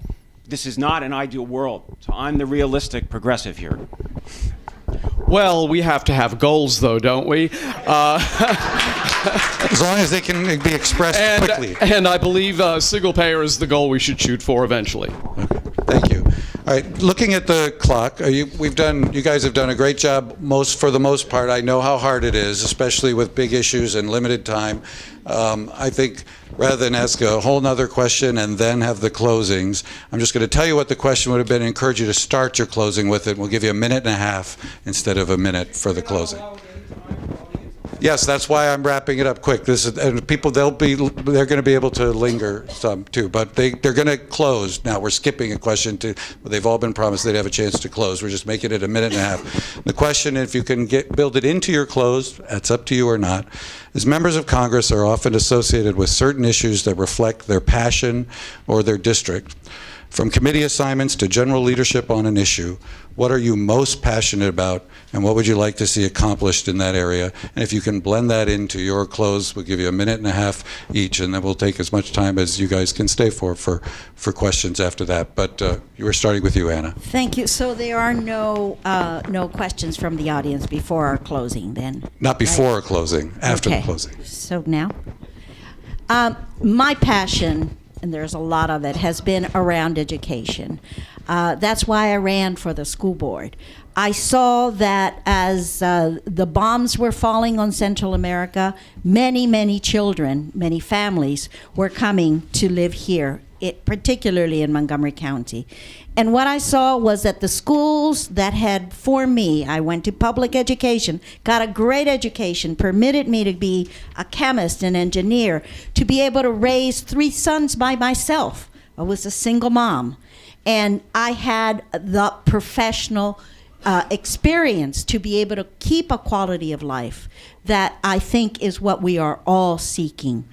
This is not an ideal world, so I'm the realistic progressive here. Well, we have to have goals, though, don't we? As long as they can be expressed quickly. And I believe single payer is the goal we should shoot for eventually. Okay. Thank you. All right, looking at the clock, you guys have done a great job for the most part. I know how hard it is, especially with big issues and limited time. I think rather than ask a whole nother question and then have the closings, I'm just going to tell you what the question would have been and encourage you to start your closing with it. We'll give you a minute and a half instead of a minute for the closing. Yes, that's why I'm wrapping it up quick. This is, and people, they're going to be able to linger some too, but they're going to close. Now we're skipping a question to, they've all been promised they'd have a chance to close. We're just making it a minute and a half. The question, if you can build it into your close, that's up to you or not, is members of Congress are often associated with certain issues that reflect their passion or their district. From committee assignments to general leadership on an issue, what are you most passionate about, and what would you like to see accomplished in that area? And if you can blend that into your close, we'll give you a minute and a half each, and then we'll take as much time as you guys can stay for questions after that. But you were starting with you, Anna. Thank you. So there are no questions from the audience before our closing, then? Not before our closing, after the Okay. closing. So now? My passion, and there's a lot of it, has been around education. That's why I ran for the school board. I saw that as the bombs were falling on Central America, many, many children, many families were coming to live here, particularly in Montgomery County. And what I saw was that the schools that had, for me, I went to public education, got a great education, permitted me to be a chemist, an engineer, to be able to raise 3 sons by myself. I was a single mom. And I had the professional experience to be able to keep a quality of life that I think is what we are all seeking.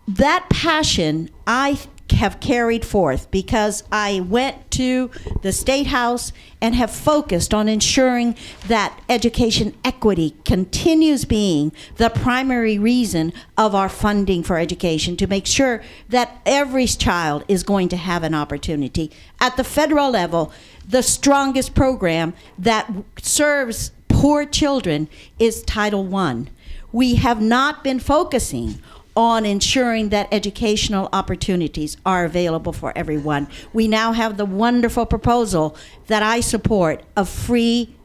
That passion I have carried forth because I went to the State House and have focused on ensuring that education equity continues being the primary reason of our funding for education, to make sure that every child is going to have an opportunity. At the federal level, the strongest program that serves poor children is Title I. We have not been focusing on ensuring that educational opportunities are available for everyone. We now have the wonderful proposal that I support of free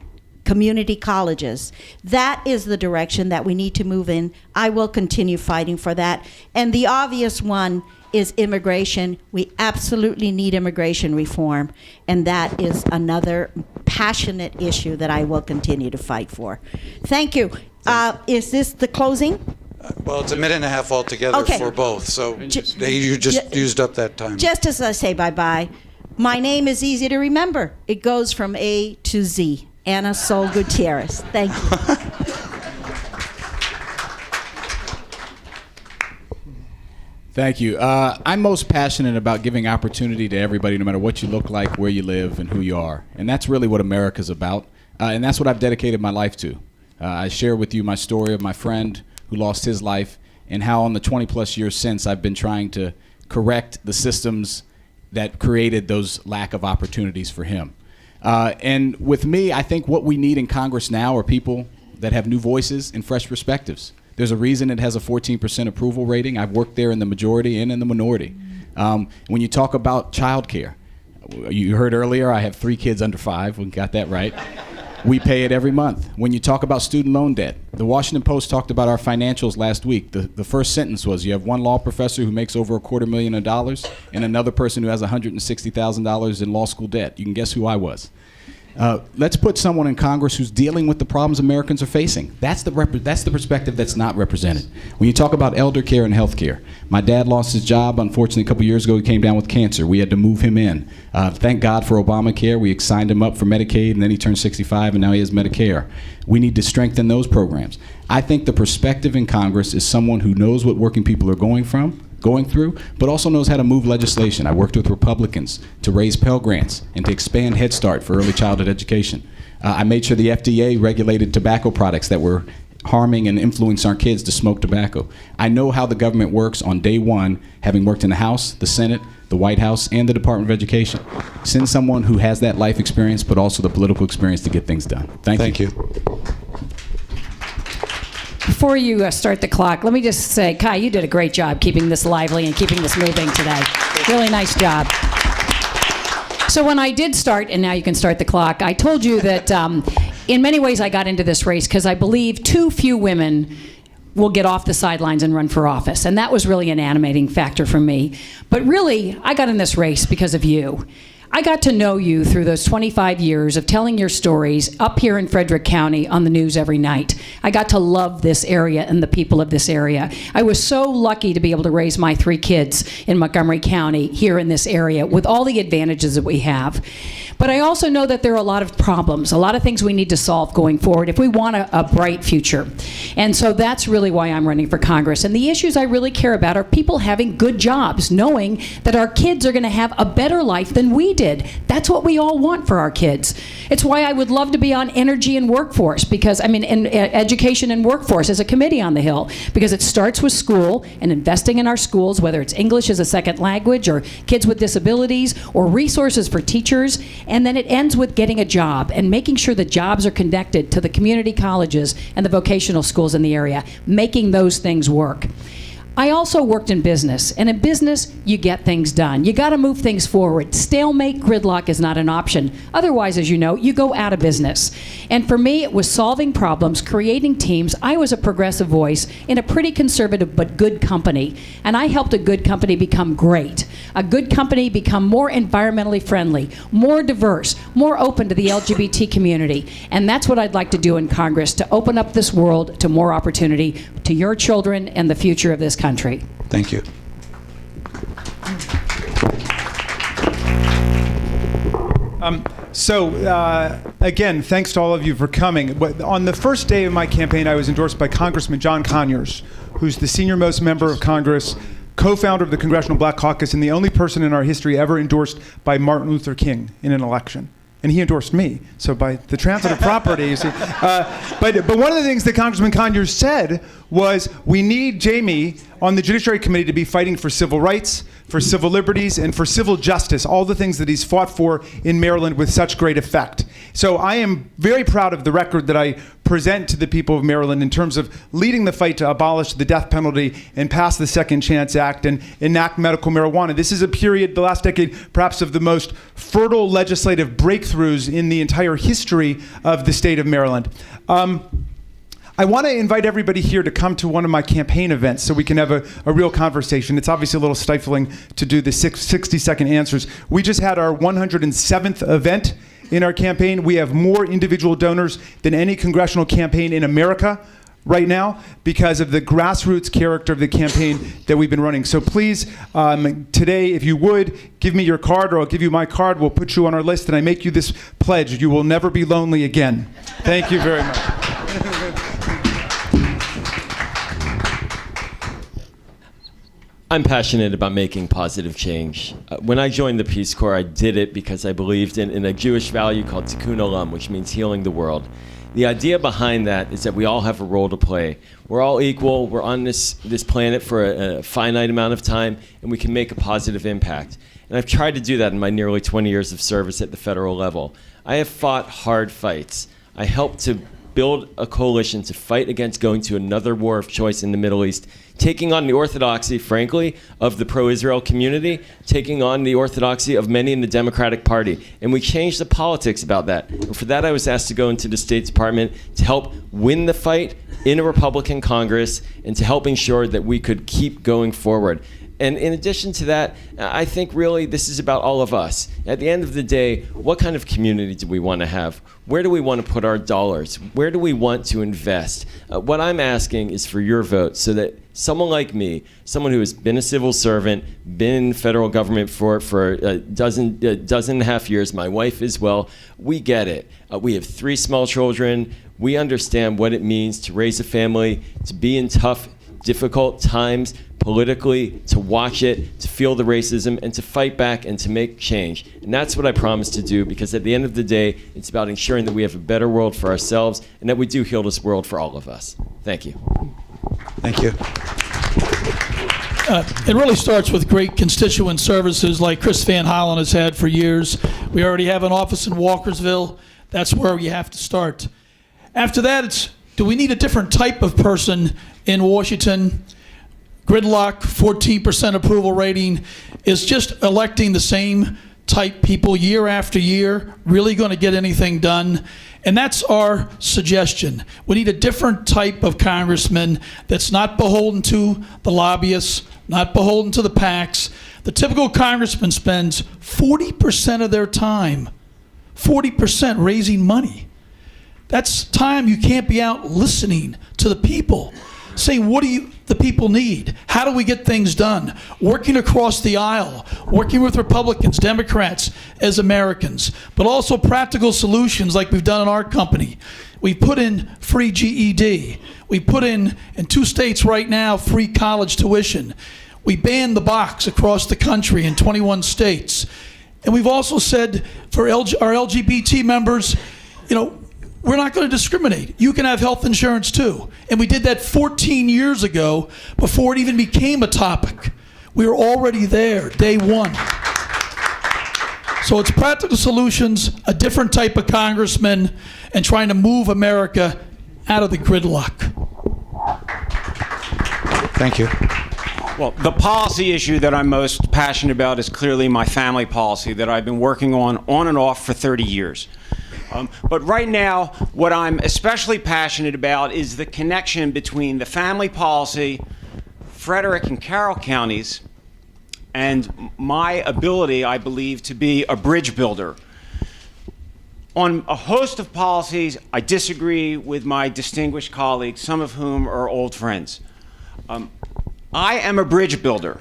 community colleges. That is the direction that we need to move in. I will continue fighting for that. And the obvious one is immigration. We absolutely need immigration reform, and that is another passionate issue that I will continue to fight for. Thank you. Is this the closing? Well, it's a minute and a half altogether Okay. for both, so J- you just j- used up that time. Just as I say bye-bye, my name is easy to remember. It goes from A to Z. Ana Sol Gutierrez. Thank you. Thank you. I'm most passionate about giving opportunity to everybody, no matter what you look like, where you live, and who you are. And that's really what America's about. And that's what I've dedicated my life to. I share with you my story of my friend who lost his life and how on the 20-plus years since I've been trying to correct the systems that created those lack of opportunities for him. And with me, I think what we need in Congress now are people that have new voices and fresh perspectives. There's a reason it has a 14% approval rating. I've worked there in the majority and in the minority. When you talk about childcare, you heard earlier I have 3 kids under 5. We got that right. We pay it every month. When you talk about student loan debt, the Washington Post talked about our financials last week. The first sentence was, you have one law professor who makes over $250,000 and another person who has $160,000 in law school debt. You can guess who I was. Let's put someone in Congress who's dealing with the problems Americans are facing. That's the perspective that's not represented. When you talk about elder care and health care, my dad lost his job, unfortunately, a couple years ago. He came down with cancer. We had to move him in. Thank God for Obamacare. We signed him up for Medicaid, and then he turned 65, and now he has Medicare. We need to strengthen those programs. I think the perspective in Congress is someone who knows what working people are going through, but also knows how to move legislation. I worked with Republicans to raise Pell Grants and to expand Head Start for early childhood education. I made sure the FDA regulated tobacco products that were harming and influencing our kids to smoke tobacco. I know how the government works on day one, having worked in the House, the Senate, the White House, and the Department of Education. Send someone who has that life experience, but also the political experience to get things done. Thank you. Before you start the clock, let me just say, Kai, you did a great job keeping this lively and keeping this moving today. Really nice job. So when I did start, and now you can start the clock, I told you that in many ways I got into this race because I believe too few women will get off the sidelines and run for office. And that was really an animating factor for me. But really, I got in this race because of you. I got to know you through those 25 years of telling your stories up here in Frederick County on the news every night. I got to love this area and the people of this area. I was so lucky to be able to raise my 3 kids in Montgomery County here in this area with all the advantages that we have. But I also know that there are a lot of problems, a lot of things we need to solve going forward if we want a bright future. And so that's really why I'm running for Congress. And the issues I really care about are people having good jobs, knowing that our kids are going to have a better life than we did. That's what we all want for our kids. It's why I would love to be on energy and workforce, because, in education and workforce as a committee on the Hill, because it starts with school and investing in our schools, whether it's English as a second language or kids with disabilities or resources for teachers. And then it ends with getting a job and making sure the jobs are connected to the community colleges and the vocational schools in the area, making those things work. I also worked in business, and in business, you get things done. You got to move things forward. Stalemate, gridlock is not an option. Otherwise, as you know, you go out of business. And for me, it was solving problems, creating teams. I was a progressive voice in a pretty conservative but good company, and I helped a good company become great. A good company become more environmentally friendly, more diverse, more open to the LGBT community. And that's what I'd like to do in Congress, to open up this world to more opportunity to your children and the future of this country. Thank you. Again, thanks to all of you for coming. On the first day of my campaign, I was endorsed by Congressman John Conyers, who's the senior-most member of Congress, co-founder of the Congressional Black Caucus, and the only person in our history ever endorsed by Martin Luther King in an election. And he endorsed me, so by the transitive property, you see. But one of the things that Congressman Conyers said was, we need Jamie on the Judiciary Committee to be fighting for civil rights, for civil liberties, and for civil justice, all the things that he's fought for in Maryland with such great effect. So I am very proud of the record that I present to the people of Maryland in terms of leading the fight to abolish the death penalty and pass the Second Chance Act and enact medical marijuana. This is a period, the last decade, perhaps of the most fertile legislative breakthroughs in the entire history of the state of Maryland. I want to invite everybody here to come to one of my campaign events so we can have a real conversation. It's obviously a little stifling to do the 60-second answers. We just had our 107th event in our campaign. We have more individual donors than any congressional campaign in America right now because of the grassroots character of the campaign that we've been running. So please, today, if you would, give me your card, or I'll give you my card. We'll put you on our list, and I make you this pledge. You will never be lonely again. Thank you very much. I'm passionate about making positive change. When I joined the Peace Corps, I did it because I believed in a Jewish value called tikkun olam, which means healing the world. The idea behind that is that we all have a role to play. We're all equal. We're on this planet for a finite amount of time, and we can make a positive impact. And I've tried to do that in my nearly 20 years of service at the federal level. I have fought hard fights. I helped to build a coalition to fight against going to another war of choice in the Middle East, taking on the orthodoxy, frankly, of the pro-Israel community, taking on the orthodoxy of many in the Democratic Party. And we changed the politics about that. And for that, I was asked to go into the State Department to help win the fight in a Republican Congress and to help ensure that we could keep going forward. And in addition to that, I think really this is about all of us. At the end of the day, what kind of community do we want to have? Where do we want to put our dollars? Where do we want to invest? What I'm asking is for your vote so that someone like me, someone who has been a civil servant, been in federal government for a dozen and a half years, my wife as well, we get it. We have 3 small children. We understand what it means to raise a family, to be in tough, difficult times politically, to watch it, to feel the racism, and to fight back and to make change. And that's what I promise to do, because at the end of the day, it's about ensuring that we have a better world for ourselves and that we do heal this world for all of us. Thank you. Thank you. It really starts with great constituent services like Chris Van Hollen has had for years. We already have an office in Walkersville. That's where you have to start. After that, it's, do we need a different type of person in Washington? Gridlock, 14% approval rating. Is just electing the same type people year after year really going to get anything done? And that's our suggestion. We need a different type of congressman that's not beholden to the lobbyists, not beholden to the PACs. The typical congressman spends 40% of their time, 40% raising money. That's time you can't be out listening to the people, saying, what do the people need? How do we get things done? Working across the aisle, working with Republicans, Democrats, as Americans, but also practical solutions like we've done in our company. We put in free GED. We put in 2 states right now, free college tuition. We banned the box across the country in 21 states. And we've also said for our LGBT members, you know, we're not going to discriminate. You can have health insurance too. And we did that 14 years ago before it even became a topic. We were already there, day one. So it's practical solutions, a different type of congressman, and trying to move America out of the gridlock. Thank you. Well, the policy issue that I'm most passionate about is clearly my family policy that I've been working on and off for 30 years. But right now, what I'm especially passionate about is the connection between the family policy, Frederick and Carroll counties, and my ability, I believe, to be a bridge builder. On a host of policies, I disagree with my distinguished colleagues, some of whom are old friends. I am a bridge builder.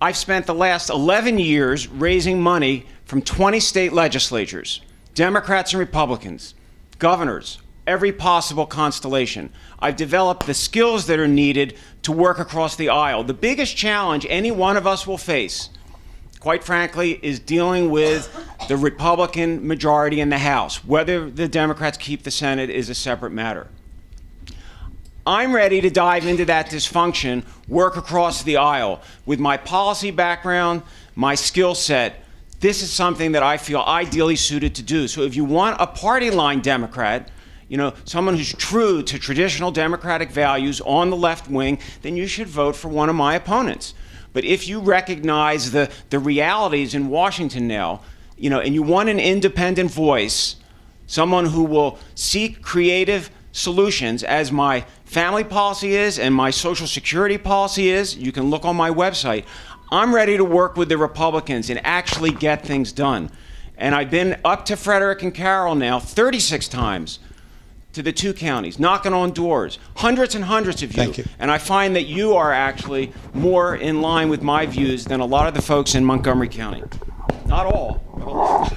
I've spent the last 11 years raising money from 20 state legislatures, Democrats and Republicans, governors, every possible constellation. I've developed the skills that are needed to work across the aisle. The biggest challenge any one of us will face, quite frankly, is dealing with the Republican majority in the House. Whether the Democrats keep the Senate is a separate matter. I'm ready to dive into that dysfunction, work across the aisle. With my policy background, my skill set, this is something that I feel ideally suited to do. So if you want a party line Democrat, you know, someone who's true to traditional Democratic values on the left wing, then you should vote for one of my opponents. But if you recognize the realities in Washington now, you know, and you want an independent voice, someone who will seek creative solutions, as my family policy is and my Social Security policy is, you can look on my website. I'm ready to work with the Republicans and actually get things done. And I've been up to Frederick and Carroll now 36 times to the 2 counties, knocking on doors, hundreds and hundreds of you. Thank you. And I find that you are actually more in line with my views than a lot of the folks in Montgomery County. Not all, but a lot.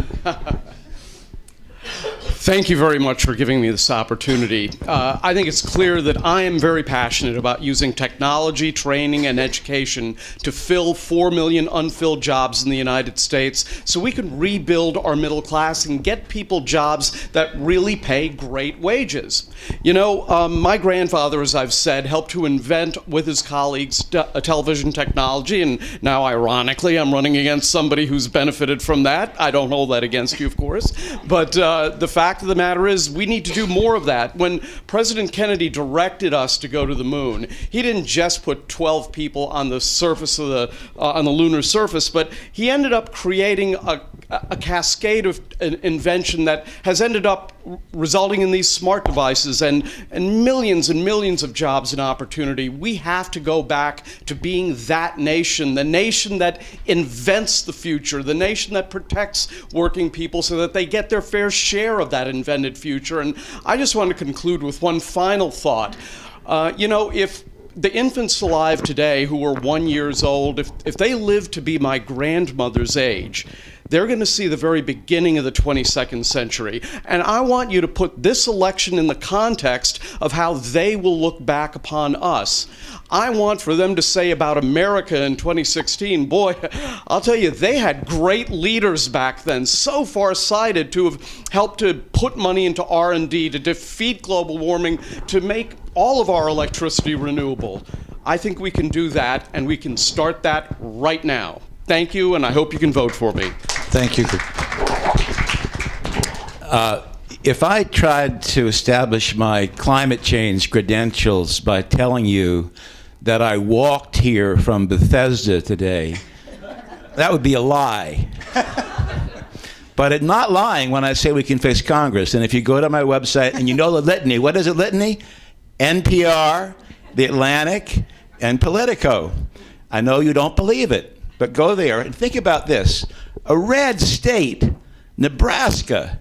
Thank you very much for giving me this opportunity. I think it's clear that I am very passionate about using technology, training, and education to fill 4 million unfilled jobs in the United States so we can rebuild our middle class and get people jobs that really pay great wages. You know, my grandfather, as I've said, helped to invent with his colleagues television technology, and now, ironically, I'm running against somebody who's benefited from that. I don't hold that against you, of course. But the fact of the matter is we need to do more of that. When President Kennedy directed us to go to the moon, he didn't just put 12 people on the surface of on the lunar surface, but he ended up creating a cascade of invention that has ended up resulting in these smart devices and millions of jobs and opportunity. We have to go back to being that nation, the nation that invents the future, the nation that protects working people so that they get their fair share of that invented future. And I just want to conclude with one final thought. You know, if the infants alive today who are 1 year old, if they live to be my grandmother's age, they're going to see the very beginning of the 22nd century. And I want you to put this election in the context of how they will look back upon us. I want for them to say about America in 2016, boy, I'll tell you, they had great leaders back then, so far-sighted to have helped to put money into R&D, to defeat global warming, to make all of our electricity renewable. I think we can do that, and we can start that right now. Thank you, and I hope you can vote for me. Thank you. If I tried to establish my climate change credentials by telling you that I walked here from Bethesda today, that would be a lie. But I'm not lying when I say we can fix Congress. And if you go to my website and you know the litany, what is it litany? NPR, The Atlantic, and Politico. I know you don't believe it, but go there and think about this. A red state, Nebraska,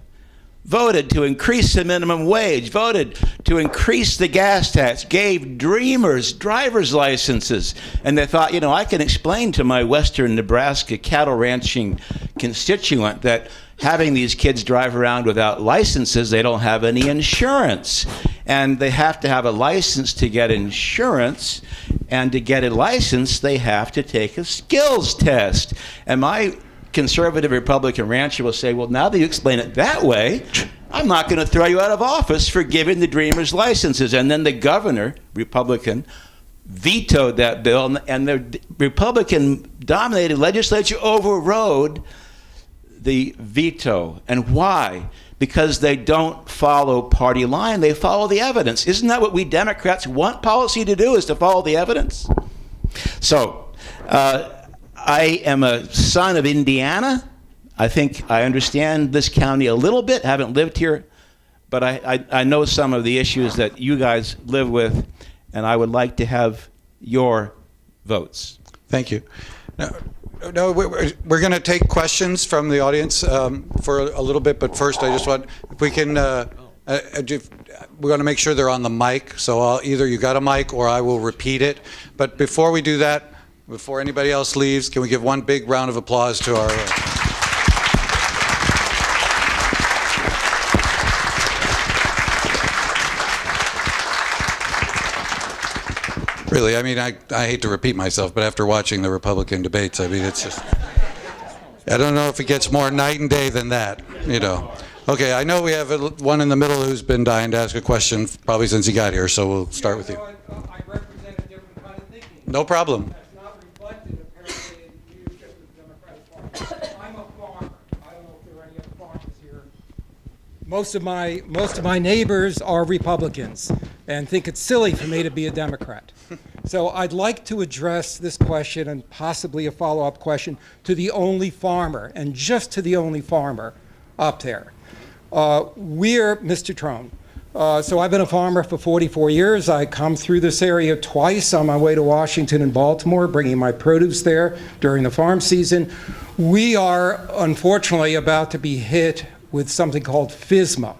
voted to increase the minimum wage, voted to increase the gas tax, gave dreamers driver's licenses. And they thought, you know, I can explain to my western Nebraska cattle ranching constituent that having these kids drive around without licenses, they don't have any insurance. And they have to have a license to get insurance. And to get a license, they have to take a skills test. And my conservative Republican rancher will say, well, now that you explain it that way, I'm not going to throw you out of office for giving the dreamers licenses. And then the governor, Republican, vetoed that bill, and the Republican-dominated legislature overrode the veto. And why? Because they don't follow party line, they follow the evidence. Isn't that what we Democrats want policy to do, is to follow the evidence? So, I am a son of Indiana. I think I understand this county a little bit, haven't lived here, but I know some of the issues that you guys live with, and I would like to have your votes. Thank you. No, we're going to take questions from the audience for a little bit, but first I just want, if we can, we're going to make sure they're on the mic, so either you got a mic or I will repeat it. But before we do that, before anybody else leaves, can we give one big round of applause to our... Really, I mean, I hate to repeat myself, but after watching the Republican debates, I mean, it's just, I don't know if it gets more night and day than that, you know. Okay, I know we have one in the middle who's been dying to ask a question probably since he got here, so we'll start with you. I represent a different kind of thinking. No problem. That's not reflected apparently in the leadership of the Democratic Party. I'm a farmer. I don't know if there are any other farmers here. Most of my neighbors are Republicans and think it's silly for me to be a Democrat. So I'd like to address this question and possibly a follow-up question to the only farmer, and just to the only farmer up there. We're Mr. Trone. So I've been a farmer for 44 years. I come through this area twice on my way to Washington and Baltimore, bringing my produce there during the farm season. We are, unfortunately, about to be hit with something called FSMA,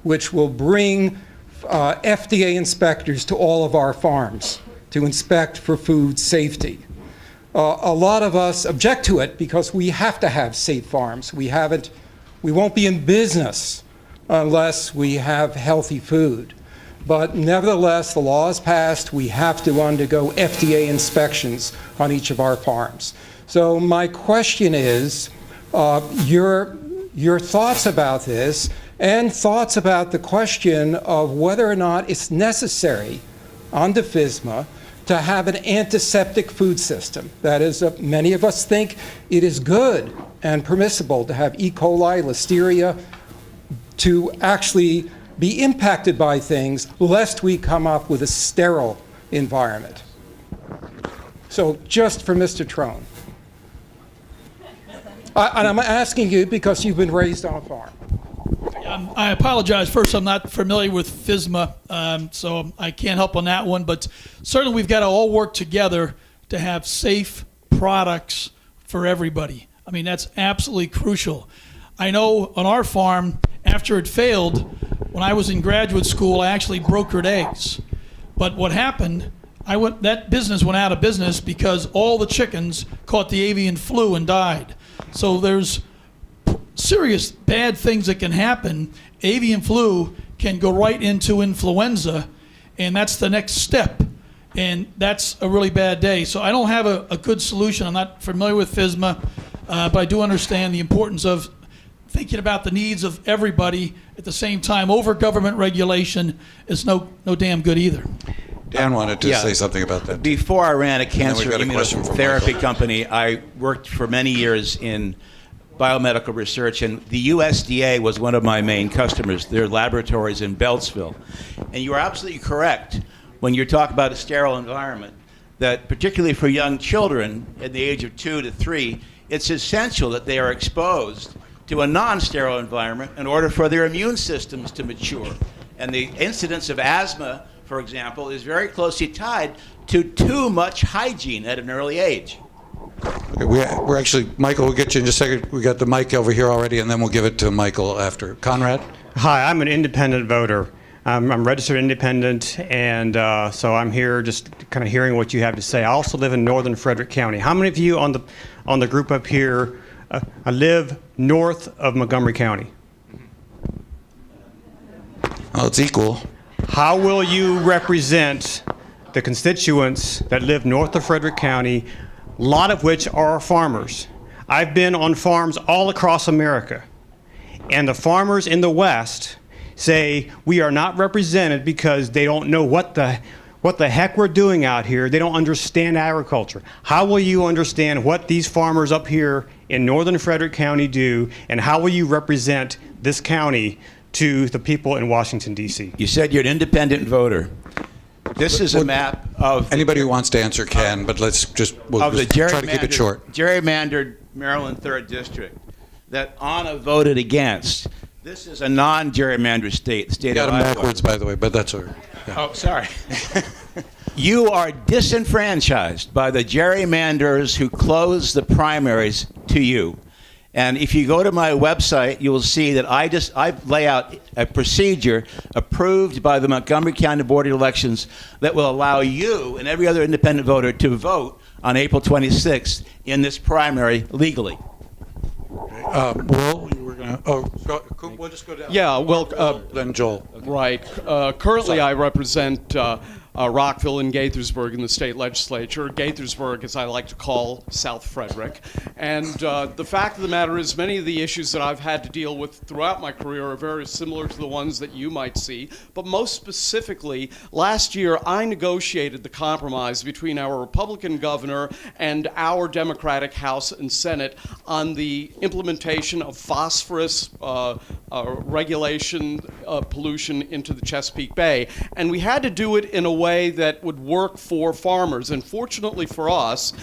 which will bring FDA inspectors to all of our farms to inspect for food safety. A lot of us object to it because we have to have safe farms. We won't be in business unless we have healthy food. But nevertheless, the law is passed. We have to undergo FDA inspections on each of our farms. So my question is, your thoughts about this and thoughts about the question of whether or not it's necessary on FSMA to have an antiseptic food system. That is, many of us think it is good and permissible to have E. coli, listeria, to actually be impacted by things, lest we come up with a sterile environment. So just for Mr. Trone. And I'm asking you because you've been raised on a farm. I apologize. First, I'm not familiar with FSMA, so I can't help on that one. But certainly we've got to all work together to have safe products for everybody. I mean, that's absolutely crucial. I know on our farm, after it failed, when I was in graduate school, I actually brokered eggs. But what happened, that business went out of business because all the chickens caught the avian flu and died. So there's serious bad things that can happen. Avian flu can go right into influenza, and that's the next step. And that's a really bad day. So I don't have a good solution. I'm not familiar with FSMA, but I do understand the importance of thinking about the needs of everybody at the same time. Over government regulation is no damn good either. Dan wanted to say something about that. Before I ran a cancer got a question from immunotherapy Michael. company, I worked for many years in biomedical research, and the USDA was one of my main customers. Their laboratories in Beltsville. And you are absolutely correct when you talk about a sterile environment, that particularly for young children at the age of 2 to 3, it's essential that they are exposed to a non-sterile environment in order for their immune systems to mature. And the incidence of asthma, for example, is very closely tied to too much hygiene at an early age. Okay, we're actually, Michael, we'll get you in just a second. We got the mic over here already, and then we'll give it to Michael after. Conrad? Hi, I'm an independent voter. I'm registered independent, and so I'm here just kind of hearing what you have to say. I also live in northern Frederick County. How many of you on the group up here live north of Montgomery County? Well, it's equal. How will you represent the constituents that live north of Frederick County, a lot of which are farmers? I've been on farms all across America, and the farmers in the West say we are not represented because they don't know what the heck we're doing out here. They don't understand agriculture. How will you understand what these farmers up here in northern Frederick County do, and how will you represent this county to the people in Washington, D.C.? You said you're an independent voter. This is a map of Anybody who wants to answer can, but we'll of the just try to keep it short. gerrymandered Maryland 3rd District that Anna voted against. This is a non-gerrymandered state, the state You got of them Iowa. backwards, by the way, but that's all right. Yeah. Oh, sorry. You are disenfranchised by the gerrymanders who close the primaries to you. And if you go to my website, you will see that I lay out a procedure approved by the Montgomery County Board of Elections that will allow you and every other independent voter to vote on April 26th in this primary legally. Will, we're going to, we'll just go down. Yeah, well, Then Joel. right. Currently, I represent Rockville and Gaithersburg in the state legislature. Gaithersburg, as I like to call South Frederick. And the fact of the matter is, many of the issues that I've had to deal with throughout my career are very similar to the ones that you might see. But most specifically, last year I negotiated the compromise between our Republican governor and our Democratic House and Senate on the implementation of phosphorus regulation pollution into the Chesapeake Bay. And we had to do it in a way that would work for farmers. And fortunately for us,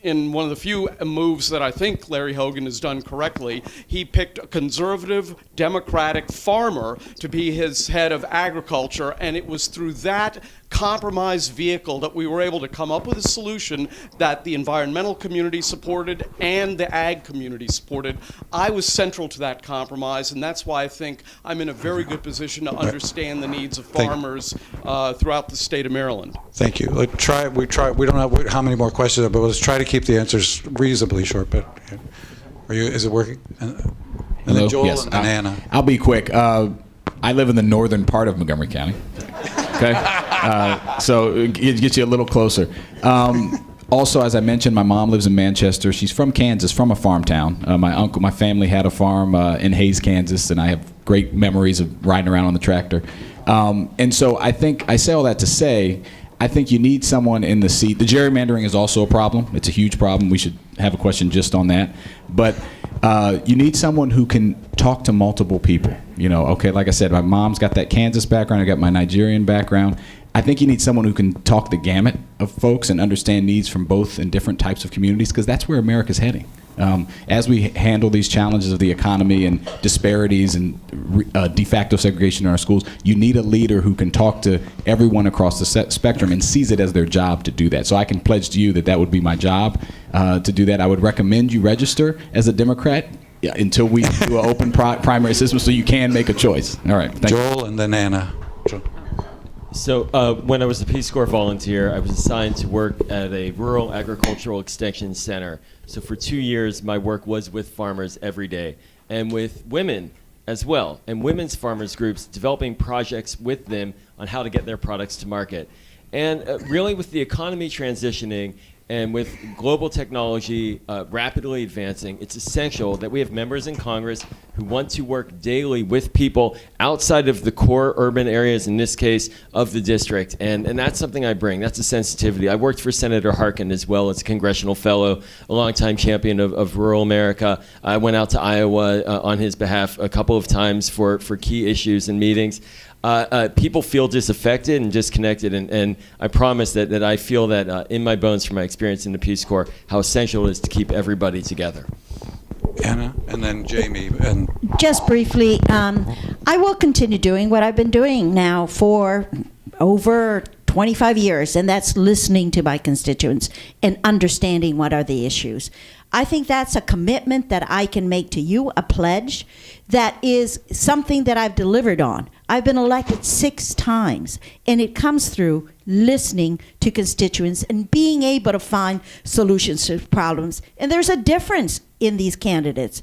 in one of the few moves that I think Larry Hogan has done correctly, he picked a conservative, democratic farmer to be his head of agriculture, and it was through that compromise vehicle that we were able to come up with a solution that the environmental community supported and the ag community supported. I was central to that compromise, and that's why I think I'm in a very good position to understand the needs of farmers throughout the state of Maryland. Thank you. We don't know how many more questions, but let's try to keep the answers reasonably short. But is it working? And then Joel, yes, and then Anna. I'll be quick. I live in the northern part of Montgomery County. Okay, so it gets you a little closer. Also, as I mentioned, my mom lives in Manchester. She's from Kansas, from a farm town. My family had a farm in Hayes, Kansas, and I have great memories of riding around on the tractor. And so I say all that to say, I think you need someone in the seat. The gerrymandering is also a problem. It's a huge problem. We should have a question just on that. But you need someone who can talk to multiple people. Okay, like I said, my mom's got that Kansas background. I got my Nigerian background. I think you need someone who can talk the gamut of folks and understand needs from both and different types of communities, because that's where America's heading. As we handle these challenges of the economy and disparities and de facto segregation in our schools, you need a leader who can talk to everyone across the spectrum and sees it as their job to do that. So I can pledge to you that that would be my job to do that. I would recommend you register as a Democrat until we do an open primary system so you can make a choice. All right. Thank Joel, and then Anna. So when I was a Peace Corps volunteer, I was assigned to work at a rural agricultural extension center. So for 2 years, my work was with farmers every day and with women as well, and women's farmers groups, developing projects with them on how to get their products to market. And really with the economy transitioning and with global technology rapidly advancing, it's essential that we have members in Congress who want to work daily with people outside of the core urban areas, in this case, of the district. And that's something I bring. That's a sensitivity. I worked for Senator Harkin as well as a congressional fellow, a longtime champion of rural America. I went out to Iowa on his behalf a couple of times for key issues and meetings. People feel disaffected and disconnected, and I promise that I feel that in my bones from my experience in the Peace Corps, how essential it is to keep everybody together. Anna, and then Jamie. And Just briefly, I will continue doing what I've been doing now for over 25 years, and that's listening to my constituents and understanding what are the issues. I think that's a commitment that I can make to you, a pledge that is something that I've delivered on. I've been elected 6 times, and it comes through listening to constituents and being able to find solutions to problems. And there's a difference in these candidates.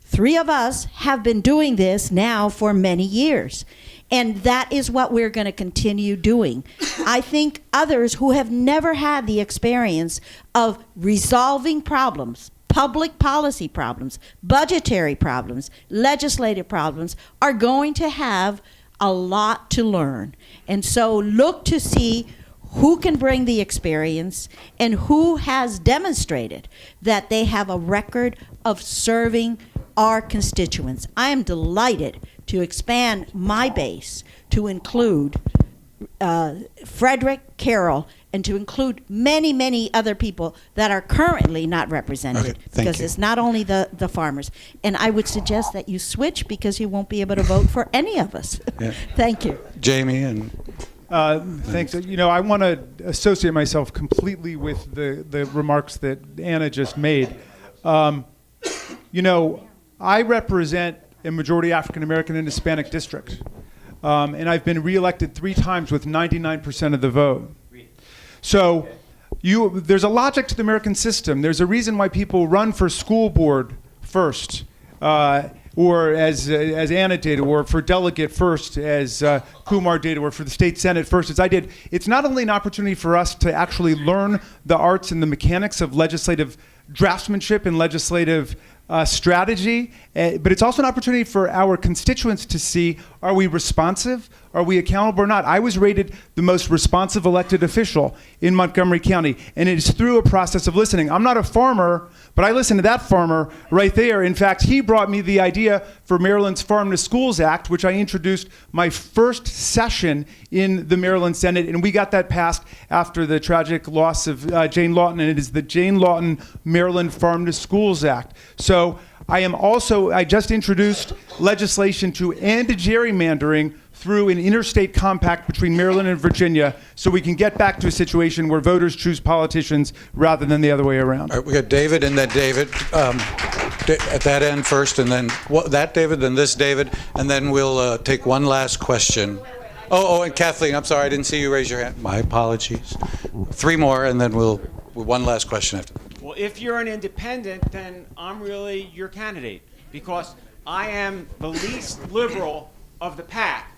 3 of us have been doing this now for many years. And that is what we're going to continue doing. I think others who have never had the experience of resolving problems, public policy problems, budgetary problems, legislative problems, are going to have a lot to learn. And so look to see who can bring the experience and who has demonstrated that they have a record of serving our constituents. I am delighted to expand my base to include Frederick, Carroll, and to include many, many other people that are currently not represented. Okay, thank because you. it's not only the farmers. And I would suggest that you switch because you won't be able to vote for any of us. Yeah. Thank you. Jamie and Thanks. I want to associate myself completely with the remarks that Anna just made. I represent a majority African American and Hispanic district, and I've been reelected 3 times with 99% of the vote. So there's a logic to the American system. There's a reason why people run for school board first, or as Anna did, or for delegate first, as Kumar did, or for the state senate first, as I did. It's not only an opportunity for us to actually learn the arts and the mechanics of legislative draftsmanship and legislative strategy, but it's also an opportunity for our constituents to see, are we responsive? Are we accountable or not? I was rated the most responsive elected official in Montgomery County, and it is through a process of listening. I'm not a farmer, but I listened to that farmer right there. In fact, he brought me the idea for Maryland's Farm to Schools Act, which I introduced my first session in the Maryland Senate, and we got that passed after the tragic loss of Jane Lawton, and it is the Jane Lawton Maryland Farm to Schools Act. So I just introduced legislation to end gerrymandering through an interstate compact between Maryland and Virginia, so we can get back to a situation where voters choose politicians rather than the other way around. All right, we got David and then David at that end first, and then that David, then this David, and then we'll take one last question. Oh, and Kathleen, I'm sorry, I didn't see you raise your hand. My apologies. 3 more, and then one last question after. Well, if you're an independent, then I'm really your candidate, because I am the least liberal of the pack,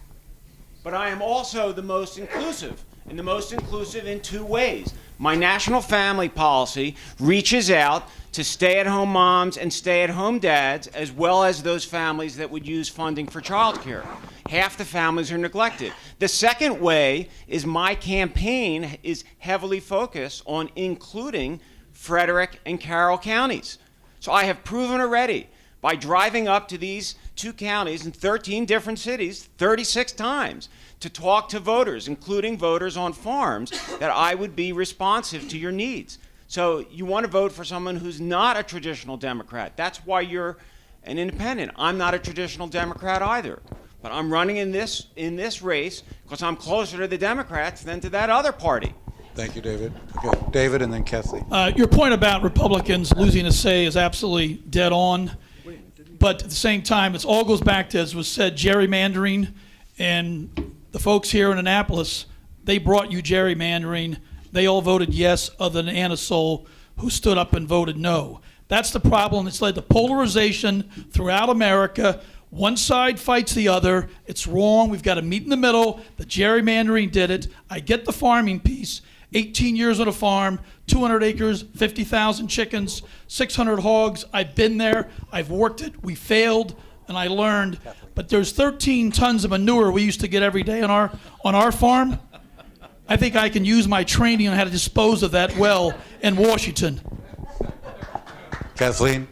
but I am also the most inclusive, and the most inclusive in 2 ways. My national family policy reaches out to stay-at-home moms and stay-at-home dads, as well as those families that would use funding for childcare. Half the families are neglected. The second way is my campaign is heavily focused on including Frederick and Carroll counties. So I have proven already by driving up to these 2 counties in 13 different cities 36 times to talk to voters, including voters on farms, that I would be responsive to your needs. So you want to vote for someone who's not a traditional Democrat. That's why you're an independent. I'm not a traditional Democrat either. But I'm running in this race because I'm closer to the Democrats than to that other party. Thank you, David. Okay, David and then Kathleen. Your point about Republicans losing a say is absolutely dead on. But at the same time, it all goes back to, as was said, gerrymandering. And the folks here in Annapolis, they brought you gerrymandering. They all voted yes, other than Anna Soul, who stood up and voted no. That's the problem. It's led to polarization throughout America. One side fights the other. It's wrong. We've got to meet in the middle. The gerrymandering did it. I get the farming piece. 18 years on a farm, 200 acres, 50,000 chickens, 600 hogs. I've been there. I've worked it. We failed, and I learned. But there's 13 tons of manure we used to get every day on our farm. I think I can use my training on how to dispose of that well in Washington. Kathleen?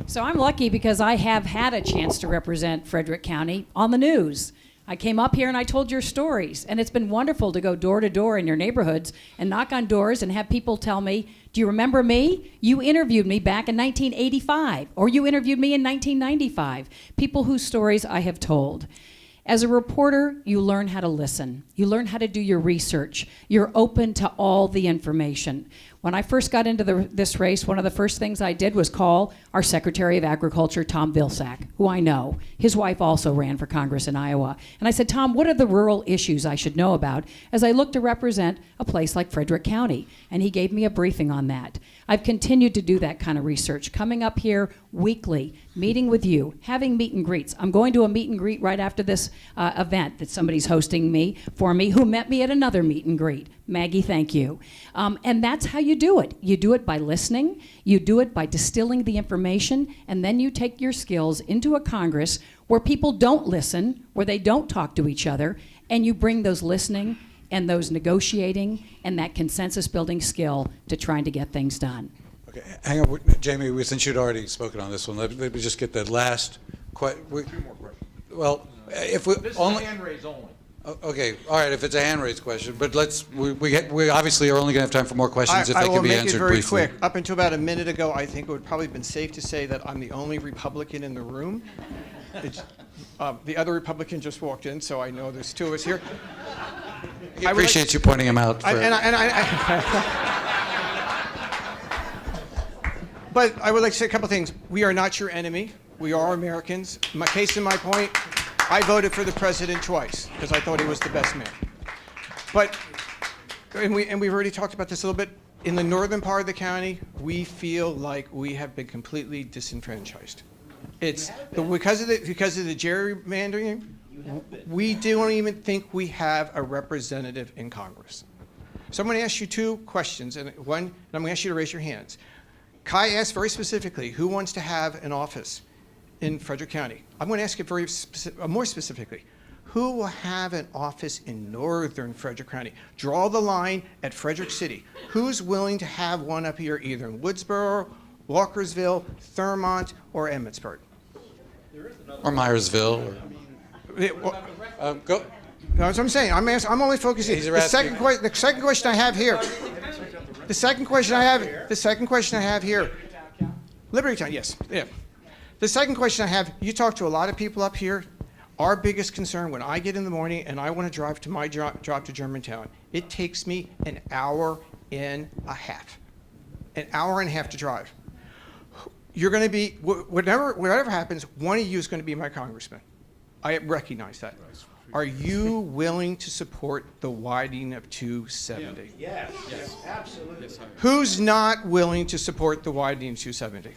So I'm lucky because I have had a chance to represent Frederick County on the news. I came up here and I told your stories, and it's been wonderful to go door to door in your neighborhoods and knock on doors and have people tell me, do you remember me? You interviewed me back in 1985, or you interviewed me in 1995. People whose stories I have told. As a reporter, you learn how to listen. You learn how to do your research. You're open to all the information. When I first got into this race, one of the first things I did was call our Secretary of Agriculture, Tom Vilsack, who I know. His wife also ran for Congress in Iowa. And I said, Tom, what are the rural issues I should know about as I look to represent a place like Frederick County? And he gave me a briefing on that. I've continued to do that kind of research, coming up here weekly, meeting with you, having meet and greets. I'm going to a meet and greet right after this event that somebody's hosting for me, who met me at another meet and greet. Maggie, thank you. And that's how you do it. You do it by listening, you do it by distilling the information, and then you take your skills into a Congress where people don't listen, where they don't talk to each other, and you bring those listening and those negotiating and that consensus building skill to trying to get things done. Okay, hang on, Jamie, since you'd already spoken on this one, let me just get that last question. 2 more questions. Well, if we this only... is a hand raise only. Okay, all right, if it's a hand raised question, but we obviously are only going to have time for more questions if they can be answered briefly. I will make it very quick. Up until about a minute ago, I think it would probably have been safe to say that I'm the only Republican in the room. The other Republican just walked in, so I know there's 2 of us here. I appreciate you pointing him out. But I would like to say a couple things. We are not your enemy. We are Americans. My case in my point, I voted for the president twice because I thought he was the best man. But, and we've already talked about this a little bit, in the northern part of the county, we feel like we have been completely disenfranchised. It's because of the gerrymandering, we don't even think we have a representative in Congress. So I'm going to ask you 2 questions, and I'm going to ask you to raise your hands. Kai asked very specifically, who wants to have an office in Frederick County? I'm going to ask it more specifically. Who will have an office in northern Frederick County? Draw the line at Frederick City. Who's willing to have one up here either in Woodsboro, Walkersville, Thurmont, or Emmitsburg? Or Myersville. Go. That's what I'm saying. I'm only focusing. The second question I have here. The second question I have here. Libertytown, yes. Yeah. The second question I have, you talk to a lot of people up here. Our biggest concern when I get in the morning and I want to drive to my job to Germantown, it takes me an hour and a half. An hour and a half to drive. You're going to be, whatever happens, one of you is going to be my congressman. I recognize that. Are you willing to support the widening of 270? Yes, absolutely. Who's not willing to support the widening of 270?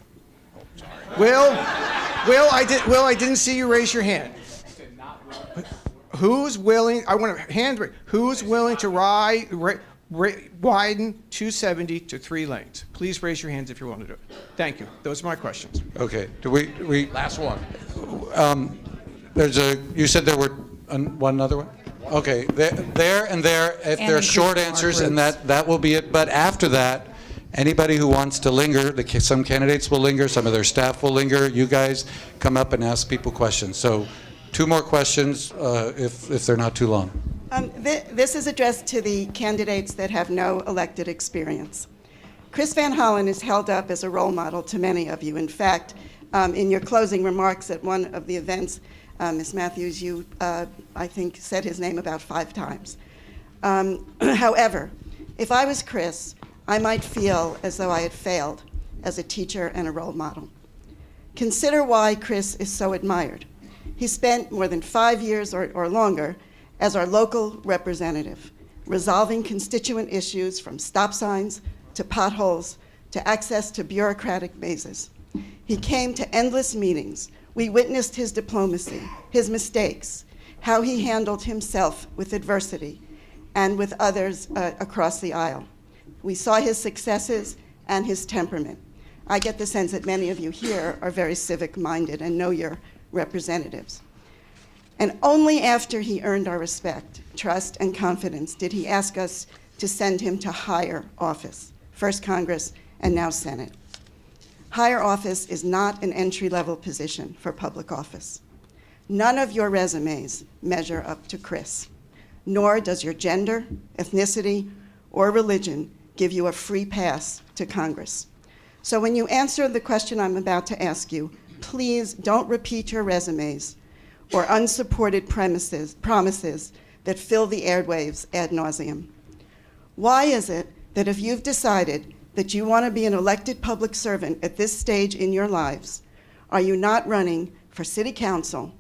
Will, I didn't see you raise your hand. Who's willing? I want a hand raise. Who's willing to widen 270 to 3 lanes? Please raise your hands if you're willing to do it. Thank you. Those are my questions. Okay. Do we? Last one. You said there were one other one? Okay. There and there, if And there are increase short the answers, mark and groups. that will be it. But after that, anybody who wants to linger, some candidates will linger, some of their staff will linger. You guys come up and ask people questions. So 2 more questions if they're not too long. This is addressed to the candidates that have no elected experience. Chris Van Hollen is held up as a role model to many of you. In fact, in your closing remarks at one of the events, Ms. Matthews, you, I think, said his name about 5 times. However, if I was Chris, I might feel as though I had failed as a teacher and a role model. Consider why Chris is so admired. He spent more than 5 years or longer as our local representative, resolving constituent issues from stop signs to potholes to access to bureaucratic mazes. He came to endless meetings. We witnessed his diplomacy, his mistakes, how he handled himself with adversity and with others across the aisle. We saw his successes and his temperament. I get the sense that many of you here are very civic-minded and know your representatives. And only after he earned our respect, trust, and confidence did he ask us to send him to higher office, first Congress and now Senate. Higher office is not an entry-level position for public office. None of your resumes measure up to Chris, nor does your gender, ethnicity, or religion give you a free pass to Congress. So when you answer the question I'm about to ask you, please don't repeat your resumes or unsupported promises that fill the airwaves ad nauseum. Why is it that if you've decided that you want to be an elected public servant at this stage in your lives, are you not running for city council,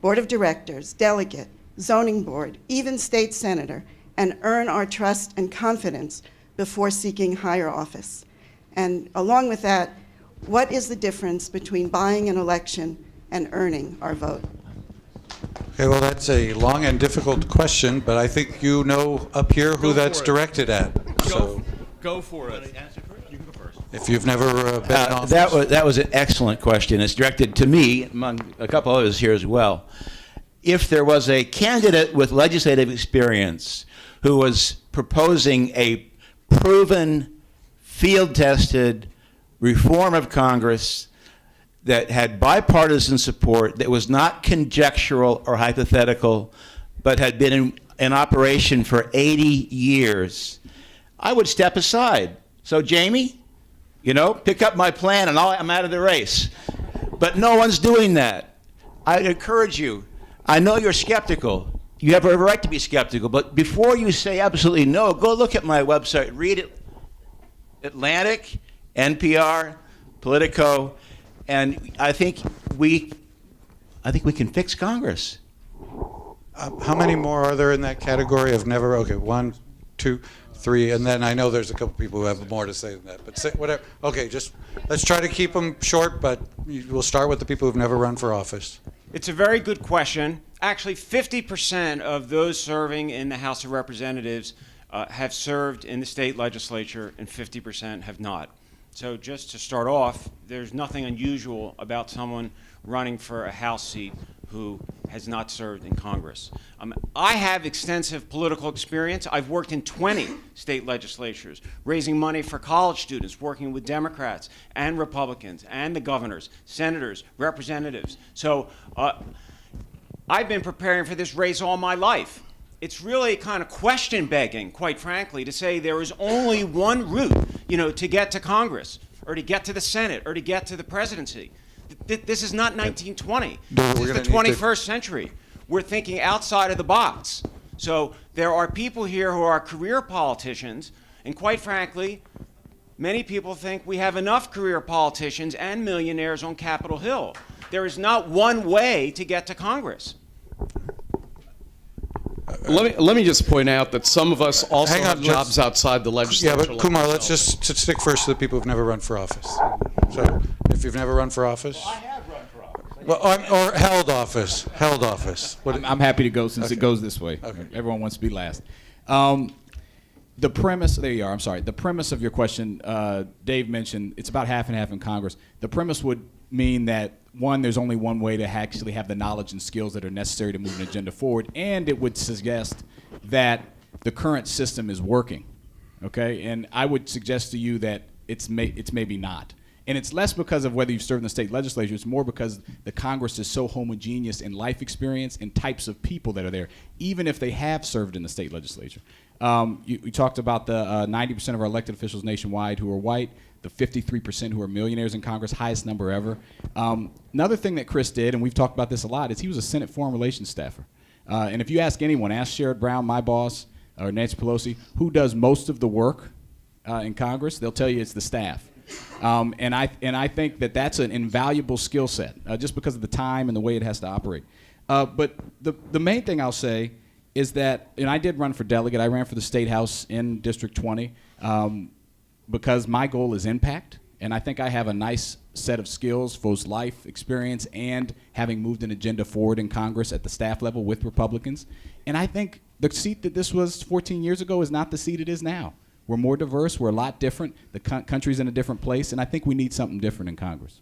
board of directors, delegate, zoning board, even state senator, and earn our trust and confidence before seeking higher office? And along with that, what is the difference between buying an election and earning our vote? Okay, well, that's a long and difficult question, but I think you know up here who that's directed at. So Go for it. You can go first. if you've never been in office. That was an excellent question. It's directed to me, among a couple others here as well. If there was a candidate with legislative experience who was proposing a proven, field-tested reform of Congress that had bipartisan support, that was not conjectural or hypothetical, but had been in operation for 80 years, I would step aside. So, Jamie, pick up my plan and I'm out of the race. But no one's doing that. I'd encourage you. I know you're skeptical. You have a right to be skeptical, but before you say absolutely no, go look at my website, read it. Atlantic, NPR, Politico, and I think we can fix Congress. How many more are there in that category of never? Okay, 1, 2, 3, and then I know there's a couple people who have more to say than that. But say whatever. Okay, just let's try to keep them short. But we'll start with the people who've never run for office. It's a very good question. Actually, 50% of those serving in the House of Representatives have served in the state legislature, and 50% have not. So just to start off, there's nothing unusual about someone running for a House seat who has not served in Congress. I have extensive political experience. I've worked in 20 state legislatures, raising money for college students, working with Democrats and Republicans and the governors, senators, representatives. So I've been preparing for this race all my life. It's really kind of question begging, quite frankly, to say there is only one route, to get to Congress or to get to the Senate or to get to the presidency. This is not 1920. This is the 21st century. We're thinking outside of the box. So there are people here who are career politicians, and quite frankly, many people think we have enough career politicians and millionaires on Capitol Hill. There is not one way to get to Congress. Let me just point out that some of us also Hang on, have jobs outside the legislature. Yeah, but Kumar, let's just stick first to the people who've never run for office. So, if you've never run for office. I have run for office. Well, or held office. Held office. I'm happy to go since it goes this way. Okay. Everyone wants to be last. The premise, there you are, I'm sorry. The premise of your question, Dave mentioned, it's about half and half in Congress. The premise would mean that, one, there's only one way to actually have the knowledge and skills that are necessary to move an agenda forward, and it would suggest that the current system is working, okay? And I would suggest to you that it's maybe not. And it's less because of whether you've served in the state legislature, it's more because the Congress is so homogeneous in life experience and types of people that are there, even if they have served in the state legislature. You talked about the 90% of our elected officials nationwide who are white, the 53% who are millionaires in Congress, highest number ever. Another thing that Chris did, and we've talked about this a lot, is he was a Senate Foreign Relations staffer. And if you ask anyone, ask Sherrod Brown, my boss, or Nancy Pelosi, who does most of the work in Congress, they'll tell you it's the staff. And I think that that's an invaluable skill set, just because of the time and the way it has to operate. But the main thing I'll say is that, and I did run for delegate. I ran for the State House in District 20 because my goal is impact, and I think I have a nice set of skills, both life experience and having moved an agenda forward in Congress at the staff level with Republicans. And I think the seat that this was 14 years ago is not the seat it is now. We're more diverse. We're a lot different. The country's in a different place, and I think we need something different in Congress.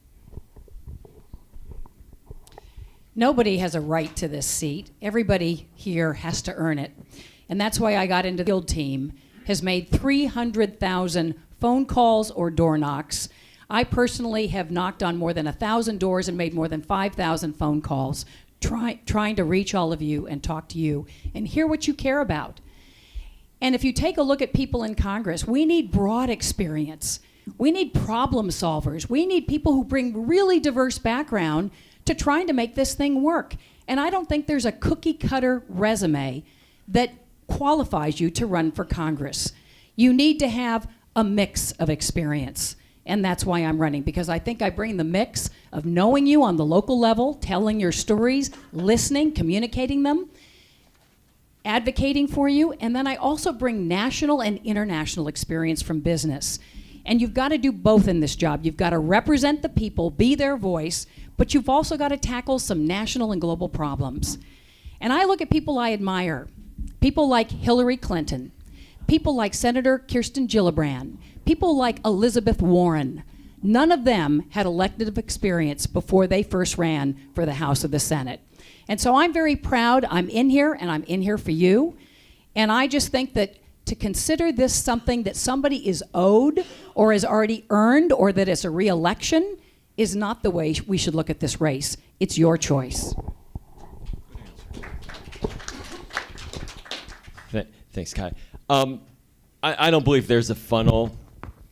Nobody has a right to this seat. Everybody here has to earn it. And that's why I got into the field team, has made 300,000 phone calls or door knocks. I personally have knocked on more than 1,000 doors and made more than 5,000 phone calls, trying to reach all of you and talk to you and hear what you care about. And if you take a look at people in Congress, we need broad experience. We need problem solvers. We need people who bring really diverse background to trying to make this thing work. And I don't think there's a cookie cutter resume that qualifies you to run for Congress. You need to have a mix of experience. And that's why I'm running, because I think I bring the mix of knowing you on the local level, telling your stories, listening, communicating them, advocating for you, and then I also bring national and international experience from business. And you've got to do both in this job. You've got to represent the people, be their voice, but you've also got to tackle some national and global problems. And I look at people I admire, people like Hillary Clinton, people like Senator Kirsten Gillibrand, people like Elizabeth Warren. None of them had elective experience before they first ran for the House or the Senate. And so I'm very proud I'm in here, and I'm in here for you. And I just think that to consider this something that somebody is owed or has already earned, or that it's a re-election, is not the way we should look at this race. It's your choice. Thanks, Kai. I don't believe there's a funnel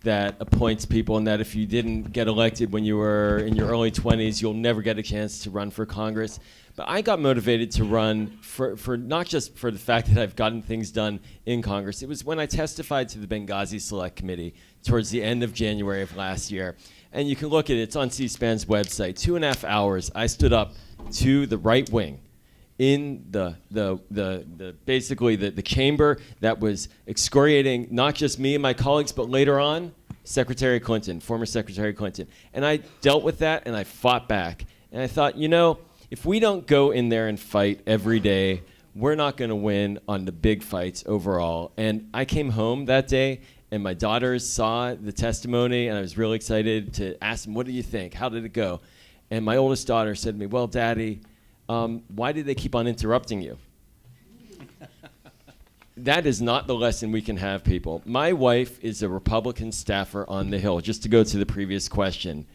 that appoints people, and that if you didn't get elected when you were in your early 20s, you'll never get a chance to run for Congress. But I got motivated to run for not just for the fact that I've gotten things done in Congress. It was when I testified to the Benghazi Select Committee towards the end of January of last year. And you can look at it, it's on C-SPAN's website. 2.5 hours, I stood up to the right wing in basically the chamber that was excoriating not just me and my colleagues, but later on, Secretary Clinton, former Secretary Clinton. And I dealt with that, and I fought back. And I thought, if we don't go in there and fight every day, we're not going to win on the big fights overall. And I came home that day, And my daughters saw the testimony, and I was really excited to ask them, what do you think? How did it go? And my oldest daughter said to me, well, Daddy, why did they keep on interrupting you? That is not the lesson we can have, people. My wife is a Republican staffer on the Hill, just to go to the previous question.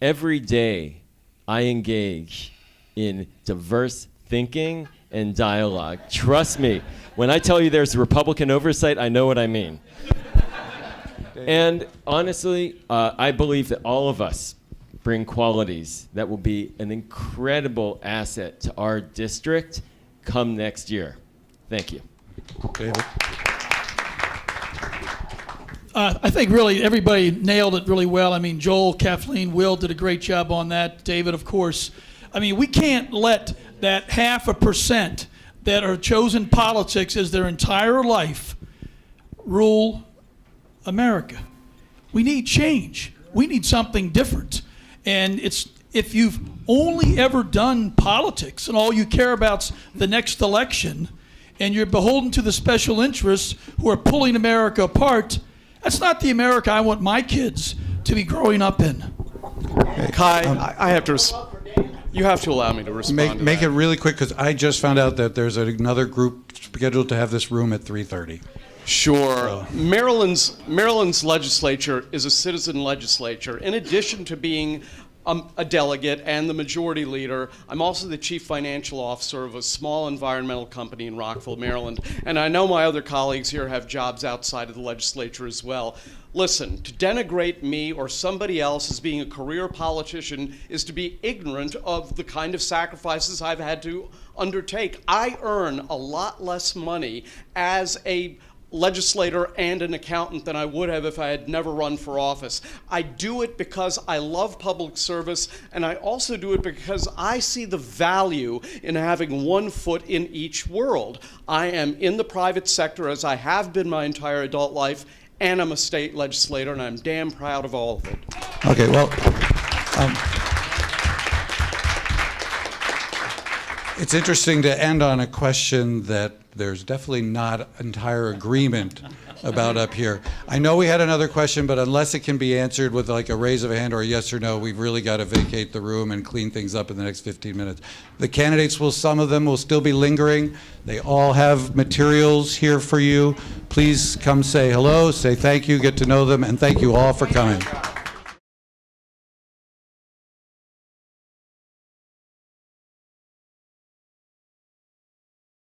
Every day, I engage in diverse thinking and dialogue. Trust me, when I tell you there's Republican oversight, I know what I mean. And honestly, I believe that all of us bring qualities that will be an incredible asset to our district come next year. Thank you. David? I think really everybody nailed it really well. I mean, Joel, Kathleen, Will did a great job on that. David, of course. I mean, we can't let that 0.5% that are chosen politics as their entire life rule America. We need change. We need something different. And it's if you've only ever done politics and all you care about's the next election, and you're beholden to the special interests who are pulling America apart, that's not the America I want my kids to be growing up in. Kai, I have to. You have to allow me to respond. Make it really quick, because I just found out that there's another group scheduled to have this room at 3:30. Sure. Maryland's legislature is a citizen legislature. In addition to being a delegate and the majority leader, I'm also the chief financial officer of a small environmental company in Rockville, Maryland. And I know my other colleagues here have jobs outside of the legislature as well. Listen, to denigrate me or somebody else as being a career politician is to be ignorant of the kind of sacrifices I've had to undertake. I earn a lot less money as a legislator and an accountant than I would have if I had never run for office. I do it because I love public service, and I also do it because I see the value in having one foot in each world. I am in the private sector, as I have been my entire adult life, and I'm a state legislator, and I'm damn proud of all of it. Okay, well, it's interesting to end on a question that there's definitely not entire agreement about up here. I know we had another question, but unless it can be answered with like a raise of a hand or a yes or no, we've really got to vacate the room and clean things up in the next 15 minutes. The candidates some of them will still be lingering. They all have materials here for you. Please come say hello, say thank you, get to know them, and thank you all for coming.